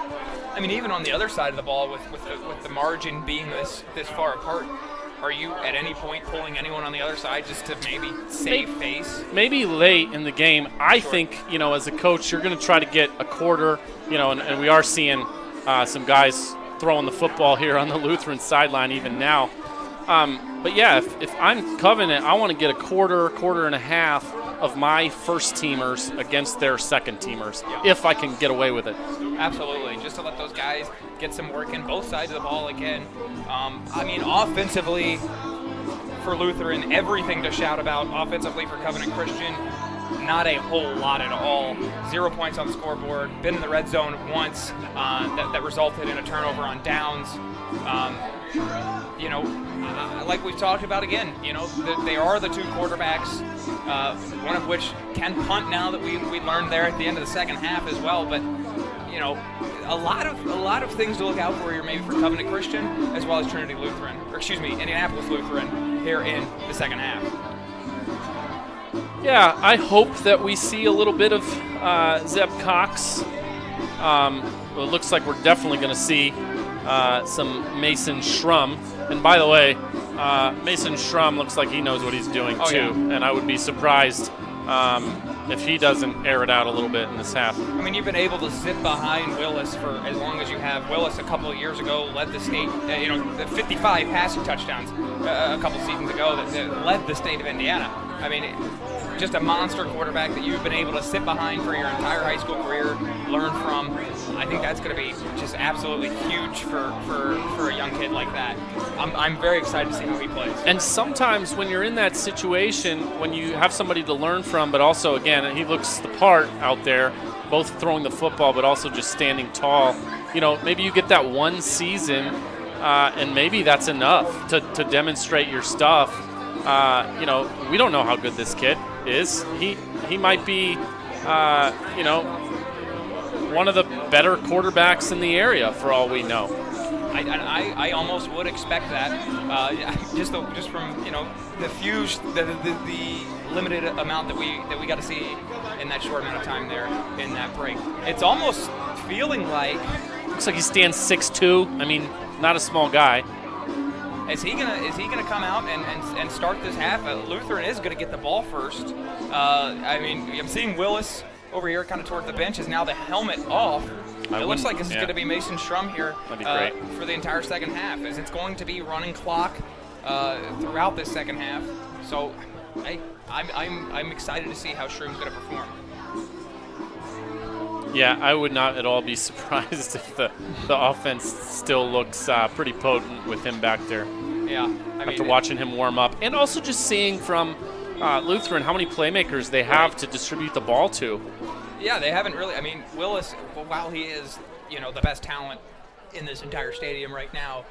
I mean, even on the other side of the ball, with the margin being this far apart, are you at any point pulling anyone on the other side just to maybe save face? Maybe late in the game. I think, as a coach, you're going to try to get a quarter, and we are seeing some guys throwing the football here on the Lutheran sideline even now. But yeah, if I'm Covenant, I want to get a quarter and a half of my first teamers against their second teamers, if I can get away with it. Absolutely, just to let those guys get some work in both sides of the ball again. Offensively for Lutheran, everything to shout about. Offensively for Covenant Christian, not a whole lot at all. 0 points on the scoreboard. Been in the red zone once that resulted in a turnover on downs. Like we've talked about again, they are the 2 quarterbacks, one of which can punt now that we learned there at the end of the second half as well. But a lot of things to look out for here, maybe for Covenant Christian as well as Indianapolis Lutheran here in the second half. Yeah, I hope that we see a little bit of Zeb Cox. It looks like we're definitely going to see some Mason Schrum. And by the way, Mason Schrum looks like he knows what he's doing too. Yeah. And I would be surprised if he doesn't air it out a little bit in this half. I mean, you've been able to sit behind Willis for as long as you have. Willis a couple of years ago led the state, 55 passing touchdowns a couple seasons ago that led the state of Indiana. I mean, just a monster quarterback that you've been able to sit behind for your entire high school career, learn from. I think that's going to be just absolutely huge for a young kid like that. I'm very excited to see how he plays. And sometimes when you're in that situation, when you have somebody to learn from, but also, again, he looks the part out there, both throwing the football but also just standing tall. Maybe you get that one season, and maybe that's enough to demonstrate your stuff. We don't know how good this kid is. He might be, one of the better quarterbacks in the area for all we know. I almost would expect that, just from the limited amount that we got to see in that short amount of time there in that break. It's almost feeling like looks like he stands 6'2". I mean, not a small guy. Is he gonna come out and start this half? Lutheran is gonna get the ball first. I'm seeing Willis over here, kind of toward the bench, is now the helmet off. It looks like this is going to be Mason Schrum here for the entire second half, as it's going to be running clock throughout this second half. So, I'm excited to see how Schrum's going to perform. Yeah, I would not at all be surprised if the offense still looks pretty potent with him back there. Yeah. After watching him warm up. And also just seeing from Lutheran how many playmakers they have to distribute the ball to. Yeah, they haven't really. I mean, Willis, while he is, the best talent in this entire stadium right now,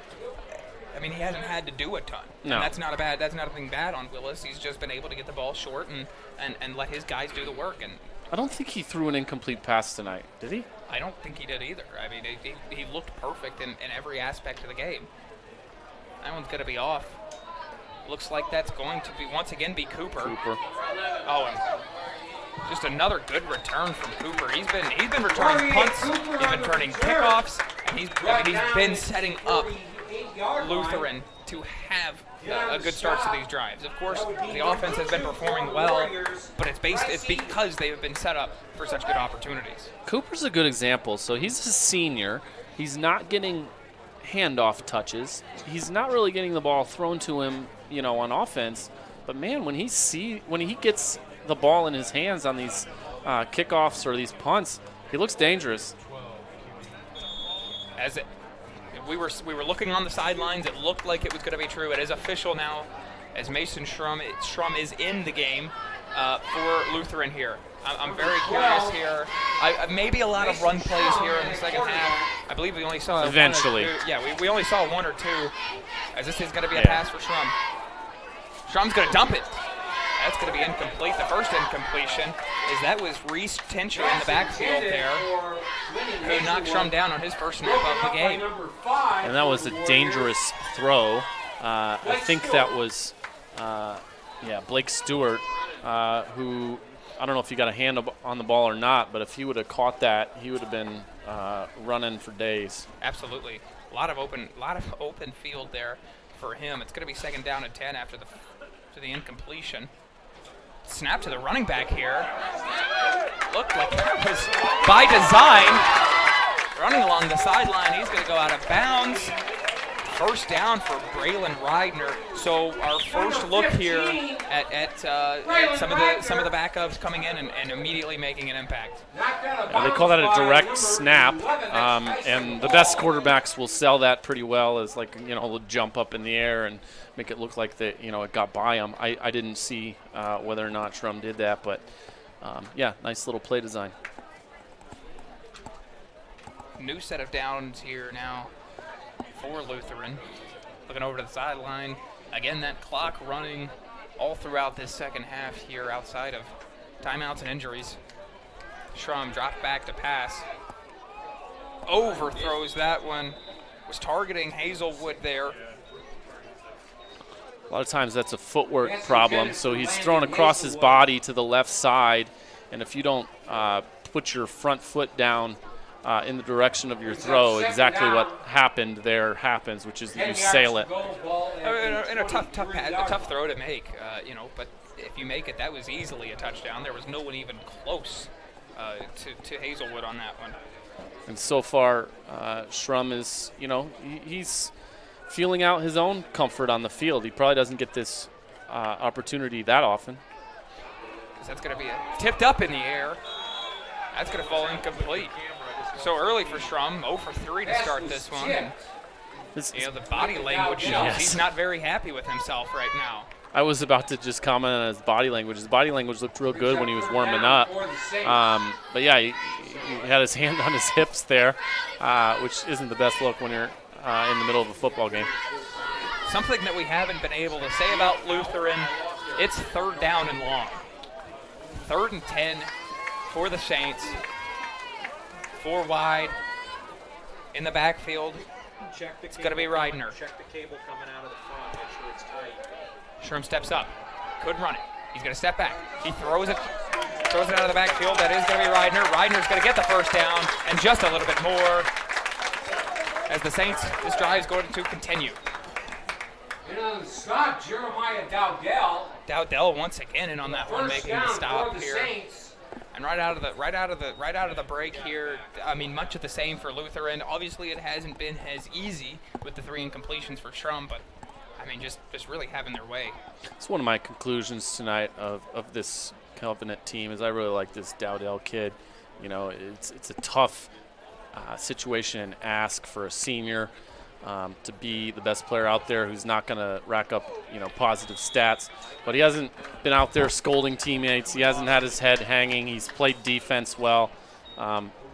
I mean, he hasn't had to do a ton. No. And that's not a thing bad on Willis. He's just been able to get the ball short and let his guys do the work. And I don't think he threw an incomplete pass tonight, did he? I don't think he did either. I mean, he looked perfect in every aspect of the game. That one's going to be off. Looks like that's going to be, once again, be Cooper. Oh, and just another good return from Cooper. He's been returning punts, he's been returning kickoffs, and he's been setting up Lutheran to have a good start to these drives. Of course, the offense has been performing well, but it's because they have been set up for such good opportunities. Cooper's a good example. So he's a senior. He's not getting handoff touches. He's not really getting the ball thrown to him, on offense. But man, when he gets the ball in his hands on these kickoffs or these punts, he looks dangerous. We were looking on the sidelines. It looked like it was going to be true. It is official now, as Mason Schrum is in the game for Lutheran here. I'm very curious here. Maybe a lot of run plays here in the second half. I believe we only saw eventually. We only saw one or two, as this is going to be a pass for Schrum. Schrum's going to dump it. That's going to be incomplete. The first incompletion that was Reese Tincher in the backfield there, who knocked Schrum down on his first snap of the game. And that was a dangerous throw. I think that was, Blake Stewart, who I don't know if he got a hand on the ball or not, but if he would have caught that, he would have been running for days. Absolutely, a lot of open field there for him. It's going to be second down and 10 after the incompletion. Snap to the running back here. Looked like that was by design. Running along the sideline, he's going to go out of bounds. First down for Braylon Reidner. So our first look here at some of the backups coming in and immediately making an impact. Yeah, they call that a direct snap, and the best quarterbacks will sell that pretty well as they'll jump up in the air and make it look like it got by them. I didn't see whether or not Schrum did that, but nice little play design. New set of downs here now for Lutheran. Looking over to the sideline. Again, that clock running all throughout this second half here outside of timeouts and injuries. Schrum dropped back to pass. Overthrows that one. Was targeting Hazelwood there. A lot of times that's a footwork problem. So he's thrown across his body to the left side, and if you don't put your front foot down in the direction of your throw, exactly what happened there happens, which is that you sail it. And a tough throw to make, but if you make it, that was easily a touchdown. There was no one even close to Hazelwood on that one. And so far, Schrum is, he's feeling out his own comfort on the field. He probably doesn't get this opportunity that often. Because that's going to be tipped up in the air. That's going to fall incomplete. So early for Schrum, 0 for 3 to start this one. And, the body language shows he's not very happy with himself right now. I was about to just comment on his body language. His body language looked real good when he was warming up. But yeah, he had his hand on his hips there, which isn't the best look when you're in the middle of a football game. Something that we haven't been able to say about Lutheran, it's third down and long. 3rd and 10 for the Saints. 4 wide in the backfield. It's going to be Reidner. Check the cable coming out of the front. Make sure it's tight. Schrum steps up. Couldn't run it. He's going to step back. He throws it out of the backfield. That is going to be Reidner. Reidner's going to get the first down and just a little bit more as the Saints, this drive is going to continue. Scott Jeremiah Dowdell once again in on that one, making the stop here. And right out of the break here, I mean, much of the same for Lutheran. Obviously, it hasn't been as easy with the 3 incompletions for Schrum, but I mean, just really having their way. It's one of my conclusions tonight of this Covenant team is I really like this Dowdell kid. It's a tough situation and ask for a senior to be the best player out there who's not going to rack up, positive stats. But he hasn't been out there scolding teammates. He hasn't had his head hanging. He's played defense well.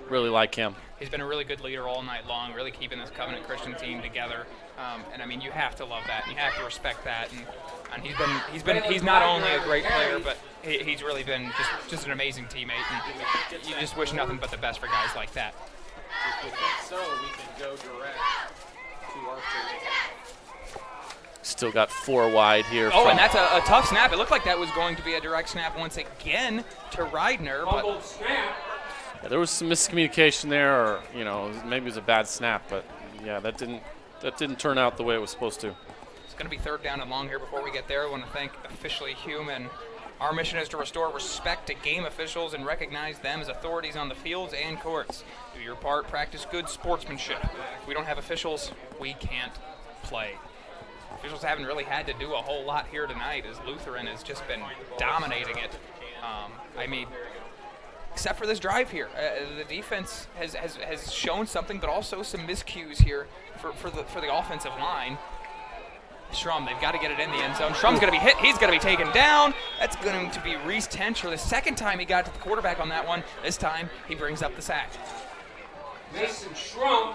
Really like him. He's been a really good leader all night long, really keeping this Covenant Christian team together. And I mean, you have to love that, and you have to respect that. And he's not only a great player, but he's really been just an amazing teammate. And you just wish nothing but the best for guys like that. If we think so, we can go direct to our third. Still got 4 wide here. Oh, and that's a tough snap. It looked like that was going to be a direct snap once again to Reidner. But yeah, there was some miscommunication there, or maybe it was a bad snap. But yeah, that didn't turn out the way it was supposed to. So going to be 3rd down and long here. Before we get there, I want to thank Officially Human. Our mission is to restore respect to game officials and recognize them as authorities on the fields and courts. Do your part, practice good sportsmanship. If we don't have officials, we can't play. Officials haven't really had to do a whole lot here tonight as Lutheran has just been dominating it. Except for this drive here. The defense has shown something, but also some miscues here for the offensive line. Schrum, they've got to get it in the end zone. Schrum's going to be hit. He's going to be taken down. That's going to be Reese Tencher. The second time he got to the quarterback on that one. This time he brings up the sack. Mason Schrum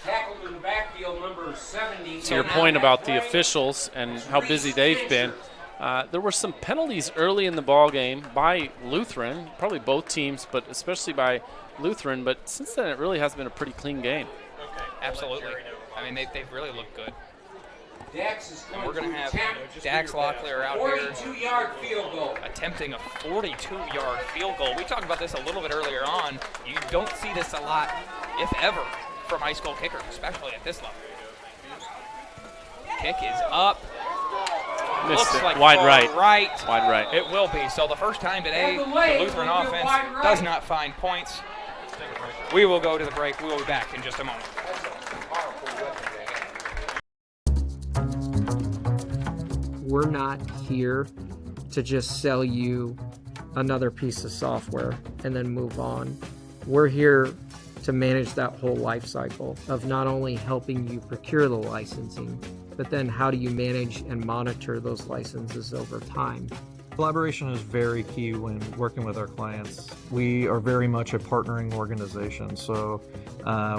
tackled in the backfield, number 70. To your point about the officials and how busy they've been, there were some penalties early in the ball game by Lutheran, probably both teams, but especially by Lutheran. But since then, it really has been a pretty clean game. Absolutely. I mean, they've really looked good. And we're going to have Dax Locklear out here 42-yard field goal. attempting a 42-yard field goal. We talked about this a little bit earlier on. You don't see this a lot, if ever, from high school kickers, especially at this level. Kick is up. Missed Looks it. like Wide far right. Wide right. It will be. So the first time today, the Lutheran offense does not find points. We will go to the break. We will be back in just a moment. We're not here to just sell you another piece of software and then move on. We're here to manage that whole life cycle of not only helping you procure the licensing, but then how do you manage and monitor those licenses over time? Collaboration is very key when working with our clients. We are very much a partnering organization, so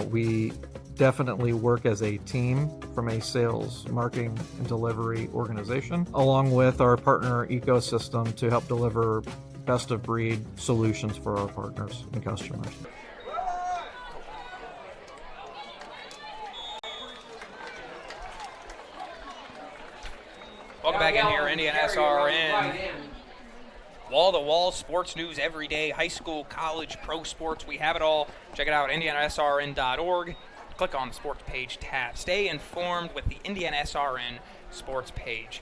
we definitely work as a team from a sales, marketing, and delivery organization, along with our partner ecosystem to help deliver best-of-breed solutions for our partners and customers. Welcome back in here, IndianaSRN. Wall-to-wall sports news every day, high school, college, pro sports, we have it all. Check it out, IndianaSRN.org. Click on the sports page tab. Stay informed with the IndianaSRN sports page.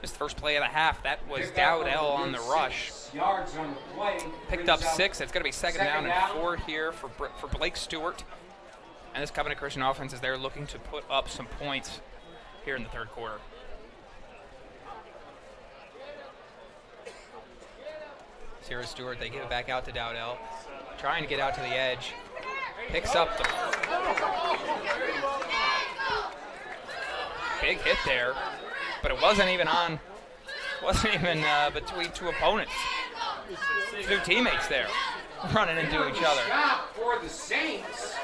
This is the first play of the half. That was Dowdell on the rush. Yards on the play. Picked up 6. It's going to be second down and 4 here for Blake Stewart. And this Covenant Christian offense is there looking to put up some points here in the third quarter. Sarah Stewart, they give it back out to Dowdell. Trying to get out to the edge. Picks up the big hit there, but it wasn't even between two opponents. Two teammates there running into each other. For the Saints.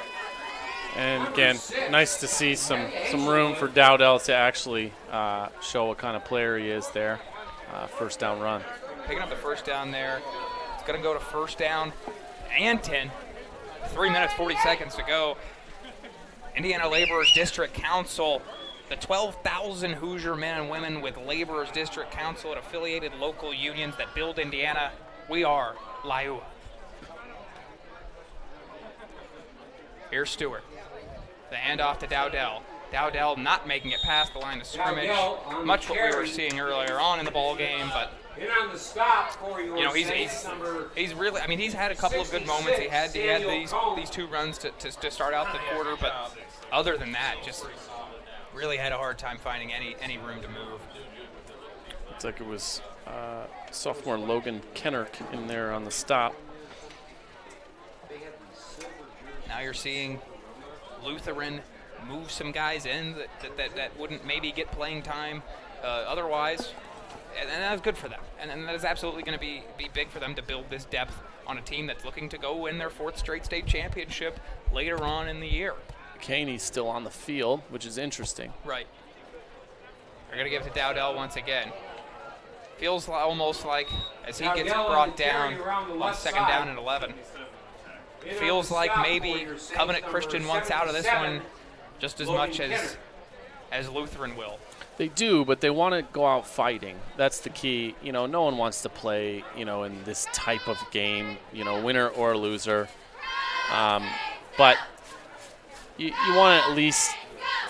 And again, nice to see some room for Dowdell to actually show what kind of player he is there. First down run. Picking up the first down there. It's going to go to first down and 10. 3 minutes, 40 seconds to go. Indiana Laborers District Council, the 12,000 Hoosier men and women with Laborers District Council and affiliated local unions that build Indiana. We are Laiua. Here's Stewart. The handoff to Dowdell. Dowdell not making it past the line of scrimmage. Much what we were seeing earlier on in the ball game, but in on the stop for your he's really, I mean, he's had a couple of good moments. He had these 2 runs to start out the quarter, but other than that, just really had a hard time finding any room to move. Looks like it was sophomore Logan Kennerk in there on the stop. Now you're seeing Lutheran move some guys in that wouldn't maybe get playing time otherwise. And that's good for them. And that is absolutely going to be big for them to build this depth on a team that's looking to go win their 4th straight state championship later on in the year. Caney's still on the field, which is interesting. Right. They're going to give it to Dowdell once again. Feels almost like as he gets brought down on second down and 11. Feels like maybe Covenant Christian wants out of this one just as much as Lutheran will. They do, but they want to go out fighting. That's the key. You know, no one wants to play, in this type of game, winner or loser. But you want to at least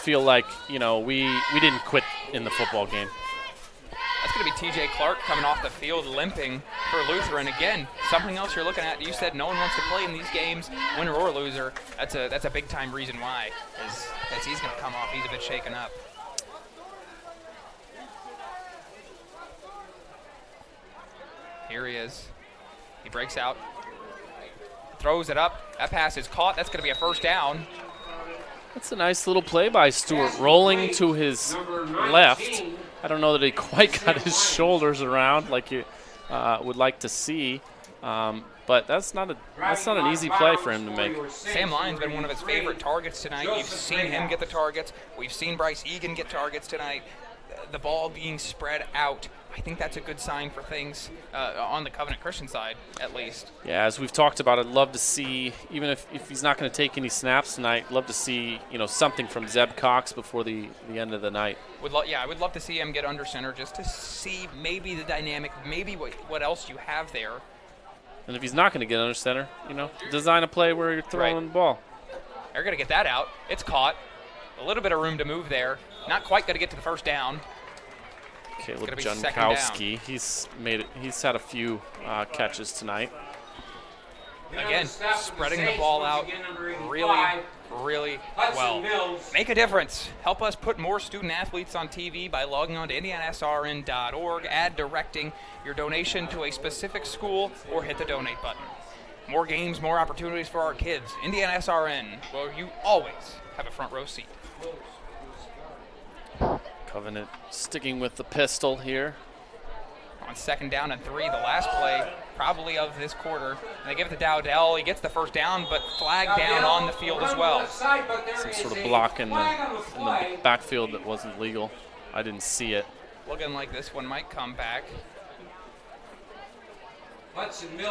feel like, we didn't quit in the football game. That's going to be TJ Clark coming off the field limping for Lutheran. Again, something else you're looking at. You said no one wants to play in these games, winner or loser. That's a big-time reason why, is he's going to come off. He's a bit shaken up. Here he is. He breaks out, throws it up. That pass is caught. That's going to be a first down. That's a nice little play by Stewart, rolling to his left. I don't know that he quite got his shoulders around like you would like to see, but that's not an easy play for him to make. Sam Lyon's been one of his favorite targets tonight. You've seen him get the targets. We've seen Bryce Egan get targets tonight. The ball being spread out, I think that's a good sign for things on the Covenant Christian side, at least. Yeah, as we've talked about, I'd love to see, even if he's not going to take any snaps tonight, love to see something from Zeb Cox before the end of the night. I would love to see him get under center just to see maybe the dynamic, maybe what else you have there. And if he's not going to get under center, design a play where you're throwing the ball. They're going to get that out. It's caught. A little bit of room to move there. Not quite going to get to the first down. Caleb Jankowski, he's had a few catches tonight. Again, spreading the ball out really well. Make a difference. Help us put more student athletes on TV by logging on to IndianaSRN.org, add directing your donation to a specific school, or hit the donate button. More games, more opportunities for our kids. IndianaSRN, where you always have a front row seat. Covenant sticking with the pistol here. On 2nd down and 3, the last play probably of this quarter. And they give it to Dowdell. He gets the first down, but flag down on the field as well. Some sort of block in the backfield that wasn't legal. I didn't see it. Looking like this one might come back.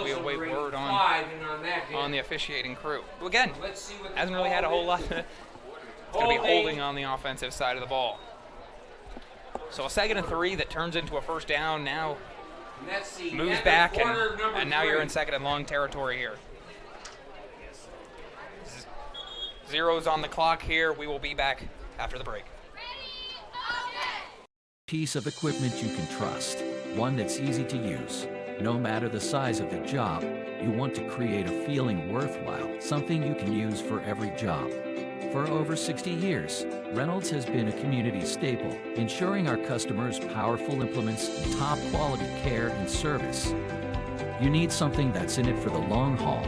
We await word on the officiating crew. Again, hasn't really had a whole lot. It's going to be holding on the offensive side of the ball. So a 2nd and 3 that turns into a first down now moves back, and now you're in 2nd and long territory here. Zeros on the clock here. We will be back after the break. Piece of equipment you can trust, one that's easy to use. No matter the size of the job, you want to create a feeling worthwhile, something you can use for every job. For over 60 years, Reynolds has been a community staple, ensuring our customers powerful implements and top quality care and service. You need something that's in it for the long haul.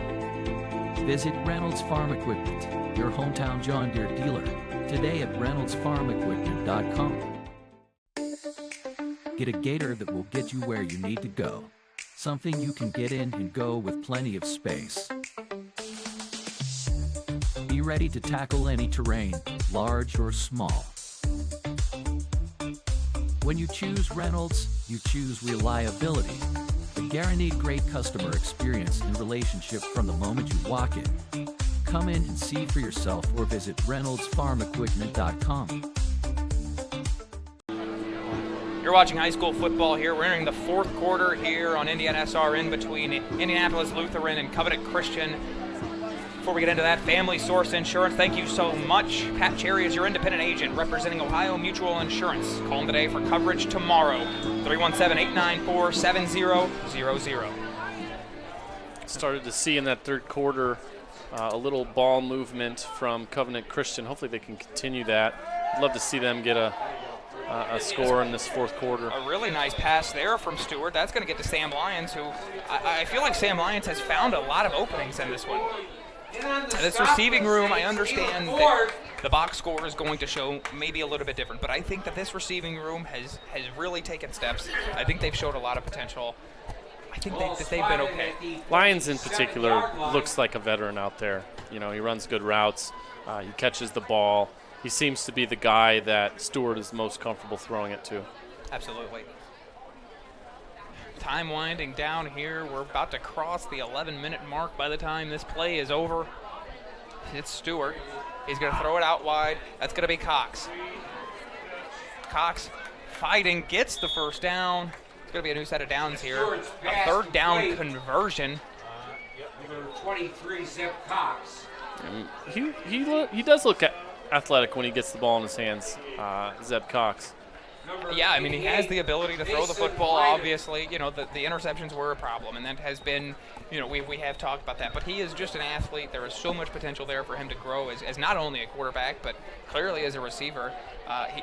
Visit Reynolds Farm Equipment, your hometown John Deere dealer, today at reynoldsfarmequipment.com. Get a gator that will get you where you need to go. Something you can get in and go with plenty of space. Be ready to tackle any terrain, large or small. When you choose Reynolds, you choose reliability. A guaranteed great customer experience and relationship from the moment you walk in. Come in and see for yourself or visit reynoldsfarmequipment.com. You're watching high school football here. We're entering the 4th quarter here on IndianaSRN between Indianapolis Lutheran and Covenant Christian. Before we get into that, Family Source Insurance, thank you so much. Pat Cherry is your independent agent representing Ohio Mutual Insurance. Call him today for coverage tomorrow. 317-894-7000. Started to see in that 3rd quarter a little ball movement from Covenant Christian. Hopefully they can continue that. I'd love to see them get a score in this 4th quarter. A really nice pass there from Stewart. That's going to get to Sam Lyons, who I feel like Sam Lyons has found a lot of openings in this one. This receiving room, I understand that the box score is going to show maybe a little bit different, but I think that this receiving room has really taken steps. I think they've showed a lot of potential. I think that they've been okay. Lyons in particular looks like a veteran out there. He runs good routes. He catches the ball. He seems to be the guy that Stewart is most comfortable throwing it to. Absolutely. Time winding down here. We're about to cross the 11-minute mark by the time this play is over. It's Stewart. He's going to throw it out wide. That's going to be Cox. Cox fighting, gets the first down. It's going to be a new set of downs here. A 3rd down conversion. Number 23, Zeb Cox. He does look athletic when he gets the ball in his hands, Zeb Cox. Yeah, I mean, he has the ability to throw the football, obviously. You know, the interceptions were a problem, and that has been, you know, we have talked about that. But he is just an athlete. There is so much potential there for him to grow as not only a quarterback, but clearly as a receiver.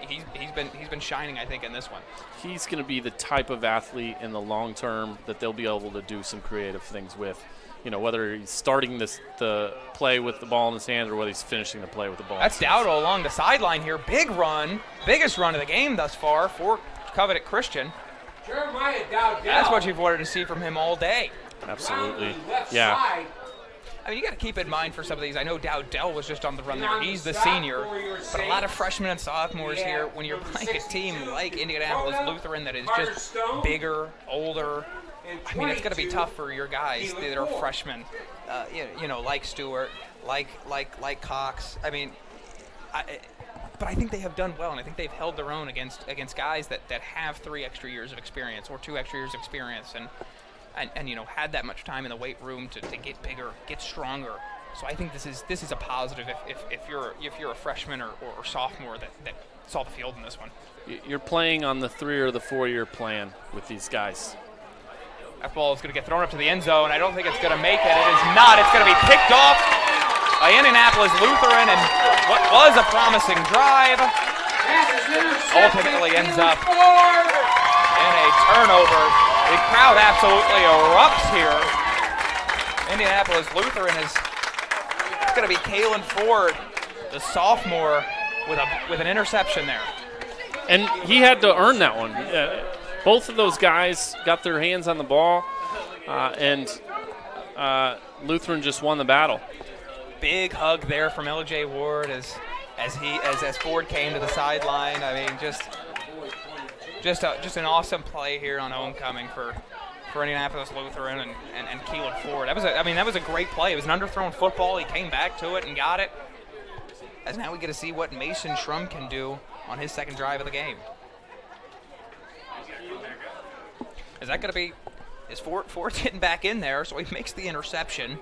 He's been shining, I think, in this one. He's going to be the type of athlete in the long term that they'll be able to do some creative things with. You know, whether he's starting the play with the ball in his hand or whether he's finishing the play with the ball. That's Dowdell along the sideline here. Big run. Biggest run of the game thus far for Covenant Christian. Jeremiah Dowdell. That's what you've wanted to see from him all day. Absolutely. Yeah. I mean, you got to keep in mind for some of these. I know Dowdell was just on the run there. He's the senior. But a lot of freshmen and sophomores here. When you're playing a team like Indianapolis Lutheran that is just bigger, older, I mean, it's going to be tough for your guys that are freshmen, you know, like Stewart, like Cox. I mean, but I think they have done well, and I think they've held their own against guys that have 3 extra years of experience or 2 extra years of experience, and you know, had that much time in the weight room to get bigger, get stronger. So I think this is a positive if you're a freshman or sophomore that saw the field in this one. You're playing on the 3 or the 4 year plan with these guys. That ball is going to get thrown up to the end zone. I don't think it's going to make it. It is not. It's going to be picked off by Indianapolis Lutheran, and what was a promising drive ultimately ends up in a turnover. The crowd absolutely erupts here. Indianapolis Lutheran is going to be Kalen Ford, the sophomore, with an interception there. And he had to earn that one. Both of those guys got their hands on the ball, and Lutheran just won the battle. Big hug there from L.J. Ward as Ford came to the sideline. I mean, just an awesome play here on homecoming for Indianapolis Lutheran and Keelan Ford. That was a great play. It was an underthrown football. He came back to it and got it. As now we get to see what Mason Schrum can do on his second drive of the game. Is that going to be, is Ford getting back in there, so he makes the interception.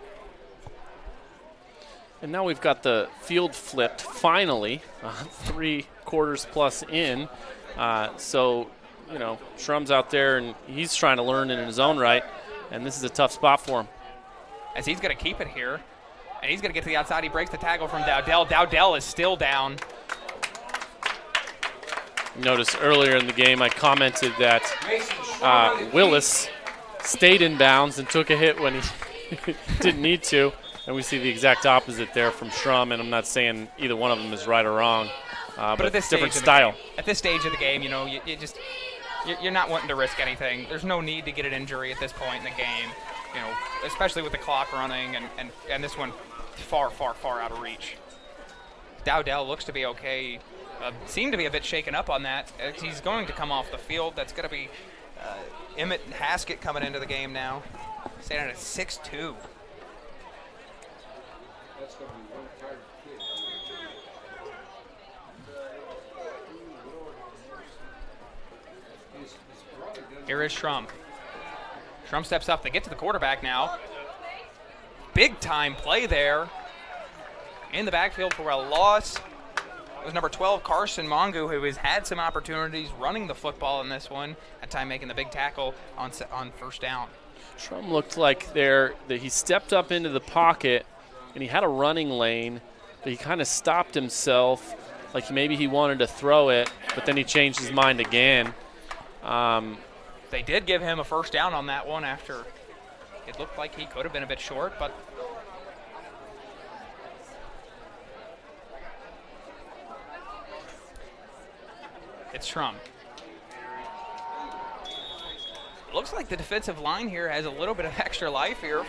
And now we've got the field flipped finally, 3 quarters plus in. So, you know, Shrum's out there and he's trying to learn in his own right, and this is a tough spot for him. As he's going to keep it here, and he's going to get to the outside. He breaks the tackle from Dowdell. Dowdell is still down. Notice earlier in the game I commented that Willis stayed in bounds and took a hit when he didn't need to, and we see the exact opposite there from Schrum, and I'm not saying either one of them is right or wrong, but at this different stage style. At this stage of the game, you know, you're not wanting to risk anything. There's no need to get an injury at this point in the game, you know, especially with the clock running and this one far out of reach. Dowdell looks to be okay. Seemed to be a bit shaken up on that. He's going to come off the field. That's going to be Emmett Haskett coming into the game now, standing at 6'2". Here is Schrum. Schrum steps up. They get to the quarterback now. Big time play there. In the backfield for a loss. It was number 12, Carson Mongu, who has had some opportunities running the football in this one, at time making the big tackle on first down. Schrum looked like that he stepped up into the pocket, and he had a running lane, but he kind of stopped himself, like maybe he wanted to throw it, but then he changed his mind again. They did give him a first down on that one after it looked like he could have been a bit short, but it's Schrum. Looks like the defensive line here has a little bit of extra life here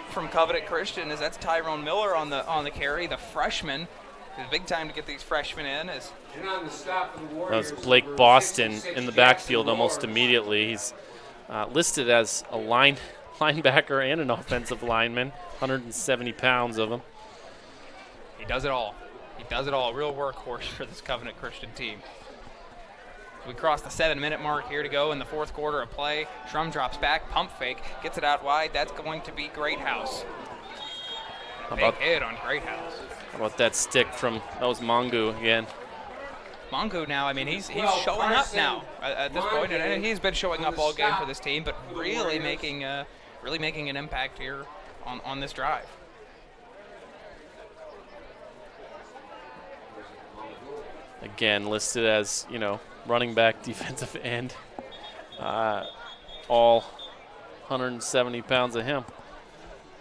from Covenant Christian, as that's Tyrone Miller on the carry, the freshman. It's big time to get these freshmen in. That was Blake Boston in the backfield almost immediately. He's listed as a linebacker and an offensive lineman, 170 pounds of him. He does it all. He does it all. Real workhorse for this Covenant Christian team. We cross the 7-minute mark here to go in the fourth quarter of play. Schrum drops back, pump fake, gets it out wide. That's going to be Greathouse. Big hit on Greathouse. How about that stick from, that was Mongu again. Mongu now, I mean, he's showing up now at this point, and he's been showing up all game for this team, but really making an impact here on this drive. Again, listed as, running back, defensive end. All 170 pounds of him.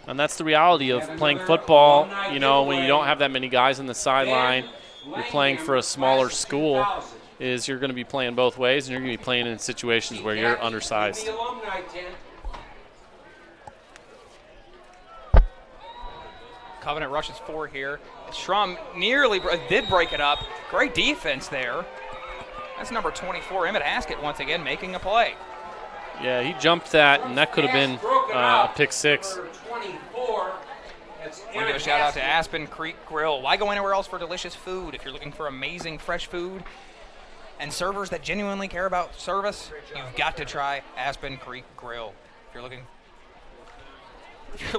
And that's the reality of playing football, when you don't have that many guys on the sideline, you're playing for a smaller school, is you're going to be playing both ways, and you're going to be playing in situations where you're undersized. Covenant rushes 4 here. Schrum nearly did break it up. Great defense there. That's number 24, Emmett Haskett, once again making a play. Yeah, he jumped that, and that could have been a pick 6. I want to give a shout out to Aspen Creek Grill. Why go anywhere else for delicious food? If you're looking for amazing fresh food and servers that genuinely care about service, you've got to try Aspen Creek Grill. If you're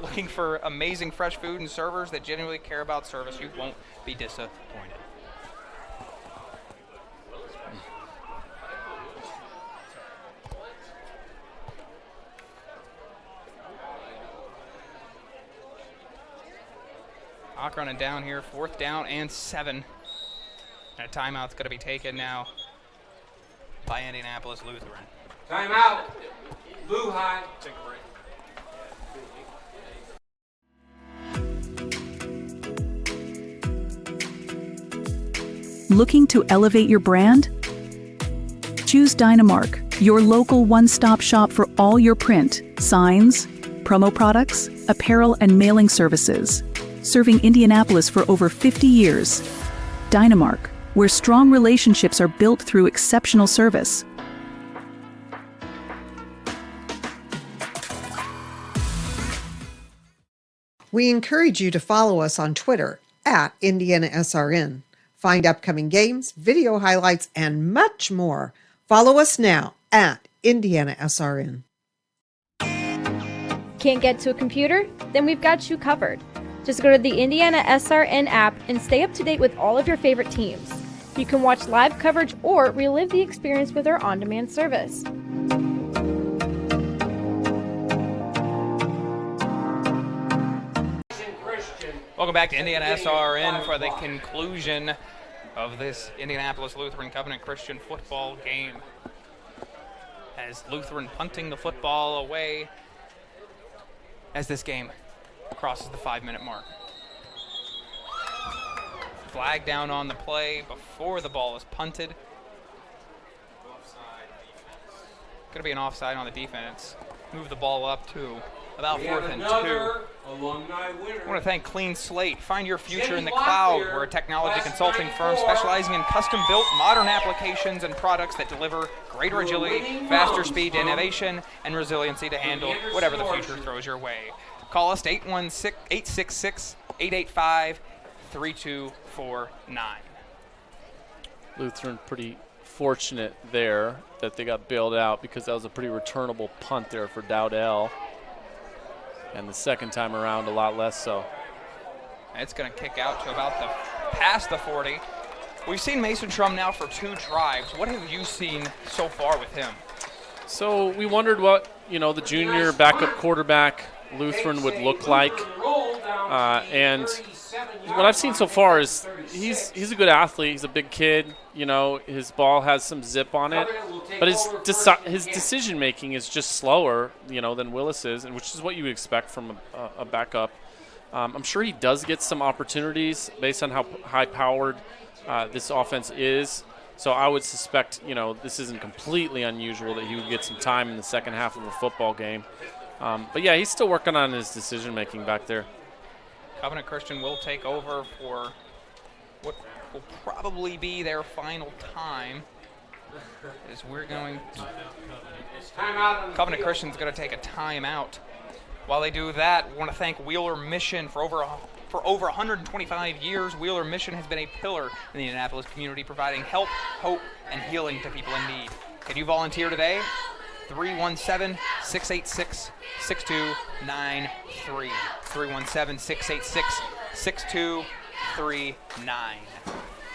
looking for amazing fresh food and servers that genuinely care about service, you won't be disappointed. Clock running down here, 4th down and 7. And a timeout's going to be taken now by Indianapolis Lutheran. Timeout. Blue High. Take a break. Looking to elevate your brand? Choose Dynamark, your local one-stop shop for all your print, signs, promo products, apparel, and mailing services. Serving Indianapolis for over 50 years. Dynamark, where strong relationships are built through exceptional service. We encourage you to follow us on Twitter at IndianaSRN. Find upcoming games, video highlights, and much more. Follow us now at IndianaSRN. Can't get to a computer? Then we've got you covered. Just go to the IndianaSRN app and stay up to date with all of your favorite teams. You can watch live coverage or relive the experience with our on-demand service. Welcome back to IndianaSRN for the conclusion of this Indianapolis Lutheran Covenant Christian football game. As Lutheran punting the football away as this game crosses the 5-minute mark. Flag down on the play before the ball is punted. Going to be an offside on the defense. Move the ball up to about 4th and 2. I want to thank Clean Slate. Find your future in the cloud. We're a technology consulting firm specializing in custom-built modern applications and products that deliver greater agility, faster speed to innovation, and resiliency to handle whatever the future throws your way. Call us at 866-885-3249. Lutheran pretty fortunate there that they got bailed out because that was a pretty returnable punt there for Dowdell. And the second time around, a lot less so. It's going to kick out to about past the 40. We've seen Mason Schrum now for 2 drives. What have you seen so far with him? So we wondered what, the junior backup quarterback Lutheran would look like. And what I've seen so far is he's a good athlete. He's a big kid. His ball has some zip on it. But his decision-making is just slower, than Willis is, and which is what you would expect from a backup. I'm sure he does get some opportunities based on how high-powered this offense is. So I would suspect, this isn't completely unusual that he would get some time in the second half of a football game. But, yeah, he's still working on his decision-making back there. Covenant Christian will take over for what will probably be their final time. As we're going to Covenant Christian's going to take a timeout. While they do that, we want to thank Wheeler Mission for over 125 years. Wheeler Mission has been a pillar in the Indianapolis community, providing help, hope, and healing to people in need. Can you volunteer today? 317-686-6293. 317-686-6239.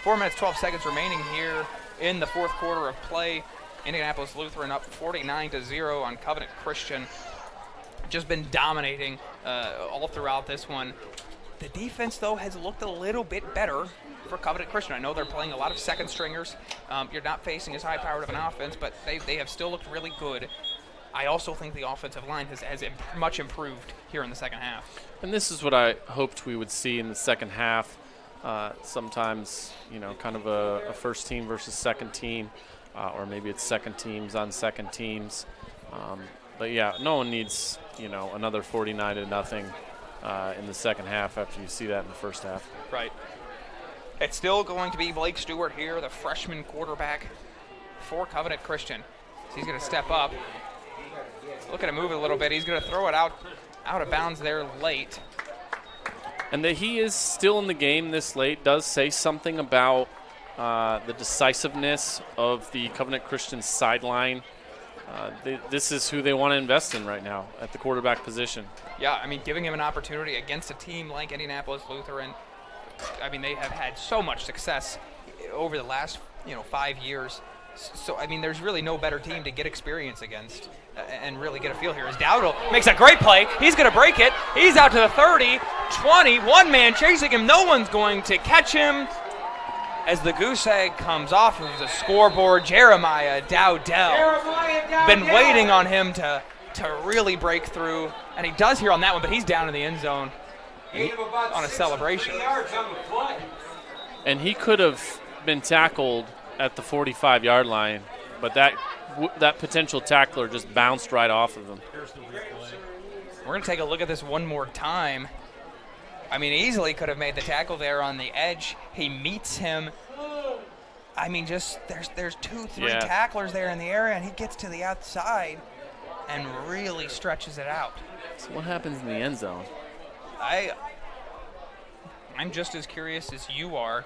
4 minutes, 12 seconds remaining here in the fourth quarter of play. Indianapolis Lutheran up 49-0 on Covenant Christian. Just been dominating all throughout this one. The defense, though, has looked a little bit better for Covenant Christian. I know they're playing a lot of second stringers. You're not facing as high-powered of an offense, but they have still looked really good. I also think the offensive line has much improved here in the second half. And this is what I hoped we would see in the second half. Sometimes, kind of a first team versus second team, or maybe it's second teams on second teams. But yeah, no one needs, another 49-0 in the second half after you see that in the first half. Right. It's still going to be Blake Stewart here, the freshman quarterback for Covenant Christian. So he's going to step up. Look at him move a little bit. He's going to throw it out of bounds there late. And that he is still in the game this late does say something about the decisiveness of the Covenant Christian sideline. This is who they want to invest in right now at the quarterback position. Yeah, giving him an opportunity against a team like Indianapolis Lutheran. They have had so much success over the last, 5 years. So, there's really no better team to get experience against and really get a feel here. As Dowdell makes a great play. He's going to break it. He's out to the 30, 20, one man chasing him. No one's going to catch him. As the goose egg comes off of the scoreboard, Jeremiah Dowdell. Been waiting on him to really break through, and he does here on that one, but he's down in the end zone on a celebration. And he could have been tackled at the 45-yard line, but that potential tackler just bounced right off of him. We're going to take a look at this one more time. Easily could have made the tackle there on the edge. He meets him. There's 2-3 tacklers there in the area, and he gets to the outside and really stretches it out. So what happens in the end zone? I'm just as curious as you are.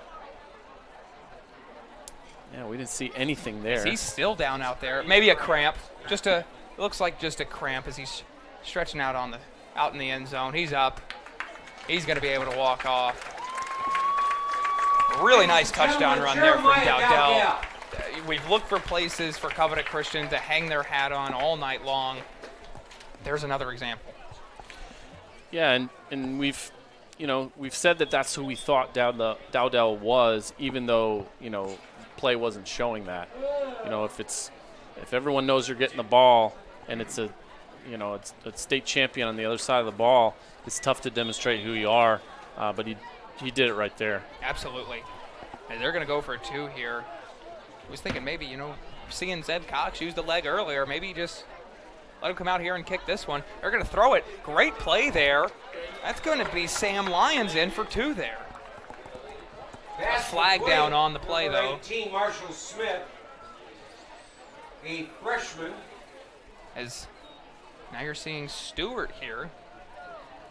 Yeah, we didn't see anything there. He's still down out there. Maybe a cramp. It looks like just a cramp as he's stretching out in the end zone. He's up. He's going to be able to walk off. Really nice touchdown run there from Dowdell. We've looked for places for Covenant Christian to hang their hat on all night long. There's another example. Yeah, and we've said that that's who we thought Dowdell was, even though play wasn't showing that. If everyone knows you're getting the ball and it's a state champion on the other side of the ball, it's tough to demonstrate who you are. But he did it right there. Absolutely. And they're going to go for 2 here. I was thinking maybe, seeing Zeb Cox use the leg earlier, maybe just let him come out here and kick this one. They're going to throw it. Great play there. That's going to be Sam Lyons in for 2 there. A flag down on the play, though. 18, Marshall Smith, a freshman. As now you're seeing Stewart here,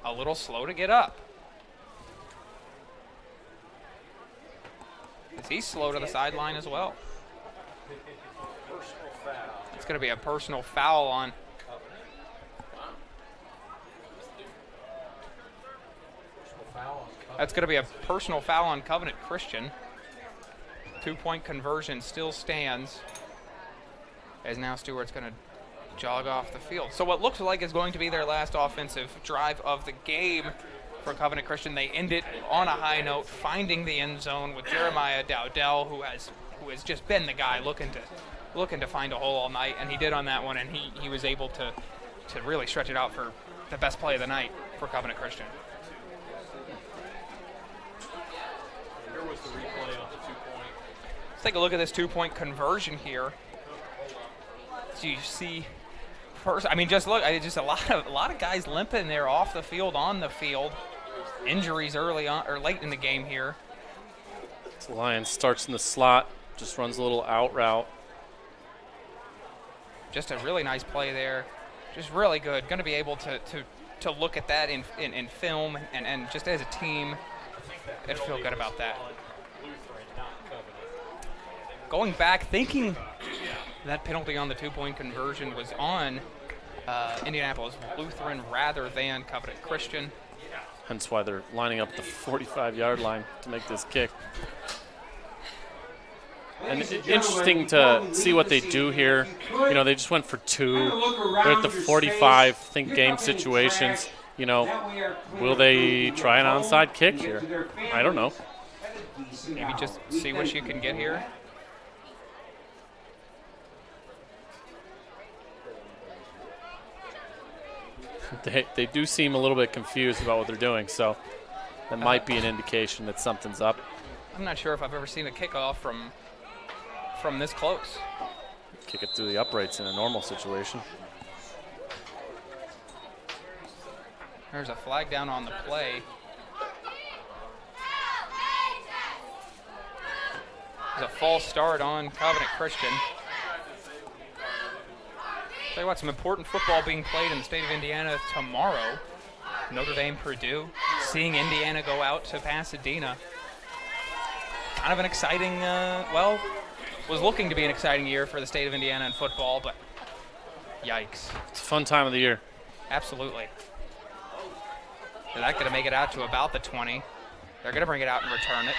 a little slow to get up. As he's slow to the sideline as well. It's going to be a personal foul on. That's going to be a personal foul on Covenant Christian. 2-point conversion still stands. As now Stewart's going to jog off the field. So what looks like is going to be their last offensive drive of the game for Covenant Christian. They end it on a high note, finding the end zone with Jeremiah Dowdell, who has just been the guy looking to find a hole all night, and he did on that one, and he was able to really stretch it out for the best play of the night for Covenant Christian. Here was the replay on the 2-point. Let's take a look at this 2-point conversion here. So you see, first, just look, just a lot of guys limping there off the field, on the field. Injuries early on or late in the game here. So Lyons starts in the slot, just runs a little out route. Just a really nice play there. Just really good. Going to be able to look at that in film and just as a team, I'd feel good about that. Going back, thinking That penalty on the 2-point conversion was on Indianapolis Lutheran rather than Covenant Christian. Hence why they're lining up the 45-yard line to make this kick. And interesting to see what they do here. You know, they just went for 2. They're at the 45, think game situations. You know, will they try an onside kick here? I don't know. Maybe just see what you can get here. They do seem a little bit confused about what they're doing, so that might be an indication that something's up. I'm not sure if I've ever seen a kickoff from this close. Kick it through the uprights in a normal situation. There's a flag down on the play. There's a false start on Covenant Christian. Tell you what, some important football being played in the state of Indiana tomorrow. Notre Dame, Purdue, seeing Indiana go out to Pasadena. Kind of an exciting, was looking to be an exciting year for the state of Indiana in football, but yikes. It's a fun time of the year. Absolutely. They're not going to make it out to about the 20. They're going to bring it out and return it.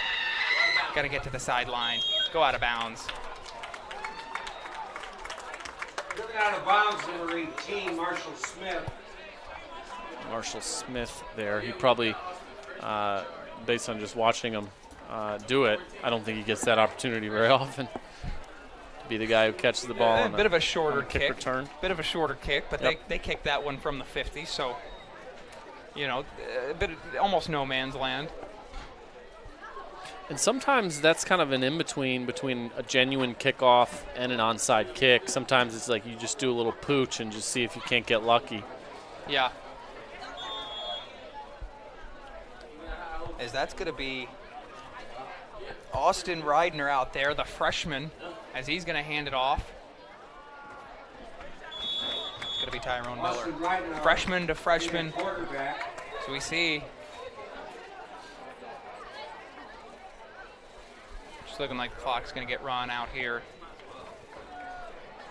Got to get to the sideline. Go out of bounds. Looking out of bounds, number 18, Marshall Smith. Marshall Smith there. He probably, based on just watching him do it, I don't think he gets that opportunity very often to be the guy who catches the ball. A bit of a shorter kick return. Bit of a shorter kick, but Yep. they kicked that one from the 50, so, you know, a bit of, almost no man's land. And sometimes that's kind of an in-between between a genuine kickoff and an onside kick. Sometimes it's like you just do a little pooch and just see if you can't get lucky. Yeah. As that's going to be Austin Reidner out there, the freshman, as he's going to hand it off. It's going to be Tyrone Miller. Freshman to freshman. So we see just looking like the clock's going to get run out here.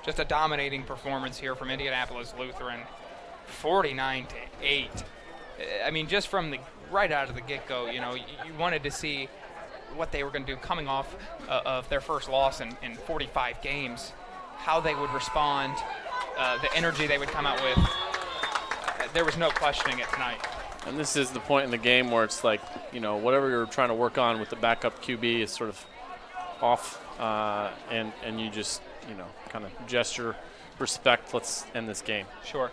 Just a dominating performance here from Indianapolis Lutheran, 49-8. I mean, just from the right out of the get-go, you know, you wanted to see what they were going to do coming off of their first loss in 45 games, how they would respond, the energy they would come out with. There was no questioning it tonight. And this is the point in the game where it's like, you know, whatever you're trying to work on with the backup QB is sort of off, and you just, you know, kind of gesture respect. Let's end this game. Sure,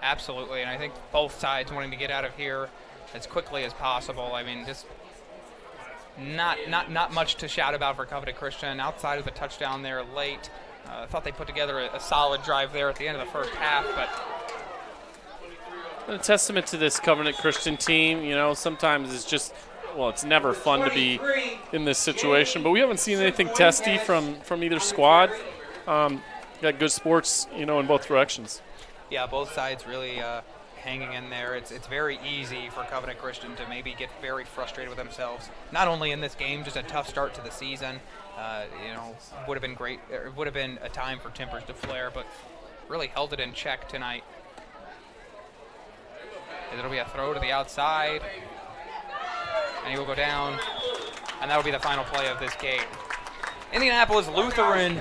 absolutely. And I think both sides wanting to get out of here as quickly as possible. I mean, just not much to shout about for Covenant Christian outside of the touchdown there late. I thought they put together a solid drive there at the end of the first half, but a testament to this Covenant Christian team. You know, sometimes it's just, well, it's never fun to be in this situation, but we haven't seen anything testy from either squad. Got good sports, you know, in both directions. Yeah, both sides really hanging in there. It's very easy for Covenant Christian to maybe get very frustrated with themselves. Not only in this game, just a tough start to the season. You know, would have been great. It would have been a time for tempers to flare, but really held it in check tonight. It'll be a throw to the outside, and he will go down, and that'll be the final play of this game. Indianapolis Lutheran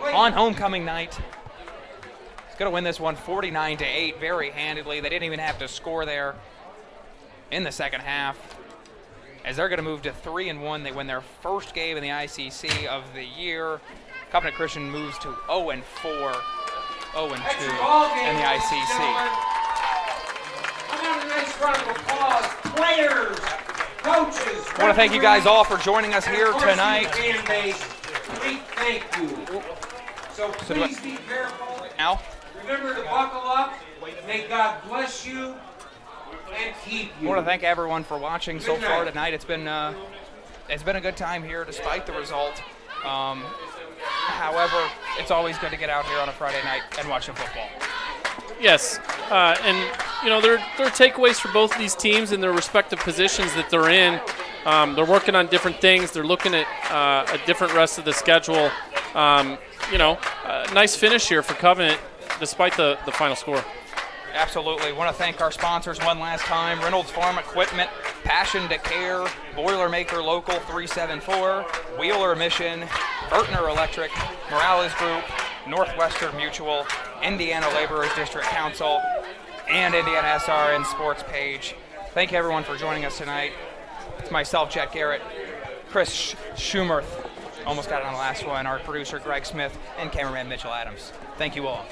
on homecoming night. He's going to win this one 49-8 very handedly. They didn't even have to score there in the second half. As they're going to move to 3-1, they win their first game in the ICC of the year. Covenant Christian moves to 0-4, 0-2 in the ICC. A nice round of applause. Players, coaches. I want to thank you guys all for joining us here tonight. Fan base, great thank you. So please be careful. Now, remember to buckle up. May God bless you and keep you. I want to thank everyone for watching so far tonight. It's been a good time here despite the result. However, it's always good to get out here on a Friday night and watch some football. Yes, and you know there are takeaways for both of these teams in their respective positions that they're in. They're working on different things. They're looking at a different rest of the schedule. nice finish here for Covenant despite the final score. Absolutely. Want to thank our sponsors one last time. Reynolds Farm Equipment, Passion to Care, Boilermaker Local 374, Wheeler Mission, Burtner Electric, Morales Group, Northwestern Mutual, Indiana Laborers District Council, and IndianaSRN Sports Page. Thank you everyone for joining us tonight. It's myself, Jet Garrett, Chris Schumerth, almost got it on the last one, our producer Greg Smith, and cameraman Mitchell Adams. Thank you all.